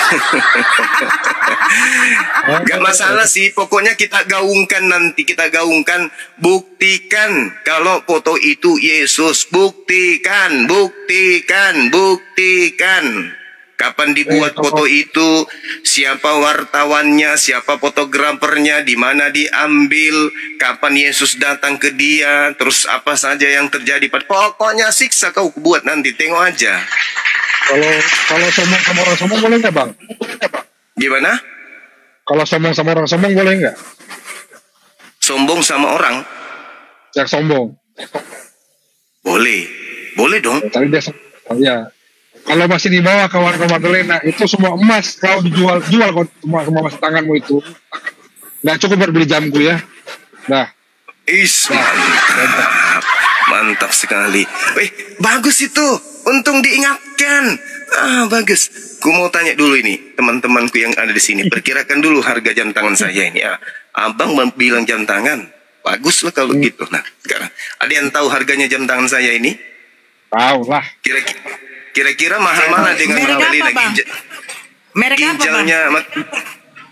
Gak masalah sih. Pokoknya kita gaungkan nanti. Kita gaungkan. Buktikan kalau foto itu Yesus. Buktikan. Buktikan. Buktikan. Kapan dibuat foto itu, siapa wartawannya, siapa fotografernya, di mana diambil, kapan Yesus datang ke dia, terus apa saja yang terjadi. Pokoknya siksa kau buat nanti, tengok aja. Kalau sombong sama orang sombong boleh nggak, Bang? Gimana? Kalau sombong sama orang sombong boleh nggak? Sombong sama orang? Yang sombong. Boleh. Boleh dong. Tadi dia ya. Kalau masih di bawah kawan Magdalena itu semua emas kau jual kau semua emas tanganmu itu nggak cukup buat beli jamku ya. Nah, mantap sekali. Bagus itu. Untung diingatkan. Bagus. Ku mau tanya dulu ini teman-temanku yang ada di sini. Perkirakan dulu harga jam tangan saya ini. Abang bilang jam tangan. Bagus lah kalau gitu. Nah, sekarang ada yang tahu harganya jam tangan saya ini? Tahu lah. Kira-kira mahal mana dengan Magdalena Merek ginjalnya?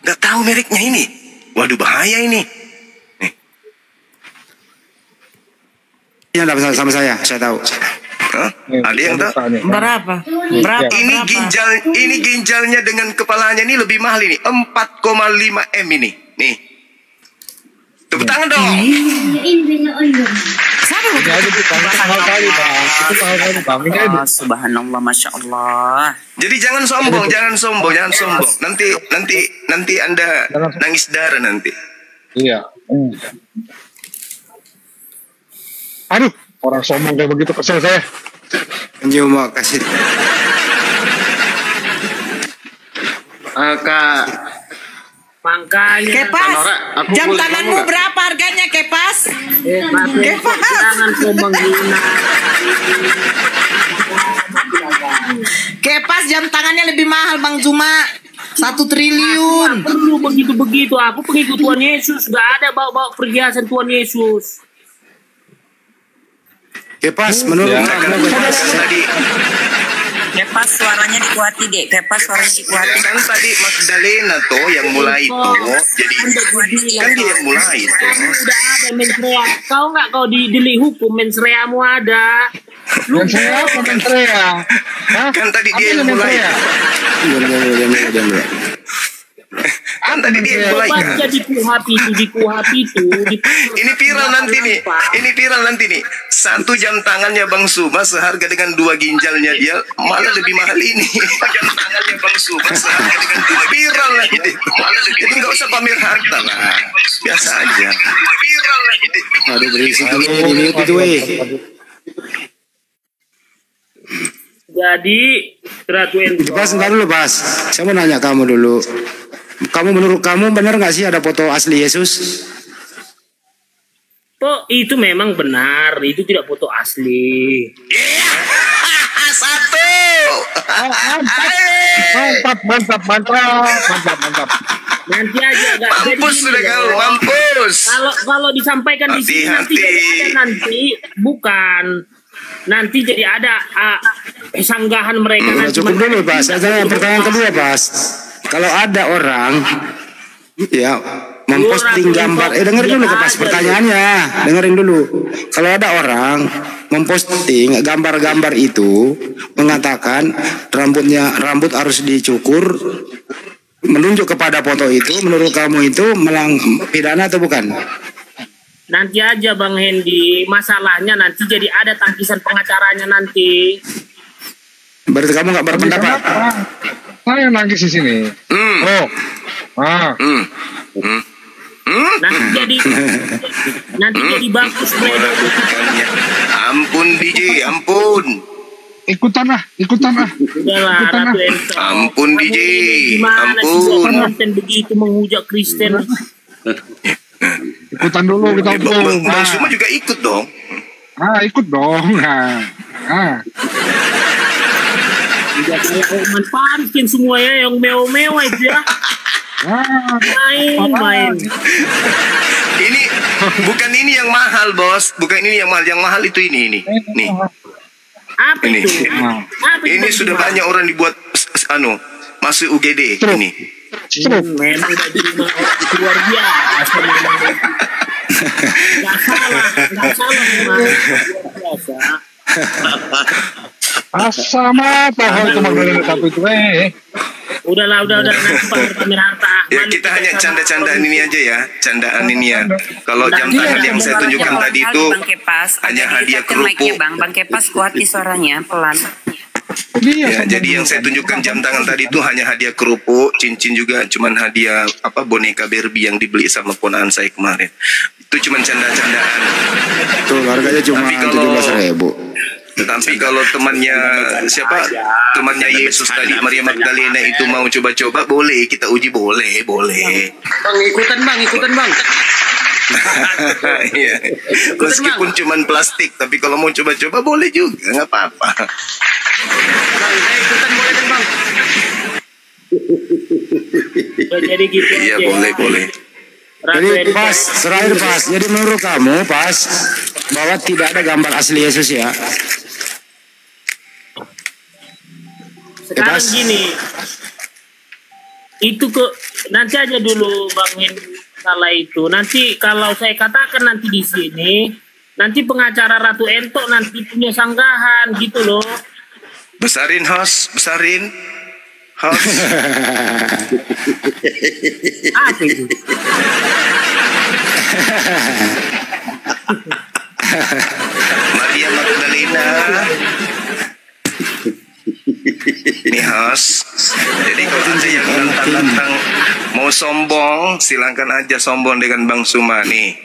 Nggak tahu mereknya ini. Waduh bahaya ini. Ini ada sama saya tahu. Ada yang tahu? Berapa? Ini ginjalnya dengan kepalanya ini lebih mahal ini. 4,5 M ini. Nih. Tepuk tangan dong. Subhanallah, masya Allah. Jadi jangan sombong. Nanti Anda nangis darah nanti. Iya. Aduh, orang sombong kayak begitu kesel saya. Terima kasih. Kak. Makanya Kepas, jam tanganmu berapa harganya Kepas? Kepas, jangan sombong gina. Kepas jam tangannya lebih mahal Bang Juma, 1 triliun. Perlu begitu-begitu. Aku pengikut Tuhan Yesus, gak ada bawa-bawa perhiasan Tuhan Yesus. Kepas menurut tadi. Kepas suaranya dikuati dek. Kepas suaranya dikuati. Kan tadi Magdalena tuh yang mulai itu. Jadi kan dia yang mulai itu. Udah ada mensrea. Kau nggak kau didelik hukum mensreamu ada. Mensrea. Kan tadi dia yang mulai. Kan tadi dia yang mulai. Baca di kuhap itu. Ini viral nanti nih. Ini viral nanti nih. 1 jam tangannya Bang Suma seharga dengan 2 ginjalnya dia malah lebih mahal ini. Jam tangannya Bang Suma seharga dengan 2 viral lagi deh. Jadi nggak usah pamer harta lah. Biasa aja. Viral lagi deh. Aduh berisik ini itu Jadi Ratu Ento. Pas entar dulu Pas. Saya mau nanya kamu dulu. Menurut kamu benar nggak sih ada foto asli Yesus? Oh, itu memang benar. Itu tidak foto asli. Satu. Mantap. Nanti aja gak mampus sudah kau, mampus. Kalau disampaikan di sini nanti bukan. Nanti jadi ada sanggahan mereka. Cukup dulu, Bas. Saya pertanyaan kedua, Bas. Kalau ada orang ya memposting gambar, dengerin dulu Pas pertanyaannya, dengerin dulu. Kalau ada orang memposting gambar-gambar itu mengatakan rambut harus dicukur, menunjuk kepada foto itu, menurut kamu itu pidana atau bukan? Nanti aja Bang Hendy, masalahnya nanti jadi ada tangkisan pengacaranya nanti. Berarti kamu nggak berpendapat? Saya nangis di sini. Nanti jadi bagus. Ampun DJ, ampun. Ikutan lah. Ampun DJ, ampun. Konten begitu menghujat Kristen. Ikutan dulu kita. Bang Suma juga ikut dong. Ikut dong. Tidak kayak Oman Paris semua ya, yang mewah-mewah itu ya. Main. Ini bukan ini yang mahal, Bos. Bukan ini yang mahal. Yang mahal itu ini. Nih. Apa ini. itu? Ini sudah banyak orang dibuat masuk UGD ini. Memang udah jadi luar biasa. Nggak salah memang. Luar biasa. Sama tahu itu Magdalena satu itu Udah nanti pamer harta. Ya kita hanya canda-candaan ini aja ya, candaan ini ya. Kalau jam tangan yang saya tunjukkan tadi itu hanya hadiah kerupuk. Bang Kepas kuat di suaranya pelan. Ya, jadi yang saya tunjukkan jam tangan tadi itu hanya hadiah kerupuk, cincin juga cuman hadiah boneka Barbie yang dibeli sama ponakan saya kemarin. Itu cuman canda-candaan. Tuh harganya cuma 17.000. Tapi kalau temannya temannya Yesus tadi Maria Magdalena itu mau coba-coba, boleh kita uji, boleh. Bang ikutan bang. Iya. Meskipun cuman plastik, tapi kalau mau coba-coba boleh juga, nggak apa-apa. Bang, ikutan boleh kan bang? Jadi gitu. Iya boleh. Jadi pas, terakhir pas. Jadi menurut kamu pas bahwa tidak ada gambar asli Yesus ya? Sekarang gini, itu nanti aja dulu Bang salah itu. Nanti kalau saya katakan nanti di sini, nanti pengacara Ratu Entok nanti punya sanggahan gitu loh. Besarin host. Apa itu? Maria Magdalena. Ini host. Jadi kalau ada yang datang mau sombong, silakan aja sombong dengan Bang Suma nih.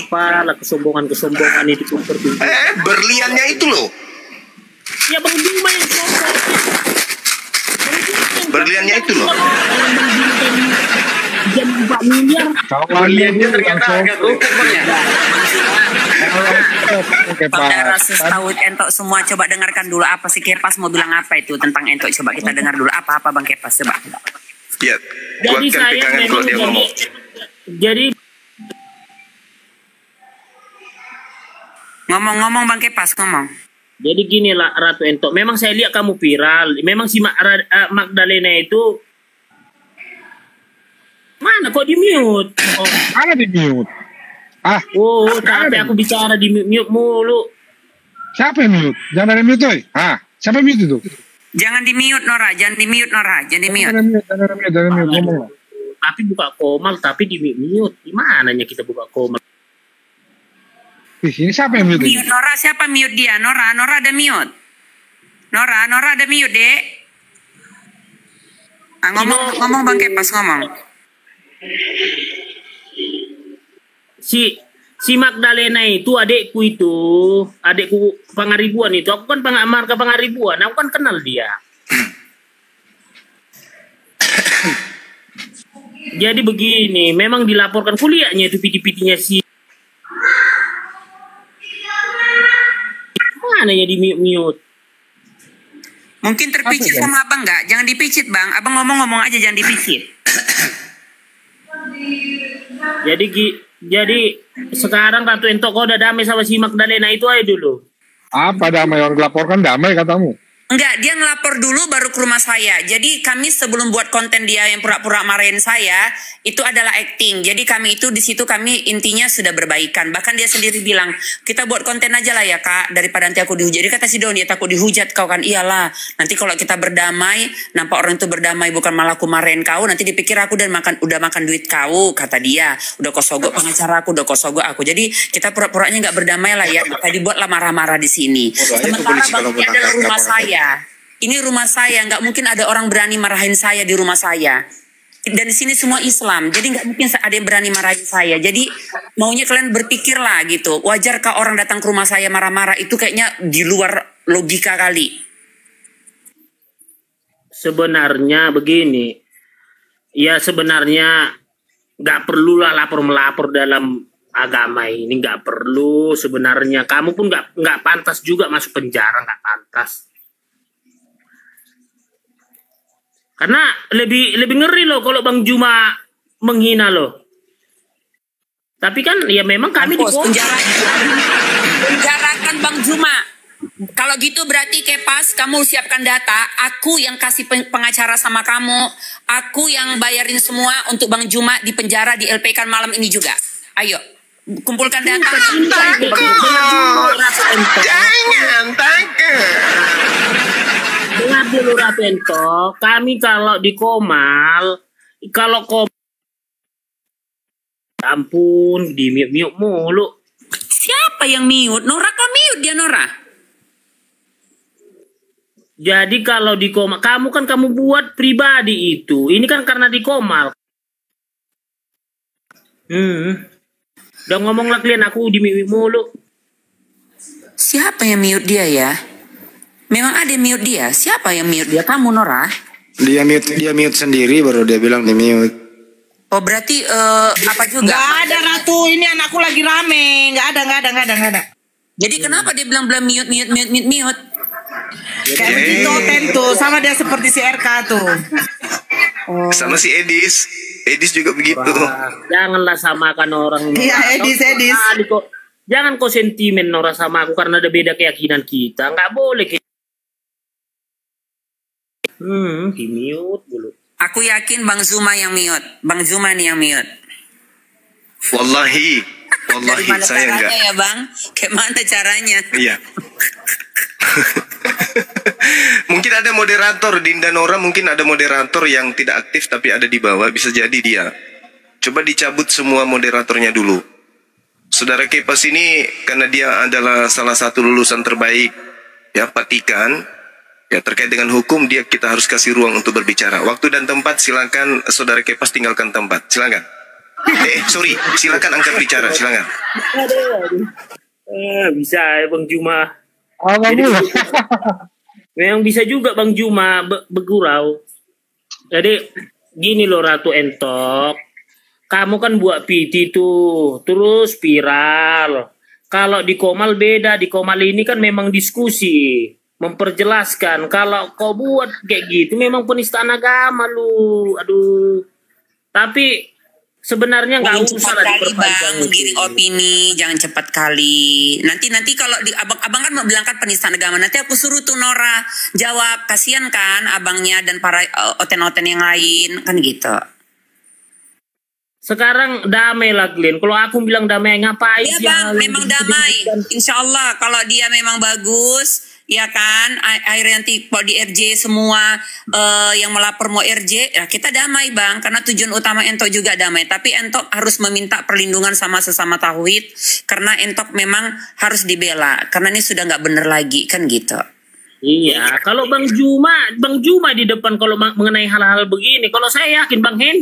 Apalah kesombongan itu seperti itu. Berliannya itu loh. Ya Bang Suma yang sombong. Berliannya itu loh. Jam 4 miliar. Berliannya ternyata agak rukuk Bang ya. Bang Dara Sustawit Entok semua coba dengarkan dulu apa sih Kepas mau bilang apa itu tentang Entok, coba kita dengar dulu apa Bang Kepas coba. Iya. Jadi saya memang jadi ngomong Bang Kepas ngomong. Jadi gini lah Ratu Entok, memang saya lihat kamu viral, memang si Magdalena itu mana kok di mute? Mana di mute? Tapi aku bicara di mute mulu. Siapa yang mute? Jangan ada mute, oi. Siapa mute itu? Jangan di mute Nora, jangan di mute. Jangan mute, ngomong lah. Tapi buka komal, tapi di mute. Gimana kita buka komal? Ini siapa yang mute? Nora, siapa mute dia? Nora ada mute. Nora ada mute, Dek. Ngomong Bang Kepas ngomong. Si Magdalena itu adekku Pangaribuan itu. Aku kan marga Pangaribuan, aku kan kenal dia. Jadi begini, memang dilaporkan kuliahnya itu piti-pitinya si mana ya di mute. Mungkin terpicit sama abang nggak? Jangan dipicit bang. Abang ngomong aja jangan dipicit. Jadi sekarang Ratu Entok kau udah damai sama si Magdalena itu aja dulu. Apa damai? Orang dilaporkan damai katamu? Enggak, dia ngelapor dulu baru ke rumah saya. Jadi kami sebelum buat konten dia yang pura-pura marahin saya, itu adalah acting. Jadi kami itu di situ kami intinya sudah berbaikan. Bahkan dia sendiri bilang, kita buat konten aja lah ya kak, daripada nanti aku dihujat. Jadi kata si Doni, ya takut dihujat kau kan. Iyalah, nanti kalau kita berdamai, nampak orang itu berdamai bukan malah aku marahin kau, nanti dipikir aku udah makan duit kau, kata dia. Udah kau sogok pengacara aku, udah kau sogok aku. Jadi kita pura-puranya nggak berdamai lah ya. Tadi buatlah marah-marah di sini. Sementara bang, ini adalah rumah saya. Ini rumah saya, nggak mungkin ada orang berani marahin saya di rumah saya. Dan di sini semua Islam, jadi nggak mungkin ada yang berani marahin saya. Jadi maunya kalian berpikirlah gitu. Wajarkah orang datang ke rumah saya marah-marah? Itu kayaknya di luar logika kali. Sebenarnya begini, ya sebenarnya nggak perlulah melapor dalam agama ini nggak perlu sebenarnya. Kamu pun nggak pantas juga masuk penjara, nggak pantas. Karena lebih ngeri loh kalau Bang Juma menghina loh. Tapi kan ya memang kami penjarakan Bang Juma. Kalau gitu berarti Kepas, kamu siapkan data. Aku yang kasih pengacara sama kamu. Aku yang bayarin semua untuk Bang Juma di penjara di LP kan malam ini juga. Ayo, kumpulkan data. Jangan takut. Dengar dulu Ratu Entok. Kami kalau di Komal, ampun, di mute mulu. Siapa yang mute? Nora kok mute dia, Nora? Jadi kalau di Komal, kamu buat pribadi itu. Ini kan karena di Komal. Udah ngomong lah kalian, aku di mute mulu. Siapa yang mute dia ya? Memang ada yang mute dia. Siapa yang mute dia? Kamu, Nora? Dia mute sendiri baru dia bilang di mute. Oh berarti apa juga? Gak ada Ratu, ini anakku lagi rame. Gak ada. Jadi kenapa dia bilang mute? Kayak begitu tuh, sama dia seperti si RK tuh. Sama si Edis juga begitu. Wah, janganlah samakan orang. Iya Edis. Jangan kau sentimen Nora sama aku karena ada beda keyakinan kita. Nggak boleh. Di mute dulu. Aku yakin Bang Zuma yang mute. Bang Zuma nih yang mute. Wallahi saya enggak. Ya Bang, kayak mana caranya? Iya. Mungkin ada moderator Dinda Nora, mungkin ada moderator yang tidak aktif tapi ada di bawah, bisa jadi dia. Coba dicabut semua moderatornya dulu. Saudara Kepas ini karena dia adalah salah satu lulusan terbaik ya Patikan. Ya terkait dengan hukum kita harus kasih ruang untuk berbicara. Waktu dan tempat silakan Saudara Kepas tinggalkan tempat. Silakan. Silakan angkat bicara, silakan. Bisa ya Bang Juma. Memang bisa juga Bang Juma bergurau. Jadi gini loh Ratu Entok. Kamu kan buat PT tuh, terus viral. Kalau di Komal beda, di Komal ini kan memang diskusi. Memperjelaskan kalau kau buat kayak gitu memang penistaan agama lu. Aduh. Tapi sebenarnya nggak usah Bang menggiring opini, jangan cepat kali. Nanti kalau di abang kan mau bilang kan penistaan agama, nanti aku suruh tuh Nora jawab. Kasian kan abangnya dan para oten-oten yang lain kan gitu. Sekarang damai lah Glenn. Kalau aku bilang damai ngapain? Iya Bang, memang damai. Insya Allah kalau dia memang bagus. Ya kan, akhirnya nanti kalau di RJ semua yang melapor mau RJ, ya kita damai Bang, karena tujuan utama Entok juga damai. Tapi Entok harus meminta perlindungan sama sesama tauhid, karena Entok memang harus dibela, karena ini sudah nggak bener lagi kan gitu. Iya, kalau Bang Juma di depan kalau mengenai hal-hal begini, kalau saya yakin Bang Hen